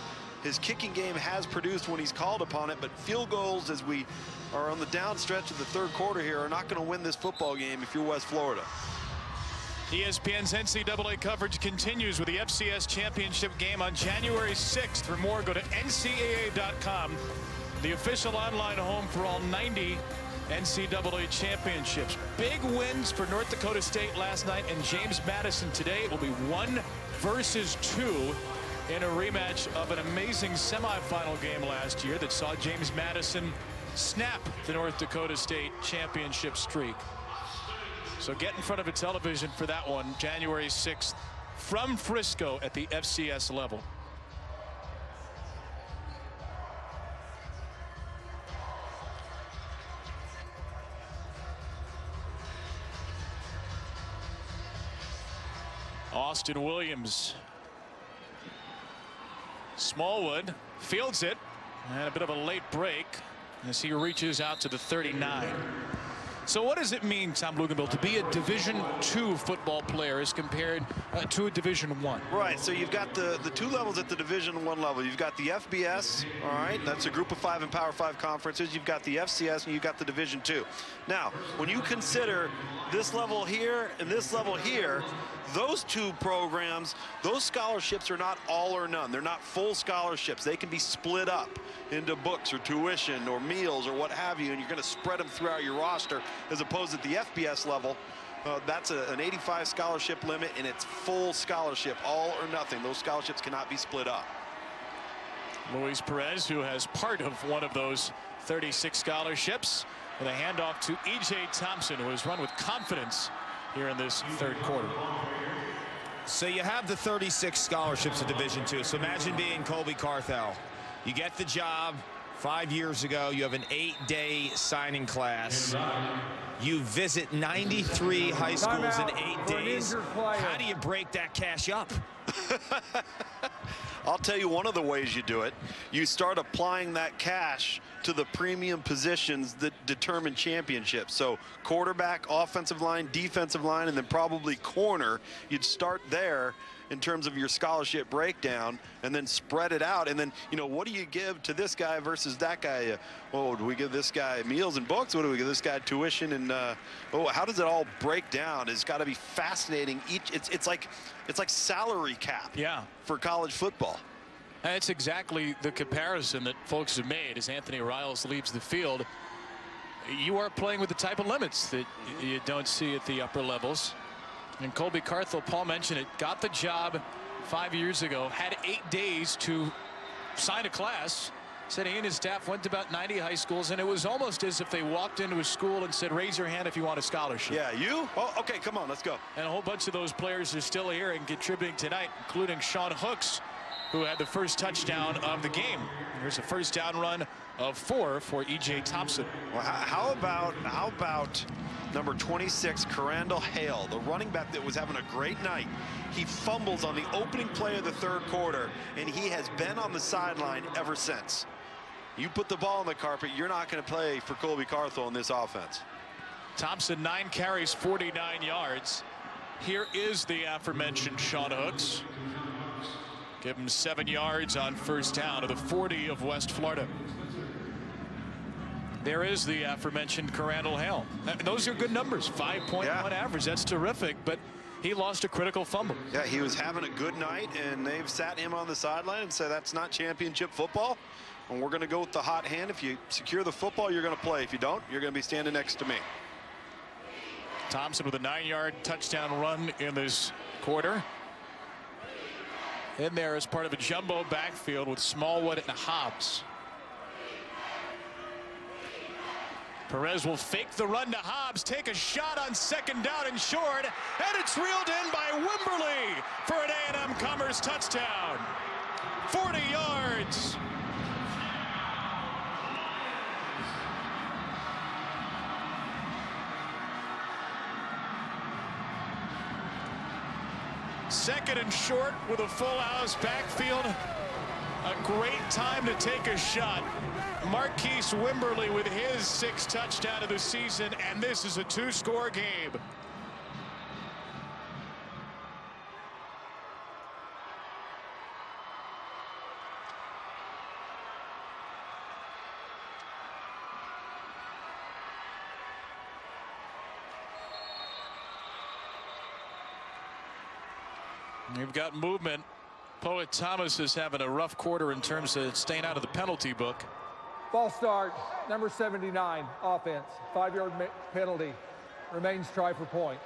his kicking game has produced when he's called upon it. But field goals, as we are on the down stretch of the 3rd quarter here, are not going to win this football game if you're West Florida. ESPN's NCAA coverage continues with the FCS championship game on January 6th. For more, go to ncaa.com, the official online home for all 90 NCAA championships. Big wins for North Dakota State last night and James Madison today. It will be 1 versus 2 in a rematch of an amazing semifinal game last year that saw James Madison snap the North Dakota State championship streak. So get in front of a television for that one, January 6th, from Frisco at the FCS level. Austin Williams. Smallwood fields it, and a bit of a late break as he reaches out to the 39. So what does it mean, Tom Luginbill, to be a Division II football player as compared to a Division I? Right, so you've got the two levels at the Division I level. You've got the FBS, all right, that's a group of 5 and Power 5 conferences. You've got the FCS, and you've got the Division II. Now, when you consider this level here and this level here, those two programs, those scholarships are not all or none. They're not full scholarships. They can be split up into books or tuition or meals or what have you, and you're going to spread them throughout your roster, as opposed at the FBS level. That's an 85 scholarship limit, and it's full scholarship, all or nothing. Those scholarships cannot be split up. Luis Perez, who has part of one of those 36 scholarships, with a handoff to E.J. Thompson, who has run with confidence here in this third quarter. So you have the 36 scholarships of Division II. So imagine being Colby Carthel. You get the job 5 years ago. You have an 8-day signing class. You visit 93 high schools in 8 days. How do you break that cash up? I'll tell you one of the ways you do it. You start applying that cash to the premium positions that determine championships. So quarterback, offensive line, defensive line, and then probably corner. You'd start there in terms of your scholarship breakdown, and then spread it out. And then, you know, what do you give to this guy versus that guy? Oh, do we give this guy meals and books? What do we give this guy, tuition? And how does it all break down? It's got to be fascinating. It's like salary cap. Yeah. For college football. That's exactly the comparison that folks have made as Anthony Riles leaves the field. You are playing with the type of limits that you don't see at the upper levels. And Colby Carthel, Paul mentioned it, got the job 5 years ago, had 8 days to sign a class. Said he and his staff went to about 90 high schools, and it was almost as if they walked into a school and said, raise your hand if you want a scholarship. Yeah, you? Oh, okay, come on, let's go. And a whole bunch of those players are still here and contributing tonight, including Sean Hooks, who had the first touchdown of the game. Here's a first down run of 4 for E.J. Thompson. Well, how about number 26, Carandall Hale, the running back that was having a great night. He fumbles on the opening play of the third quarter, and he has been on the sideline ever since. You put the ball on the carpet, you're not going to play for Colby Carthel in this offense. Thompson, 9 carries, 49 yards. Here is the aforementioned Sean Hooks. Give him 7 yards on first down to the 40 of West Florida. There is the aforementioned Carandall Hale. Those are good numbers. 5.1 average. That's terrific. But he lost a critical fumble. Yeah, he was having a good night, and they've sat him on the sideline and said that's not championship football. And we're going to go with the hot hand. If you secure the football, you're going to play. If you don't, you're going to be standing next to me. Thompson with a 9-yard touchdown run in this quarter. In there as part of a jumbo backfield with Smallwood and Hobbs. Perez will fake the run to Hobbs, take a shot on second down and short, and it's reeled in by Wimberly for an A&M Commerce touchdown. 40 yards. Second and short with a full house backfield. A great time to take a shot. Marquise Wimberly with his 6th touchdown of the season, and this is a 2-score game. You've got movement. Poet Thomas is having a rough quarter in terms of staying out of the penalty book. False start, number 79, offense. 5-yard penalty. Remains try for point.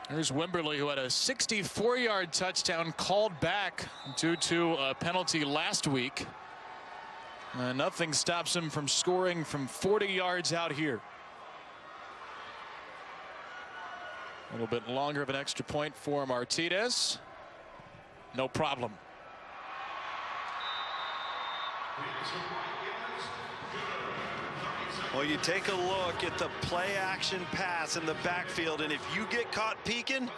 Here's Wimberly, who had a 64-yard touchdown called back due to a penalty last week. Nothing stops him from scoring from 40 yards out here. A little bit longer of an extra point for Martinez. No problem. Well, you take a look at the play action pass in the backfield, and if you get caught peeking,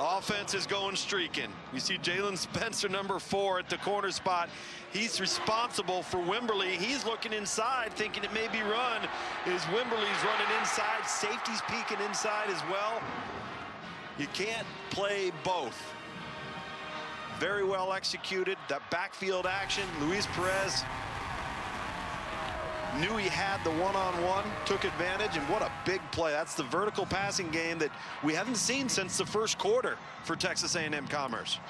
Offense is going streaking. You see Jalen Spencer, number 4, at the corner spot. He's responsible for Wimberly. He's looking inside, thinking it may be run. Wimberly's running inside. Safety's peeking inside as well. You can't play both. Very well executed. That backfield action. Luis Perez knew he had the one-on-one, took advantage, and what a big play. That's the vertical passing game that we haven't seen since the first quarter for Texas A&M Commerce.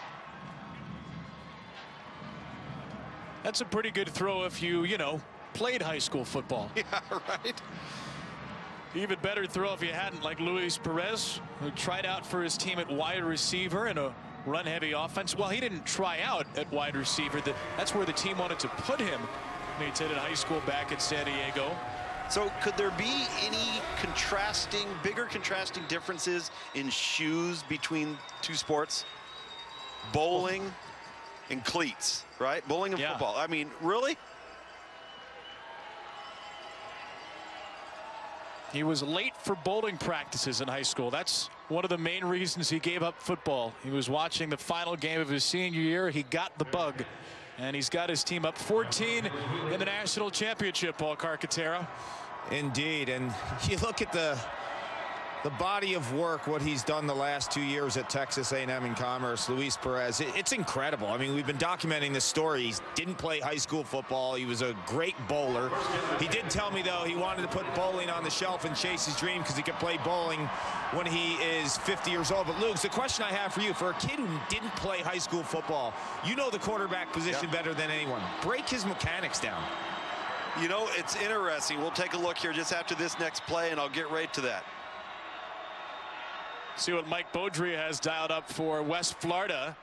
That's a pretty good throw if you know, played high school football. Yeah, right. Even better throw if you hadn't, like Luis Perez, who tried out for his team at wide receiver in a run-heavy offense. Well, he didn't try out at wide receiver. That's where the team wanted to put him. He did in high school back at San Diego. So could there be any bigger contrasting differences in shoes between two sports? Bowling and cleats, right? Bowling and football. I mean, really? He was late for bowling practices in high school. That's one of the main reasons he gave up football. He was watching the final game of his senior year. He got the bug. And he's got his team up 14 in the national championship, Paul Carcaterra. Indeed, and you look at the body of work, what he's done the last 2 years at Texas A&M in Commerce, Luis Perez, it's incredible. I mean, we've been documenting this story. He didn't play high school football. He was a great bowler. He did tell me, though, he wanted to put bowling on the shelf and chase his dream because he could play bowling when he is 50 years old. But, Luke, the question I have for you, for a kid who didn't play high school football, you know the quarterback position better than anyone. Break his mechanics down. You know, it's interesting. We'll take a look here just after this next play, and I'll get right to that. See what Mike Beaudry has dialed up for West Florida.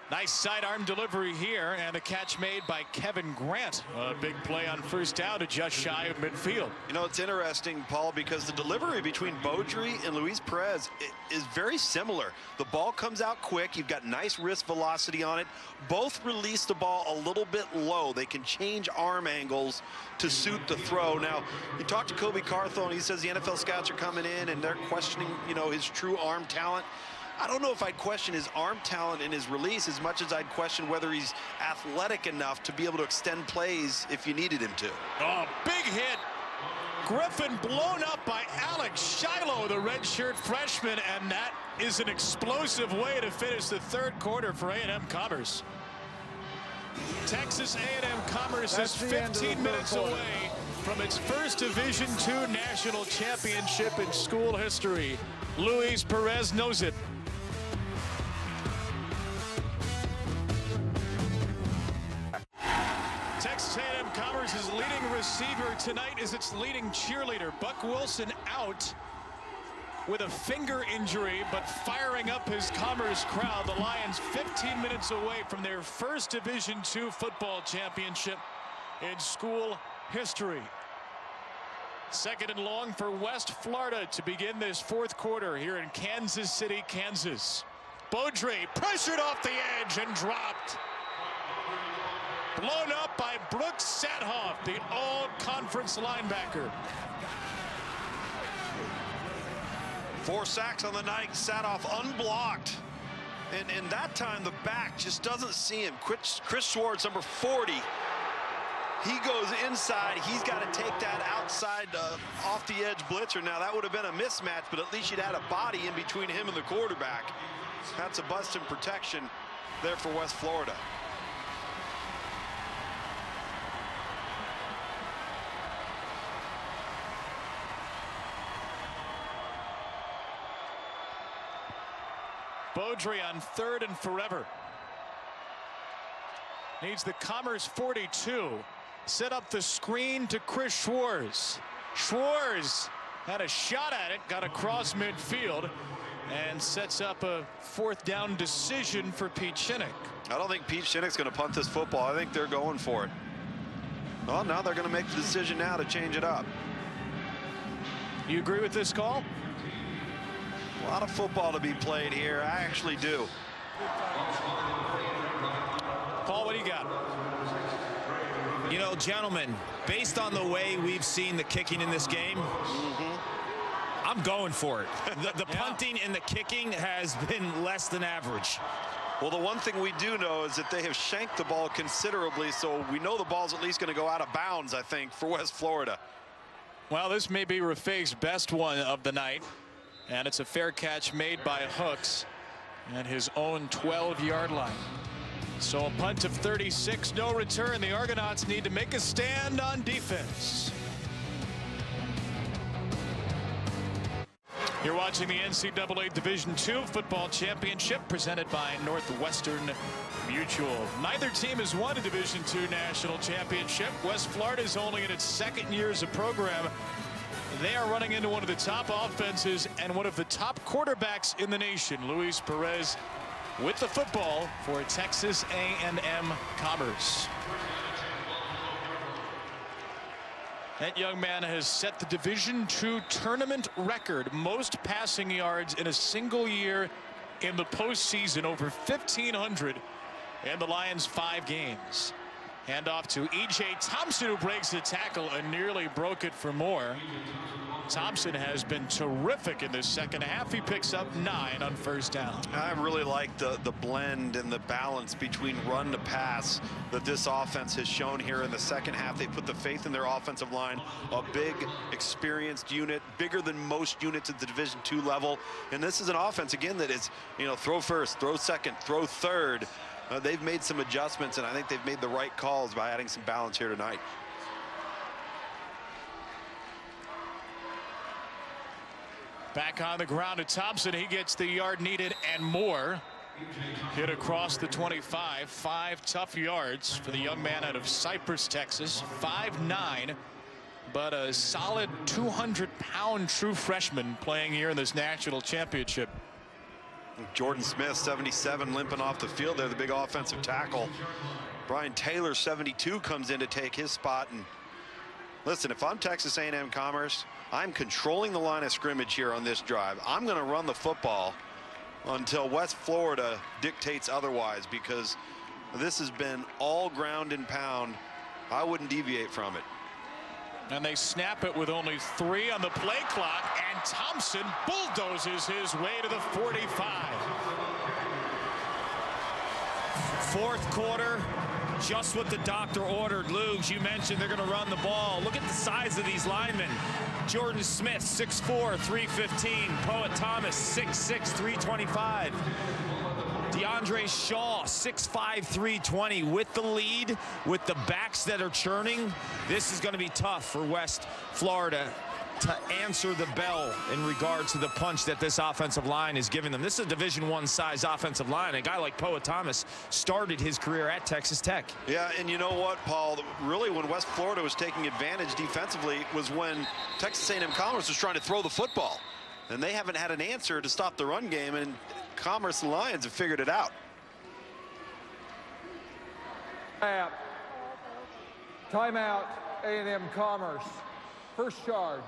Nice sidearm delivery here, and a catch made by Kevin Grant. A big play on first down to just shy of midfield. You know, it's interesting, Paul, because the delivery between Beaudry and Luis Perez is very similar. The ball comes out quick. You've got nice wrist velocity on it. Both release the ball a little bit low. They can change arm angles to suit the throw. Now, you talk to Kobe Carthon, he says the NFL scouts are coming in and they're questioning, you know, his true arm talent. I don't know if I'd question his arm talent and his release as much as I'd question whether he's athletic enough to be able to extend plays if you needed him to. Oh, big hit. Griffin blown up by Alex Shiloh, the redshirt freshman, and that is an explosive way to finish the third quarter for A&M Commerce. Texas A&M Commerce is 15 minutes away from its first Division II national championship in school history. Luis Perez knows it. Texas A&M Commerce's leading receiver tonight is its leading cheerleader. Buck Wilson out with a finger injury, but firing up his Commerce crowd. The Lions 15 minutes away from their first Division II football championship in school history. Second and long for West Florida to begin this fourth quarter here in Kansas City, Kansas. Beaudry pressured off the edge and dropped. Blown up by Brooks Sathoff, the all-conference linebacker. 4 sacks on the night. Sathoff unblocked. And that time the back just doesn't see him. Chris Schwartz, number 40. He goes inside. He's got to take that outside off the edge blitzer. Now that would have been a mismatch, but at least you'd had a body in between him and the quarterback. That's a bust in protection there for West Florida. Beaudry on 3rd and forever. Needs the Commerce 42. Set up the screen to Chris Schwartz. Schwartz had a shot at it, got across midfield, and sets up a 4th down decision for Pete Shinnick. I don't think Pete Shinnick's going to punt this football. I think they're going for it. Well, now they're going to make the decision now to change it up. You agree with this call? A lot of football to be played here. I actually do. Paul, what do you got? You know, gentlemen, based on the way we've seen the kicking in this game, I'm I'm going for it. The punting and the kicking has been less than average. Well, the one thing we do know is that they have shanked the ball considerably, so we know the ball's at least going to go out of bounds, I think, for West Florida. Well, this may be Rafai's best one of the night, and it's a fair catch made by Hooks at his own 12-yard line. So a punt of 36, no return. The Argonauts need to make a stand on defense. You're watching the NCAA Division II Football Championship presented by Northwestern Mutual. Neither team has won a Division II National Championship. West Florida is only in its second year as a program. They are running into one of the top offenses and one of the top quarterbacks in the nation, Luis Perez, with the football for Texas A&M Commerce. That young man has set the Division II tournament record, most passing yards in a single year in the postseason, over 1,500 in the Lions' 5 games. Handoff to E.J. Thompson, who breaks the tackle and nearly broke it for more. Thompson has been terrific in this second half. He picks up 9 on first down. I really like the blend and the balance between run to pass that this offense has shown here in the second half. They put the faith in their offensive line, a big, experienced unit, bigger than most units at the Division II level. And this is an offense, again, that is, throw first, throw second, throw third. They've made some adjustments, and I think they've made the right calls by adding some balance here tonight. Back on the ground to Thompson. He gets the yard needed and more. Hit across the 25. 5 tough yards for the young man out of Cypress, Texas. 5'9", but a solid 200-pound true freshman playing here in this national championship. Jordan Smith, 77, limping off the field there, the big offensive tackle. Brian Taylor, 72, comes in to take his spot. And listen, if I'm Texas A&M Commerce, I'm controlling the line of scrimmage here on this drive. I'm going to run the football until West Florida dictates otherwise, because this has been all ground and pound. I wouldn't deviate from it. And they snap it with only 3 on the play clock, and Thompson bulldozes his way to the 45. Fourth quarter, just what the doctor ordered. Lugs, you mentioned they're going to run the ball. Look at the size of these linemen. Jordan Smith, 6'4", 315. Poet Thomas, 6'6", 325. DeAndre Shaw, 6'5", 320. With the lead, with the backs that are churning, this is going to be tough for West Florida to answer the bell in regards to the punch that this offensive line is giving them. This is a Division I size offensive line. A guy like Poet Thomas started his career at Texas Tech. Yeah, and you know what, Paul? Really, when West Florida was taking advantage defensively was when Texas A&M Commerce was trying to throw the football. And they haven't had an answer to stop the run game, and Commerce and Lions have figured it out. Timeout, A&M Commerce. First charge,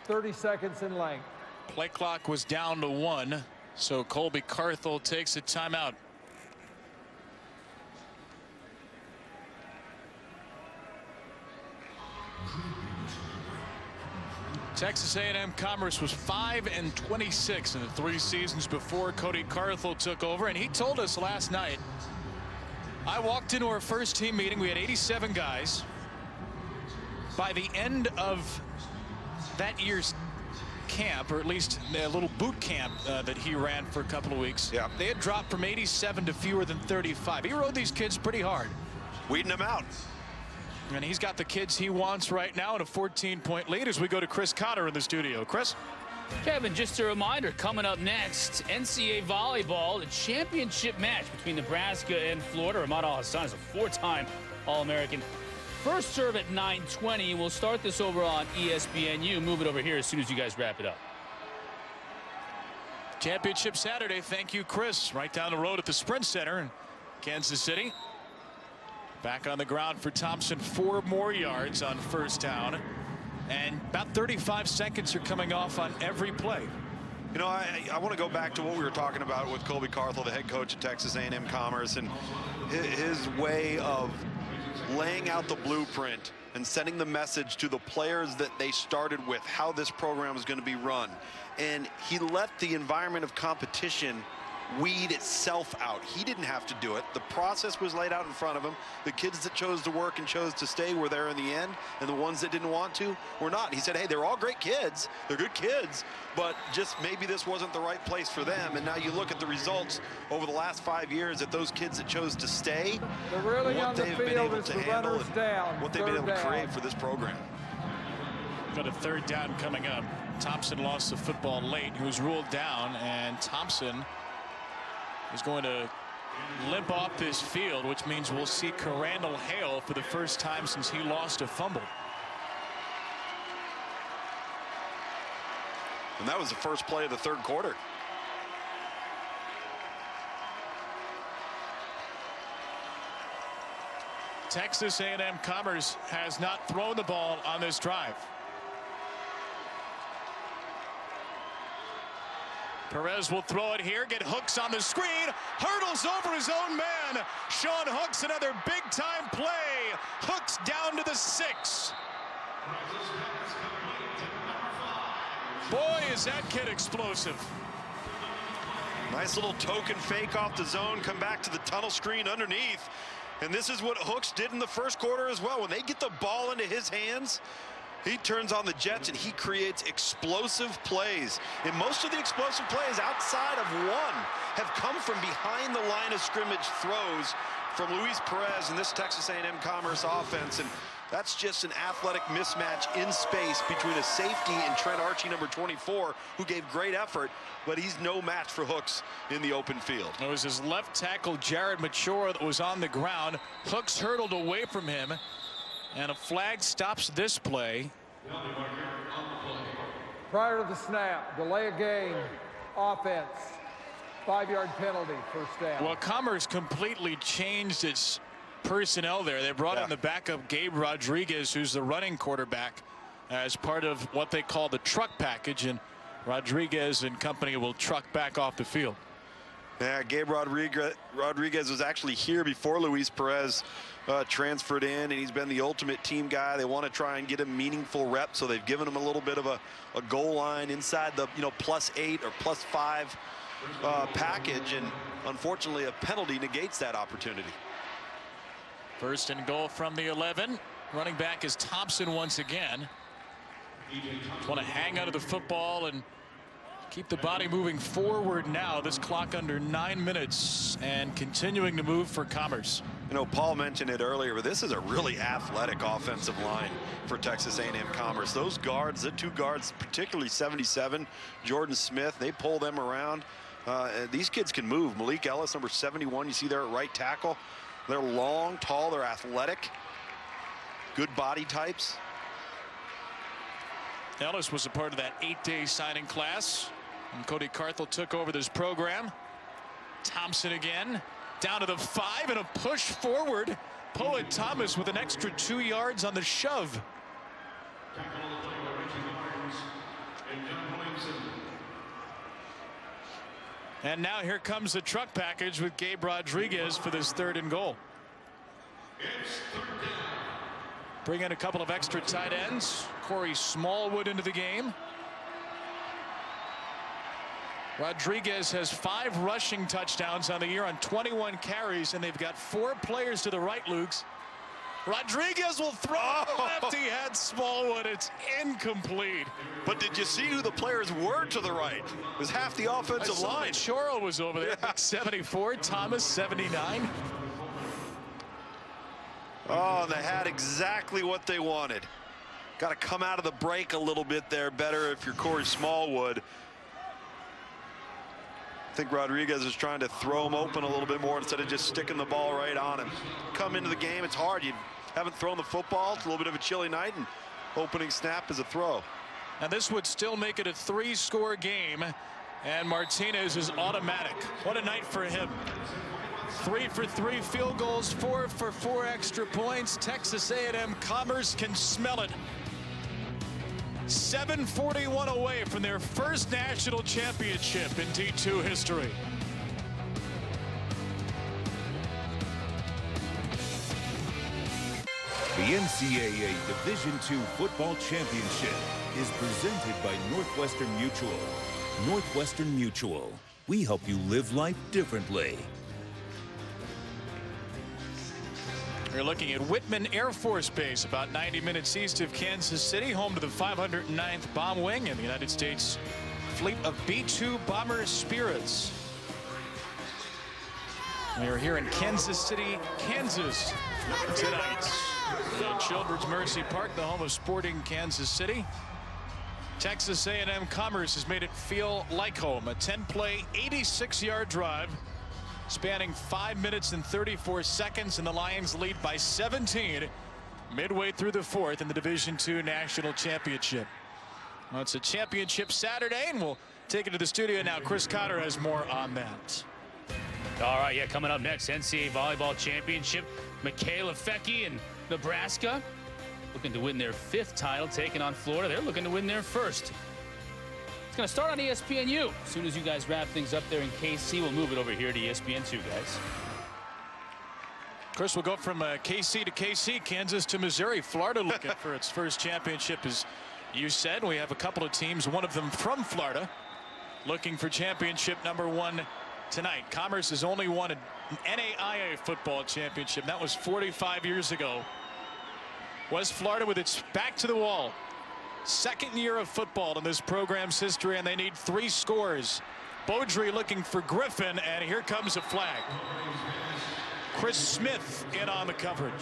30 seconds in length. Play clock was down to 1, so Colby Carthel takes a timeout. Texas A&M Commerce was 5-26 in the 3 seasons before Cody Carthel took over, and he told us last night, I walked into our first team meeting, we had 87 guys. By the end of that year's camp, or at least a little boot camp that he ran for a couple of weeks, they had dropped from 87 to fewer than 35. He rode these kids pretty hard. Weeding them out. And he's got the kids he wants right now in a 14-point lead as we go to Chris Cotter in the studio. Chris? Kevin, just a reminder, coming up next, NCAA volleyball, the championship match between Nebraska and Florida. Ahmad Al-Hassan is a 4-time All-American. First serve at 9:20. We'll start this over on ESPNU. Move it over here as soon as you guys wrap it up. Championship Saturday. Thank you, Chris. Right down the road at the Sprint Center in Kansas City. Back on the ground for Thompson. 4 more yards on first down. And about 35 seconds are coming off on every play. You know, I want to go back to what we were talking about with Colby Carthel, the head coach at Texas A&M Commerce, and his way of laying out the blueprint and sending the message to the players that they started with, how this program is going to be run. And he let the environment of competition weed itself out. He didn't have to do it. The process was laid out in front of him. The kids that chose to work and chose to stay were there in the end, and the ones that didn't want to were not. He said, hey, they're all great kids. They're good kids, but just maybe this wasn't the right place for them. And now you look at the results over the last 5 years that those kids that chose to stay, what they've been able to handle and what they've been able to create for this program. Got a third down coming up. Thompson lost the football late. He was ruled down, and Thompson is going to limp off this field, which means we'll see Crandall Hale for the first time since he lost a fumble. And that was the first play of the third quarter. Texas A&M Commerce has not thrown the ball on this drive. Perez will throw it here, get Hooks on the screen, hurdles over his own man. Sean Hooks, another big-time play. Hooks down to the 6. Boy, is that kid explosive. Nice little token fake off the zone, come back to the tunnel screen underneath. And this is what Hooks did in the first quarter as well. When they get the ball into his hands, he turns on the jets and he creates explosive plays. And most of the explosive plays outside of one have come from behind the line of scrimmage throws from Luis Perez and this Texas A&M Commerce offense. And that's just an athletic mismatch in space between a safety and Trent Archie, number 24, who gave great effort, but he's no match for Hooks in the open field. It was his left tackle, Jared Machora, that was on the ground. Hooks hurdled away from him, and a flag stops this play. Prior to the snap, delay of game, offense, 5-yard penalty, first down. Well, Commerce completely changed its personnel there. They brought in the backup Gabe Rodriguez, who's the running quarterback, as part of what they call the truck package, and Rodriguez and company will truck back off the field. Yeah, Gabe Rodriguez was actually here before Luis Perez transferred in, and he's been the ultimate team guy. They want to try and get him meaningful reps, so they've given him a little bit of a goal line inside the +8 or +5 package, and unfortunately a penalty negates that opportunity. First and goal from the 11. Running back is Thompson once again. Just want to hang onto the football and keep the body moving forward now. This clock under 9 minutes and continuing to move for Commerce. You know, Paul mentioned it earlier, but this is a really athletic offensive line for Texas A&M Commerce. Those guards, the two guards, particularly 77, Jordan Smith, they pull them around. These kids can move. Malik Ellis, number 71, you see there at right tackle. They're long, tall, they're athletic, good body types. Ellis was a part of that 8-day signing class, and Cody Carthel took over this program. Thompson again, down to the 5 and a push forward. Poet Thomas with an extra 2 yards on the shove. And now here comes the truck package with Gabe Rodriguez for this 3rd and goal. Bring in a couple of extra tight ends. Corey Smallwood into the game. Rodriguez has 5 rushing touchdowns on the year on 21 carries, and they've got 4 players to the right, Lukes. Rodriguez will throw left. He had Smallwood. It's incomplete. But did you see who the players were to the right? It was half the offensive line. Choro was over there. 74, Thomas 79. Oh, they had exactly what they wanted. Got to come out of the break a little bit there better if you're Corey Smallwood. I think Rodriguez is trying to throw him open a little bit more instead of just sticking the ball right on him. Come into the game, it's hard. You haven't thrown the football. It's a little bit of a chilly night, and opening snap is a throw. And this would still make it a 3-score game, and Martinez is automatic. What a night for him. 3 for 3 field goals, 4 for 4 extra points. Texas A&M Commerce can smell it. 7:41 away from their first national championship in D2 history. The NCAA Division II Football Championship is presented by Northwestern Mutual. Northwestern Mutual. We help you live life differently. We're looking at Whitman Air Force Base, about 90 minutes east of Kansas City, home to the 509th Bomb Wing and the United States fleet of B-2 bomber Spirits. We are here in Kansas City, Kansas tonight. At Children's Mercy Park, the home of Sporting Kansas City. Texas A&M Commerce has made it feel like home. A 10-play, 86-yard drive spanning 5 minutes and 34 seconds, and the Lions lead by 17 midway through the fourth in the Division II National Championship. Well, it's a championship Saturday, and we'll take it to the studio now. Chris Cotter has more on that. All right, yeah, coming up next, NCAA Volleyball Championship. Michaela Fecchi in Nebraska looking to win their 5th title, taking on Florida. They're looking to win their 1st. It's going to start on ESPNU. As soon as you guys wrap things up there in KC, we'll move it over here to ESPN2, guys. Chris, we'll go from KC to KC, Kansas to Missouri. Florida looking for its first championship, as you said. We have a couple of teams, one of them from Florida, looking for championship number 1 tonight. Commerce has only won an NAIA football championship. That was 45 years ago. West Florida with its back to the wall. 2nd year of football in this program's history, and they need 3 scores. Beaudry looking for Griffin, and here comes a flag. Chris Smith in on the coverage.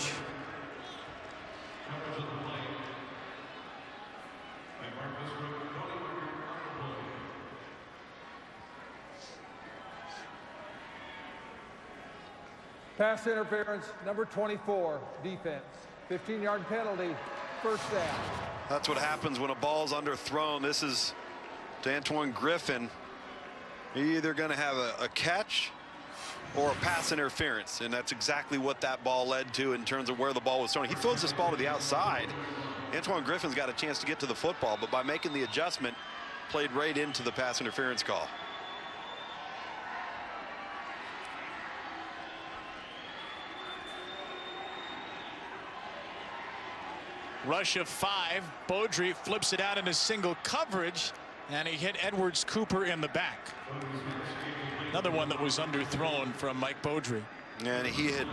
Pass interference, number 24, defense. 15-yard penalty, first down. That's what happens when a ball's underthrown. This is to Antoine Griffin. You're either going to have a catch or a pass interference, and that's exactly what that ball led to in terms of where the ball was thrown. He throws this ball to the outside. Antoine Griffin's got a chance to get to the football, but by making the adjustment, played right into the pass interference call. Rush of 5. Beaudry flips it out in a single coverage, and he hit Edwards Cooper in the back. Another one that was underthrown from Mike Beaudry. And he had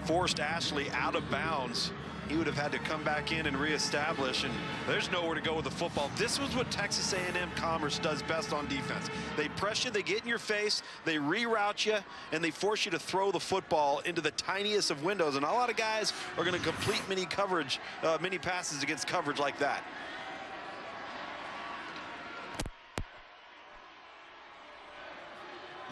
forced Ashley out of bounds. He would have had to come back in and reestablish, and there's nowhere to go with the football. This was what Texas A&M Commerce does best on defense. They press you, they get in your face, they reroute you, and they force you to throw the football into the tiniest of windows. And a lot of guys are going to complete mini passes against coverage like that.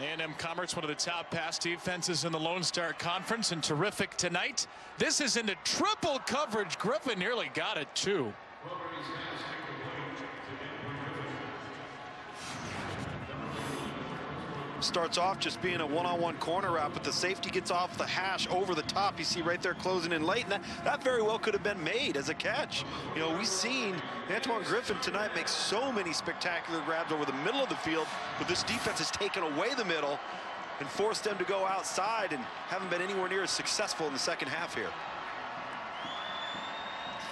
A&M Commerce, one of the top pass defenses in the Lone Star Conference, and terrific tonight. This is into triple coverage. Griffin nearly got it too. Starts off just being a one-on-one corner route, but the safety gets off the hash over the top. You see right there closing in late, and that very well could have been made as a catch. You know, we've seen Antoine Griffin tonight make so many spectacular grabs over the middle of the field, but this defense has taken away the middle and forced them to go outside and haven't been anywhere near as successful in the second half here.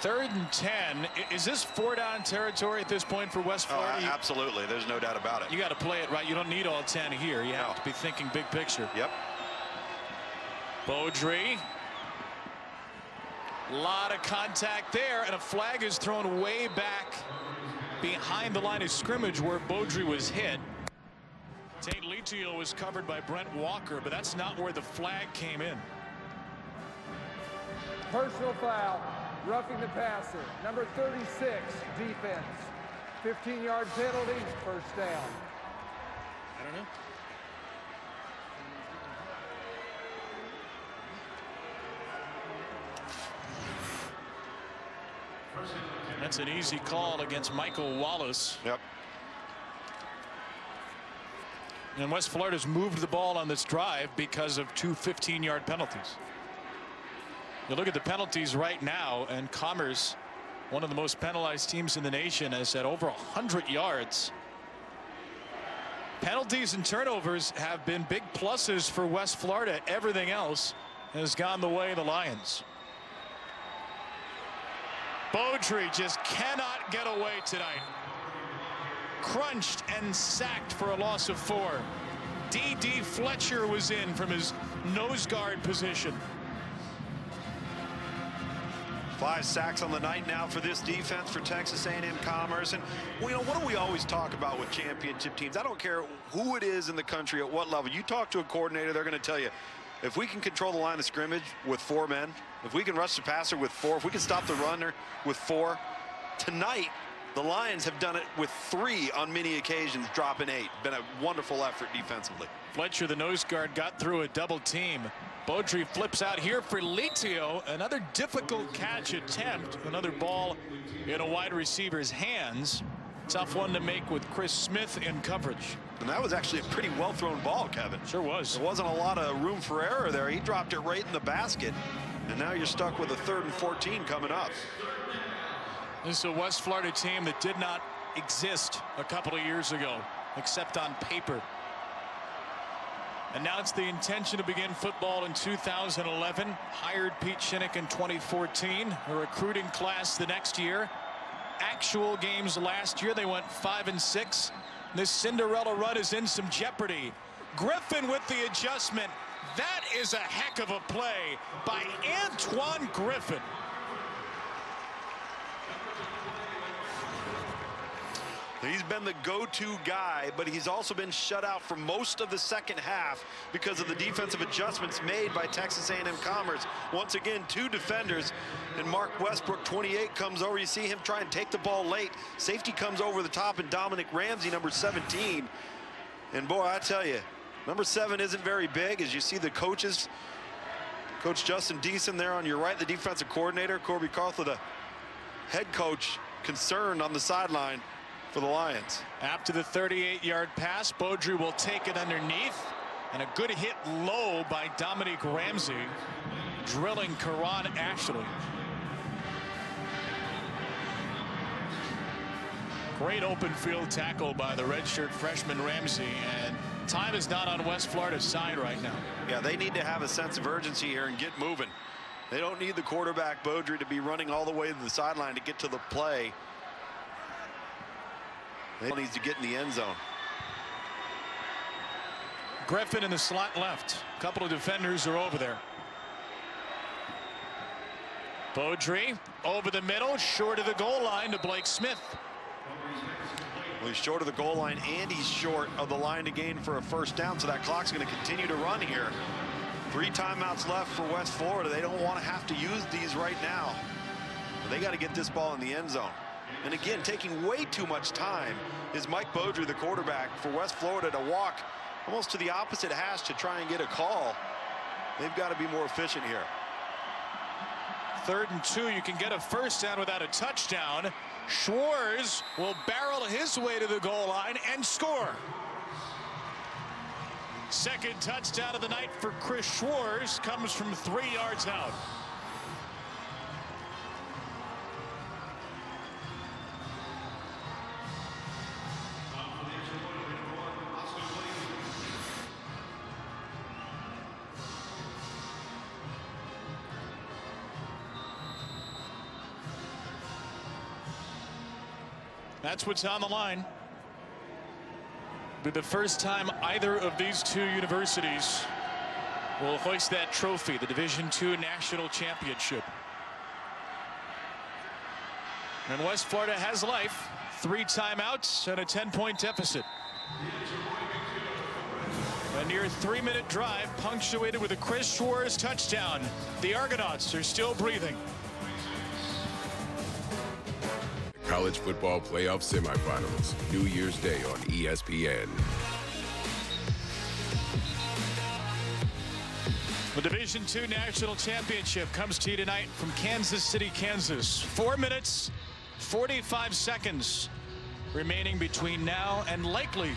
3rd and 10. Is this 4-down territory at this point for West Florida? Oh, absolutely. There's no doubt about it. You got to play it right. You don't need all 10 here. You have to be thinking big picture. Yep. Beaudry. A lot of contact there, and a flag is thrown way back behind the line of scrimmage where Beaudry was hit. Tate Litio was covered by Brent Walker, but that's not where the flag came in. Personal foul. Roughing the passer, number 36, defense. 15-yard penalty, first down. I don't know. That's an easy call against Michael Wallace. Yep. And West Florida's moved the ball on this drive because of 2 15-yard penalties. You look at the penalties right now, and Commerce, one of the most penalized teams in the nation, has had over 100 yards. Penalties and turnovers have been big pluses for West Florida. Everything else has gone the way of the Lions. Beaudry just cannot get away tonight. Crunched and sacked for a loss of 4. D.D. Fletcher was in from his nose guard position. 5 sacks on the night now for this defense for Texas A&M Commerce. And well, you know, what do we always talk about with championship teams? I don't care who it is in the country, at what level. You talk to a coordinator, they're going to tell you, if we can control the line of scrimmage with 4 men, if we can rush the passer with 4, if we can stop the runner with 4, tonight the Lions have done it with 3 on many occasions, dropping 8. Been a wonderful effort defensively. Fletcher, the nose guard, got through a double team. Beaudry flips out here for Litio. Another difficult catch attempt. Another ball in a wide receiver's hands. Tough one to make with Chris Smith in coverage. And that was actually a pretty well thrown ball, Kevin. Sure was. There wasn't a lot of room for error there. He dropped it right in the basket. And now you're stuck with a 3rd and 14 coming up. This is a West Florida team that did not exist a couple of years ago, except on paper. Announced the intention to begin football in 2011. Hired Pete Shinnick in 2014. A recruiting class the next year. Actual games last year, they went 5-6. This Cinderella run is in some jeopardy. Griffin with the adjustment. That is a heck of a play by Antoine Griffin. He's been the go-to guy, but he's also been shut out for most of the second half because of the defensive adjustments made by Texas A&M Commerce. Once again, 2 defenders, and Mark Westbrook, 28, comes over. You see him try and take the ball late. Safety comes over the top, and Dominic Ramsey, number 17. And boy, I tell you, number 7 isn't very big. As you see the coaches, Coach Justin Deason there on your right, the defensive coordinator, Corby Carthel, the head coach, concerned on the sideline for the Lions. After the 38-yard pass, Beaudry will take it underneath, and a good hit low by Dominic Ramsey, drilling Karan Ashley. Great open field tackle by the redshirt freshman Ramsey, and time is not on West Florida's side right now. Yeah, they need to have a sense of urgency here and get moving. They don't need the quarterback Beaudry to be running all the way to the sideline to get to the play. They needs to get in the end zone. Griffin in the slot left. A couple of defenders are over there. Beaudry over the middle, short of the goal line to Blake Smith. Well, he's short of the goal line, and he's short of the line to gain for a first down, so that clock's going to continue to run here. 3 timeouts left for West Florida. They don't want to have to use these right now. But they got to get this ball in the end zone. And again, taking way too much time is Mike Beaudry, the quarterback for West Florida, to walk almost to the opposite hash to try and get a call. They've got to be more efficient here. 3rd and 2, you can get a first down without a touchdown. Schwartz will barrel his way to the goal line and score. 2nd touchdown of the night for Chris Schwartz comes from 3 yards out. That's what's on the line. Be the first time either of these 2 universities will hoist that trophy, the Division II National Championship. And West Florida has life. 3 timeouts and a 10-point deficit. A near 3-minute drive punctuated with a Chris Schwartz touchdown. The Argonauts are still breathing. College football playoff semifinals, New Year's Day on ESPN. The Division II National Championship comes to you tonight from Kansas City, Kansas. 4 minutes, 45 seconds remaining between now and likely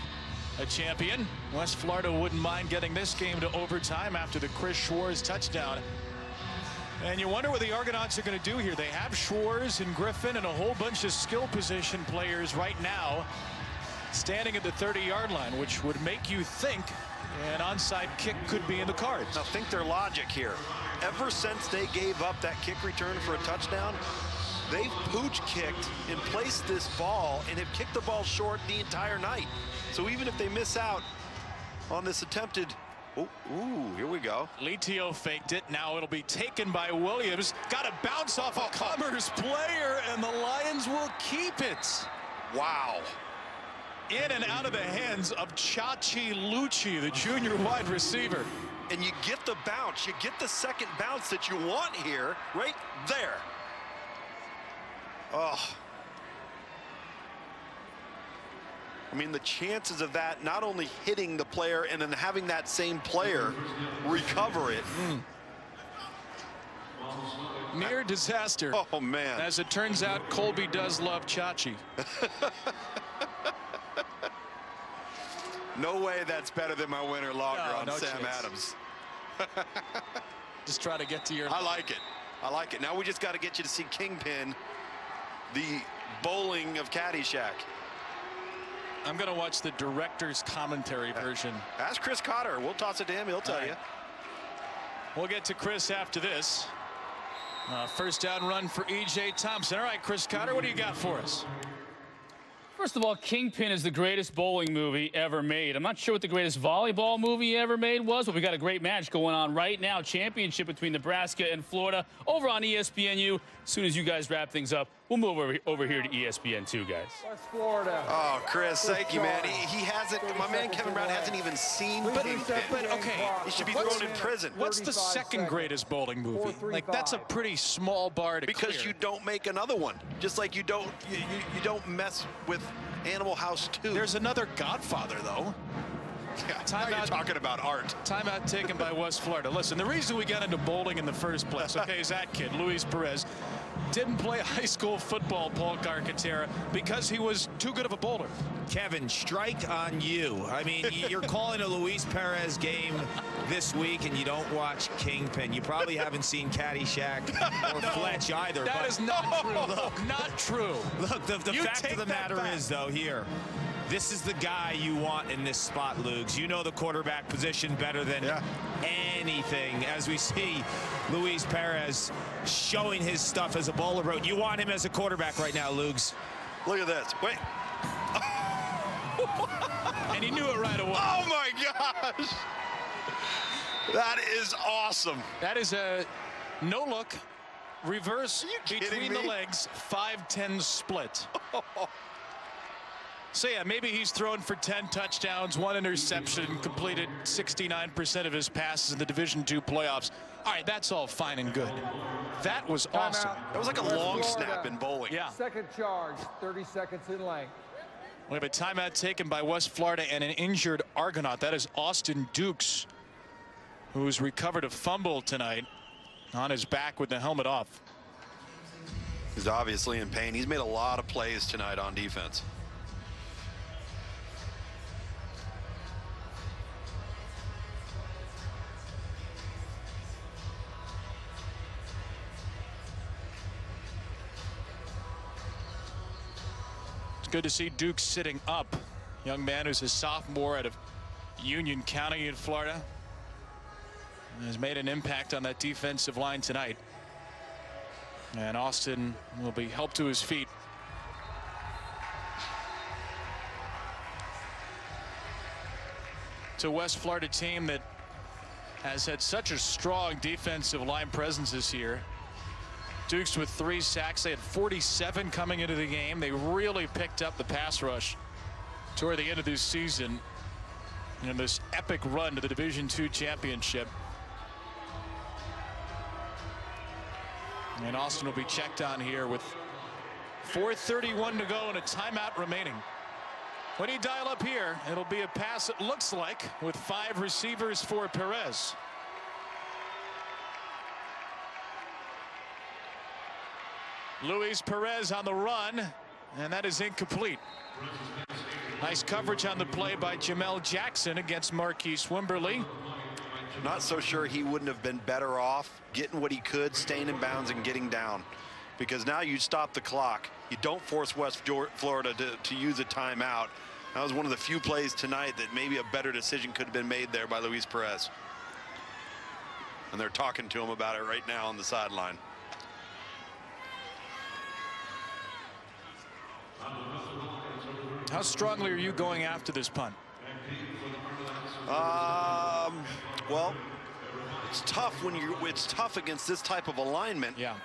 a champion. West Florida wouldn't mind getting this game to overtime after the Chris Schwartz touchdown. And you wonder what the Argonauts are going to do here. They have Schwartz and Griffin and a whole bunch of skill position players right now standing at the 30-yard line, which would make you think an onside kick could be in the cards. Now think their logic here. Ever since they gave up that kick return for a touchdown, They've pooch kicked and placed this ball and have kicked the ball short the entire night. So even if they miss out on this attempted, here we go. Litio faked it. Now it'll be taken by Williams. Got a bounce off a Commerce player, and the Lions will keep it. Wow. In and out of the hands of Chachi Lucci, the junior wide receiver. And you get the bounce. You get the second bounce that you want here, right there. Oh. I mean, the chances of that not only hitting the player and then having that same player recover it. Near disaster. Oh, man. As it turns out, Colby does love Chachi. No way that's better than my winter logger on Sam chance. Adams. Just try to get to your... I like it. I like it. Now we just got to get you to see Kingpin, the bowling of Caddyshack. I'm going to watch the director's commentary version. Ask Chris Cotter. We'll toss it to him. He'll tell you. We'll get to Chris after this. First down run for E.J. Thompson. All right, Chris Cotter, what do you got for us? First of all, Kingpin is the greatest bowling movie ever made. I'm not sure what the greatest volleyball movie ever made was, but we got a great match going on right now. Championship between Nebraska and Florida over on ESPNU. As soon as you guys wrap things up, we'll move over here to ESPN2, guys. West Florida. Oh, Chris, thank you, man. He hasn't, my man Kevin Brown hasn't even seen Kingpin. But okay, he should be thrown in prison. What's the second greatest bowling movie? Like, that's a pretty small bar to because clear. you don't make another one. Just like you don't mess with Animal House 2. There's another Godfather, though. Yeah, now you're talking about art. Timeout taken by West Florida. Listen, the reason we got into bowling in the first place, okay, is that kid, Luis Perez, didn't play high school football, Paul Carcaterra, because he was too good of a bowler. Kevin, strike on you. I mean, you're calling a Luis Perez game this week and you don't watch Kingpin. You probably haven't seen Caddyshack or Fletch either. That is not true. Look, not true. Look, the fact of the matter is, though, here, this is the guy you want in this spot, Lugs. You know the quarterback position better than anything. As we see Luis Perez showing his stuff as a bowler. You want him as a quarterback right now, Lugs. Look at this. Wait. And he knew it right away. Oh, my gosh. That is awesome. That is a no-look, reverse between the legs, 5-10 split. So, yeah, maybe he's thrown for 10 touchdowns, 1 interception, completed 69% of his passes in the Division II playoffs. All right, that's all fine and good. That was awesome. That was like a long snap in bowling. Yeah. Second charge, 30 seconds in length. We have a timeout taken by West Florida and an injured Argonaut. That is Austin Dukes, who's recovered a fumble tonight on his back with the helmet off. He's obviously in pain. He's made a lot of plays tonight on defense. It's good to see Duke sitting up. Young man who's a sophomore out of Union County in Florida. And has made an impact on that defensive line tonight. And Austin will be helped to his feet. It's a West Florida team that has had such a strong defensive line presence this year. Dukes with 3 sacks. They had 47 coming into the game. They really picked up the pass rush toward the end of this season in this epic run to the Division II championship. And Austin will be checked on here with 4:31 to go and a timeout remaining. When he dial up here, it'll be a pass, it looks like, with 5 receivers for Perez. Luis Perez on the run, and that is incomplete. Nice coverage on the play by Jamel Jackson against Marquise Wimberly. Not so sure he wouldn't have been better off getting what he could, staying in bounds and getting down. Because now you stop the clock. You don't force West Florida to use a timeout. That was one of the few plays tonight that maybe a better decision could have been made there by Luis Perez. And they're talking to him about it right now on the sideline. How strongly are you going after this punt? Well, it's tough it's tough against this type of alignment. Yeah.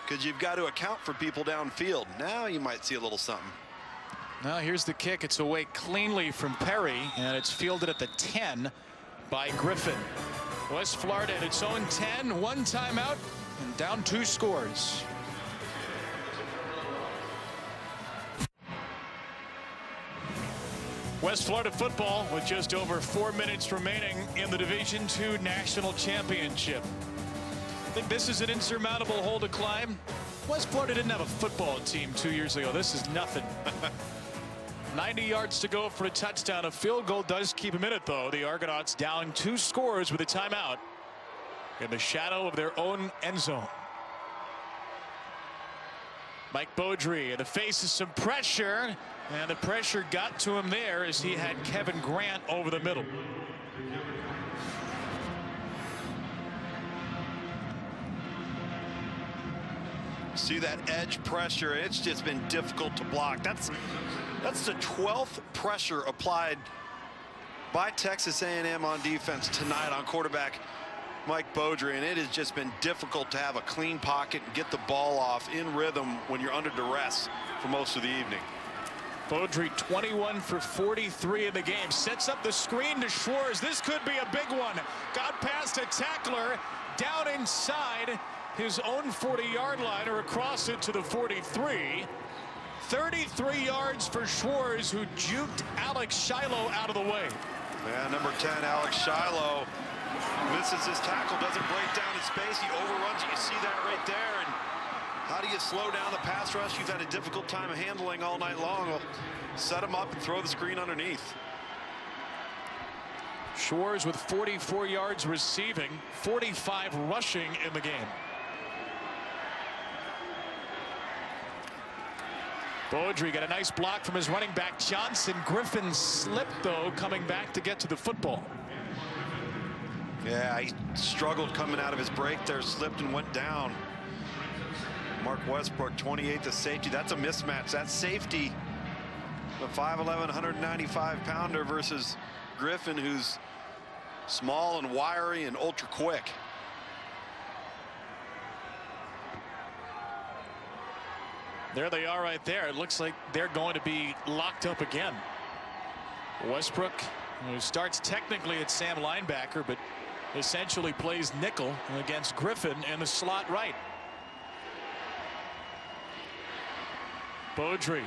Because you've got to account for people downfield. Now you might see a little something. Now here's the kick. It's away cleanly from Perry, and it's fielded at the 10 by Griffin. West Florida at its own 10, 1 timeout, and down 2 scores. West Florida football with just over 4 minutes remaining in the Division II National Championship. I think this is an insurmountable hole to climb. West Florida didn't have a football team 2 years ago. This is nothing. 90 yards to go for a touchdown. A field goal does keep them in it, though. The Argonauts down 2 scores with a timeout in the shadow of their own end zone. Mike Beaudry in the face of some pressure, and the pressure got to him there as he had Kevin Grant over the middle. See that edge pressure? It's just been difficult to block. That's the 12th pressure applied by Texas A&M on defense tonight on quarterback Mike Beaudry, and it has just been difficult to have a clean pocket and get the ball off in rhythm when you're under duress for most of the evening. Beaudry 21 for 43 in the game. Sets up the screen to Schwartz. This could be a big one. Got past a tackler down inside his own 40-yard line, or across it to the 43. 33 yards for Schwartz, who juked Alex Shiloh out of the way. Yeah, number 10, Alex Shiloh, misses his tackle, doesn't break down his space. He overruns it. You see that right there. And how do you slow down the pass rush you've had a difficult time handling all night long? Well, set him up and throw the screen underneath. Schwartz with 44 yards receiving, 45 rushing in the game. Beaudry got a nice block from his running back Johnson. Griffin slipped, though, coming back to get to the football. Yeah, he struggled coming out of his break there, slipped and went down. Mark Westbrook, 28 to safety. That's a mismatch. That's safety, the 5'11", 195-pounder versus Griffin, who's small and wiry and ultra quick. There they are right there. It looks like they're going to be locked up again. Westbrook, who starts technically at Sam linebacker, but essentially plays nickel against Griffin in the slot right. Beaudry.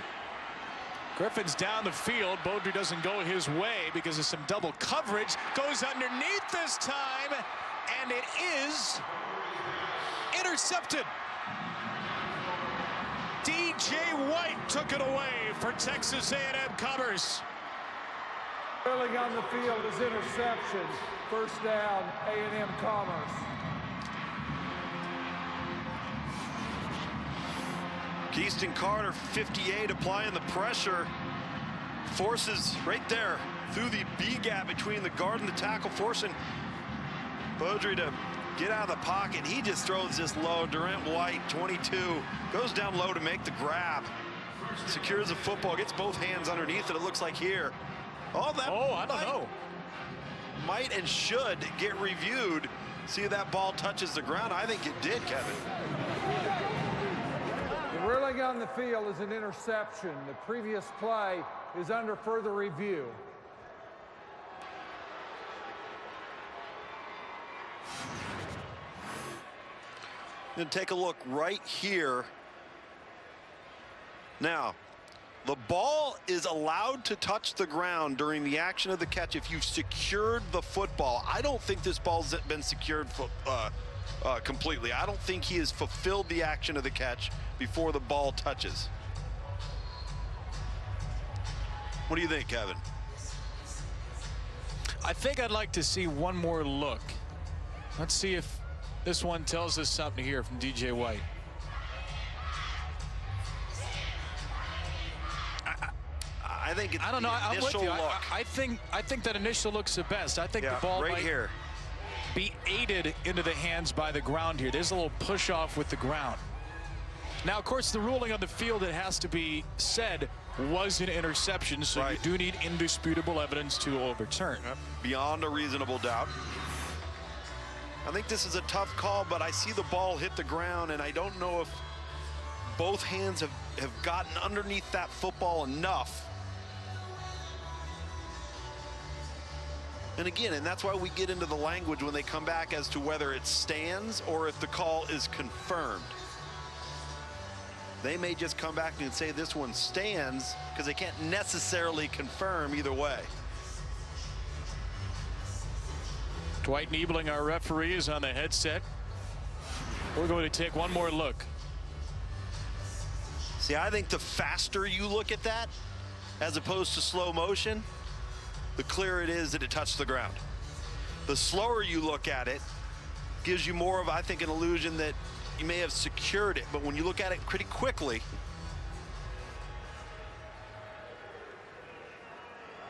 Griffin's down the field. Beaudry doesn't go his way because of some double coverage. Goes underneath this time, and it is intercepted. DJ White took it away for Texas A&M Commerce. Trailing on the field is interception. First down, A&M Commerce. Keaston Carter, 58, applying the pressure. Forces right there through the B gap between the guard and the tackle, forcing Beaudry to get out of the pocket. He just throws this low. Durant White, 22, goes down low to make the grab. Secures the football, gets both hands underneath it, it looks like here. Oh, I don't know. Might and should get reviewed. See if that ball touches the ground. I think it did, Kevin. The ruling on the field is an interception. The previous play is under further review. And take a look right here. Now, the ball is allowed to touch the ground during the action of the catch if you've secured the football. I don't think this ball's been secured completely. I don't think he has fulfilled the action of the catch before the ball touches. What do you think, Kevin? I think I'd like to see one more look. Let's see if this one tells us something here from DJ White. I think it's I don't know. I'm with you. Look. I think that initial look's the best. I think the ball right might here be aided into the hands by the ground here. There's a little push off with the ground. Now, of course, the ruling on the field, it has to be said, was an interception, so you do need indisputable evidence to overturn. Beyond a reasonable doubt. I think this is a tough call, but I see the ball hit the ground, and I don't know if both hands have gotten underneath that football enough. And again, and that's why we get into the language when they come back as to whether it stands or if the call is confirmed. They may just come back and say this one stands because they can't necessarily confirm either way. Dwight Niebling, our referee, is on the headset. We're going to take one more look. See, I think the faster you look at that, as opposed to slow motion, the clearer it is that it touched the ground. The slower you look at it gives you more of, I think, an illusion that you may have secured it, but when you look at it pretty quickly.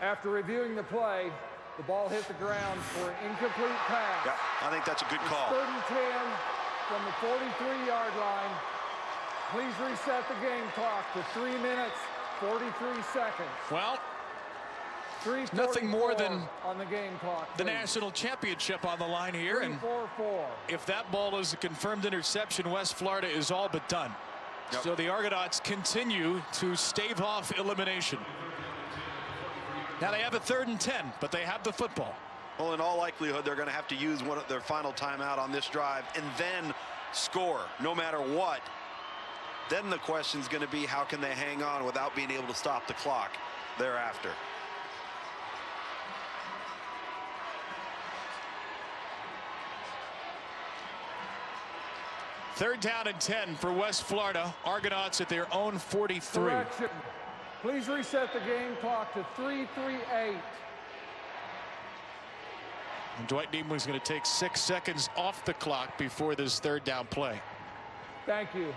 After reviewing the play, the ball hit the ground for an incomplete pass. Yeah, I think that's a good call. 3rd and 10 from the 43-yard line. Please reset the game clock to 3 minutes, 43 seconds. Well, nothing more than on the game clock, the national championship on the line here. And if that ball is a confirmed interception, West Florida is all but done. So the Argonauts continue to stave off elimination. Now they have a 3rd and 10, but they have the football. Well, in all likelihood, they're going to have to use their final timeout on this drive and then score no matter what. Then the question is going to be, how can they hang on without being able to stop the clock thereafter? Third down and 10 for West Florida. Argonauts at their own 43. Correction. Please reset the game clock to 3:38. And Dwight Niebling is going to take 6 seconds off the clock before this 3rd down play. Thank you.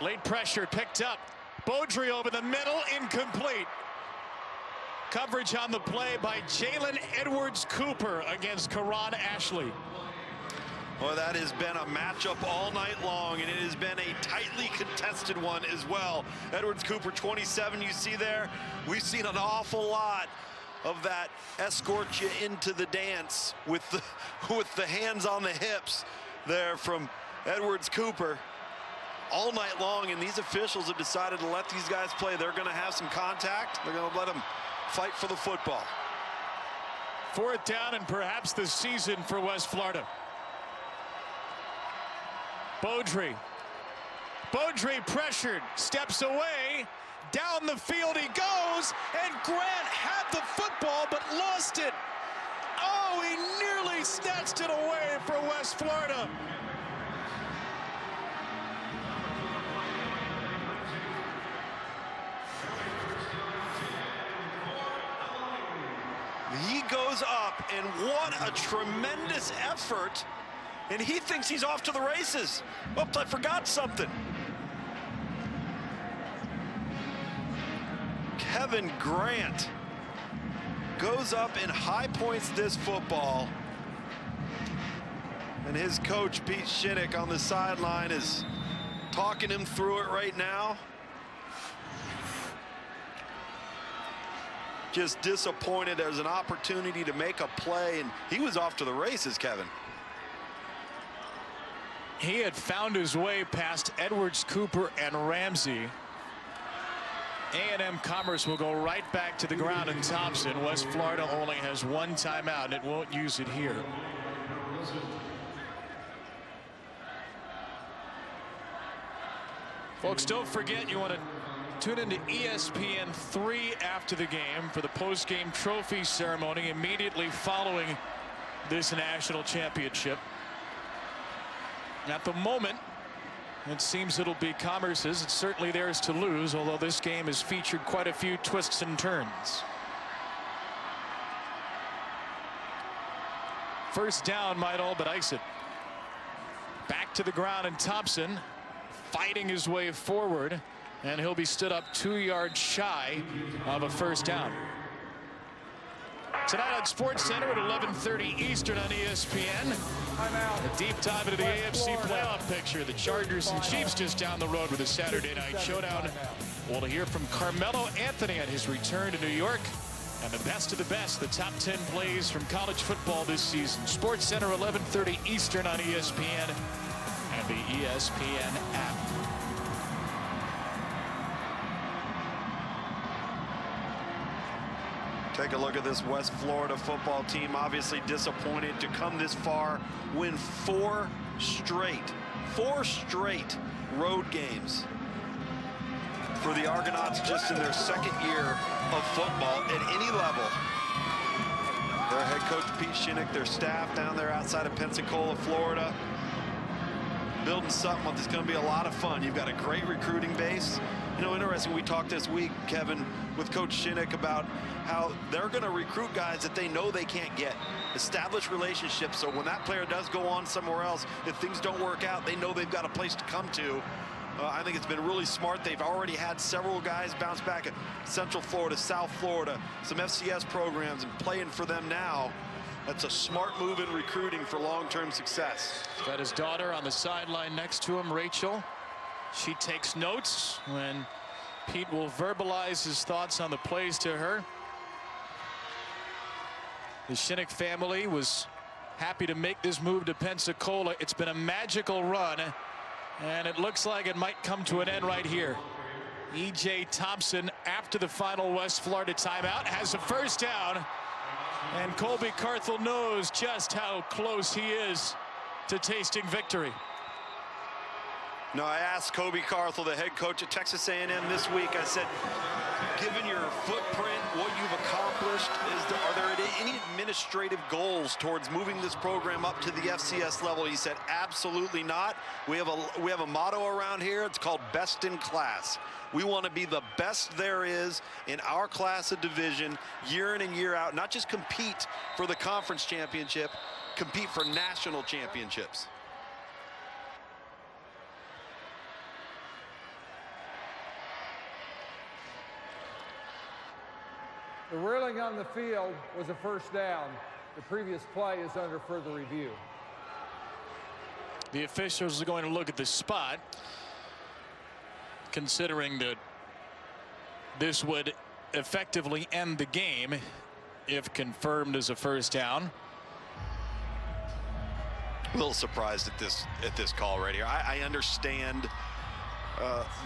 Late pressure picked up. Beaudry over the middle, incomplete. Coverage on the play by Jalen Edwards-Cooper against Karan Ashley. Well, that has been a matchup all night long, and it has been a tightly contested one as well. Edwards-Cooper, 27, you see there. We've seen an awful lot of that escort you into the dance with the hands on the hips there from Edwards-Cooper all night long, and these officials have decided to let these guys play. They're going to have some contact. They're going to let them fight for the football. 4th down and perhaps the season for West Florida. Beaudry pressured, steps away, down the field he goes, and Grant had the football but lost it. Oh, he nearly snatched it away for West Florida. He goes up, and what a tremendous effort. And he thinks he's off to the races. Oops, I forgot something. Kevin Grant goes up and high points this football. And his coach, Pete Shinnick, on the sideline is talking him through it right now. Just disappointed. There's an opportunity to make a play, and he was off to the races, Kevin. He had found his way past Edwards-Cooper and Ramsey. A&M Commerce will go right back to the ground in Thompson. West Florida only has 1 timeout, and it won't use it here. Folks, don't forget you want to tune into ESPN 3 after the game for the post-game trophy ceremony immediately following this national championship. At the moment, it seems it'll be Commerce's. It's certainly theirs to lose, although this game has featured quite a few twists and turns. First down might all but ice it. Back to the ground in Thompson. fighting his way forward, and he'll be stood up 2 yards shy of a first down. Tonight on SportsCenter at 11:30 Eastern on ESPN. A deep dive into the AFC playoff picture. The Chargers and Chiefs just down the road with a Saturday night showdown. We'll hear from Carmelo Anthony on his return to New York. And the best of the best, the top 10 plays from college football this season. SportsCenter 11:30 Eastern on ESPN and the ESPN app. Take a look at this West Florida football team. Obviously disappointed to come this far, win four straight road games for the Argonauts just in their second year of football at any level. Their head coach Pete Shinnick, their staff down there outside of Pensacola, Florida, building something that's going to be a lot of fun. You've got a great recruiting base. You know, interesting, we talked this week, Kevin, with Coach Shinnick about how they're going to recruit guys that they know they can't get. Establish relationships, so when that player does go on somewhere else, if things don't work out, they know they've got a place to come to. I think it's been really smart. They've already had several guys bounce back at Central Florida, South Florida, some FCS programs, and playing for them now. That's a smart move in recruiting for long-term success. Got his daughter on the sideline next to him, Rachel. She takes notes when Pete will verbalize his thoughts on the plays to her. The Shinnick family was happy to make this move to Pensacola. It's been a magical run, and it looks like it might come to an end right here. E.J. Thompson, after the final West Florida timeout, has a first down, and Colby Carthel knows just how close he is to tasting victory. No, I asked Colby Carthel, the head coach at Texas A&M this week, I said, given your footprint, what you've accomplished, are there any administrative goals towards moving this program up to the FCS level? He said, absolutely not. We have a motto around here. It's called best in class. We want to be the best there is in our class of division year in and year out, not just compete for the conference championship, compete for national championships. The ruling on the field was a first down. The previous play is under further review. The officials are going to look at the spot, considering that this would effectively end the game if confirmed as a first down. A little surprised at this call right here. I understand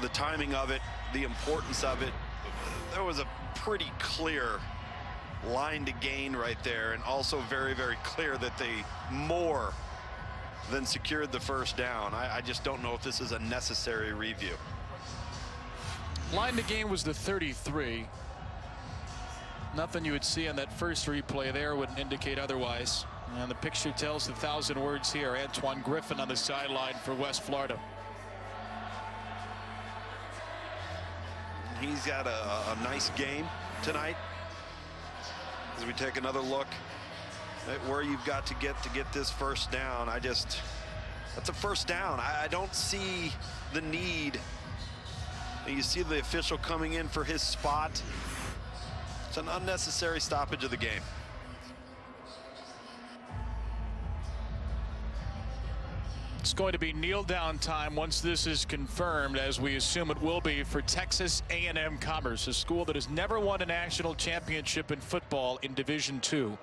the timing of it, the importance of it. There was a pretty clear line to gain right there, and also very, very clear that they more than secured the first down. I just don't know if this is a necessary review. Line to gain was the 33. Nothing you would see on that first replay there would indicate otherwise. And the picture tells 1,000 words here. Antoine Griffin on the sideline for West Florida. He's got a nice game tonight. As we take another look at where you've got to get this first down, that's a first down. I don't see the need. You see the official coming in for his spot. It's an unnecessary stoppage of the game. It's going to be kneel down time once this is confirmed, as we assume it will be, for Texas A&M Commerce, a school that has never won a national championship in football in Division II.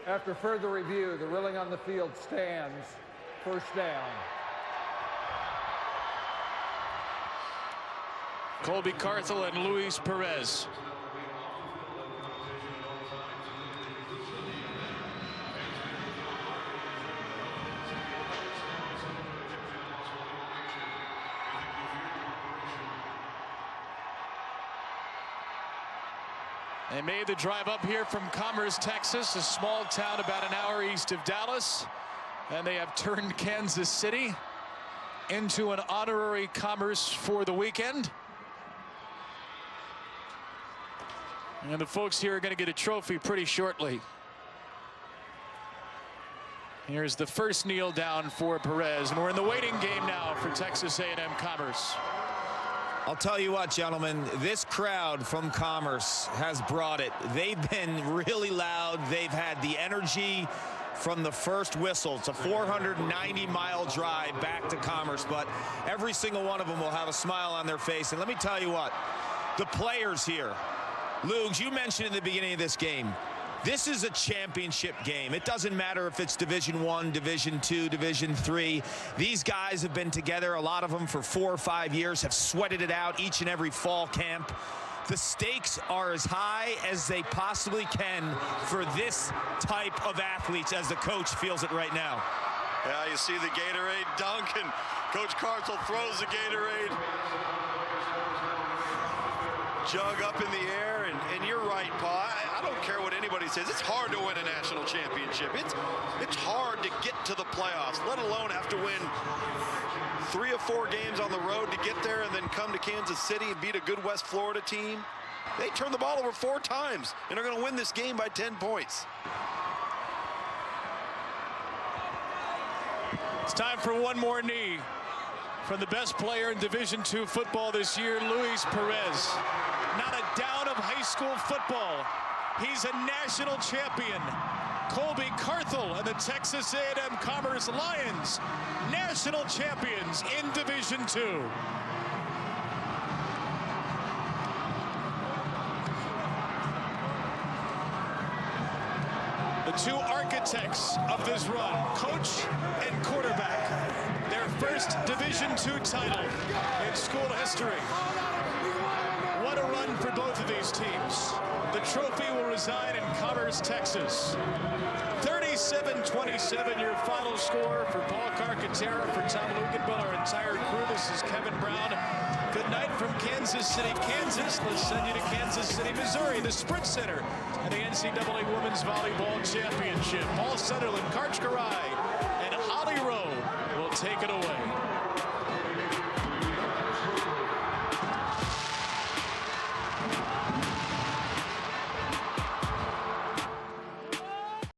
After further review, the ruling on the field stands. First down. Colby Carthel and Luis Perez. They made the drive up here from Commerce, Texas, a small town about an hour east of Dallas. And they have turned Kansas City into an honorary Commerce for the weekend. And the folks here are going to get a trophy pretty shortly. Here's the first kneel down for Perez, and we're in the waiting game now for Texas A&M Commerce. I'll tell you what, gentlemen, this crowd from Commerce has brought it. They've been really loud. They've had the energy from the first whistle. It's a 490-mile drive back to Commerce, but every single one of them will have a smile on their face. And let me tell you what, the players here, Lugs, you mentioned in the beginning of this game, this is a championship game. It doesn't matter if it's Division I, Division II, Division III. These guys have been together, a lot of them for 4 or 5 years, have sweated it out each and every fall camp. The stakes are as high as they possibly can for this type of athletes as the coach feels it right now. Yeah, you see the Gatorade dunk, and Coach Cartel throws the Gatorade jug up in the air, and you're right, Pa. I don't care what anybody says. It's hard to win a national championship. It's hard to get to the playoffs, let alone have to win 3 or 4 games on the road to get there and then come to Kansas City and beat a good West Florida team. They turned the ball over 4 times and are going to win this game by 10 points. It's time for one more knee from the best player in Division II football this year, Luis Perez. Not a down of high school football. He's a national champion. Colby Carthel and the Texas A&M Commerce Lions, national champions in Division II. The 2 architects of this run, coach and quarterback. Their first Division II title in school history. What a run for both of these teams. The trophy will reside in Commerce, Texas. 37-27, your final score for Paul Carcaterra, for Tom Luginbill, our entire crew. This is Kevin Brown. Good night from Kansas City, Kansas. Let's send you to Kansas City, Missouri, the Sprint Center, and the NCAA Women's Volleyball Championship. Paul Sunderland, Karch Garai, and Holly Rowe will take it away.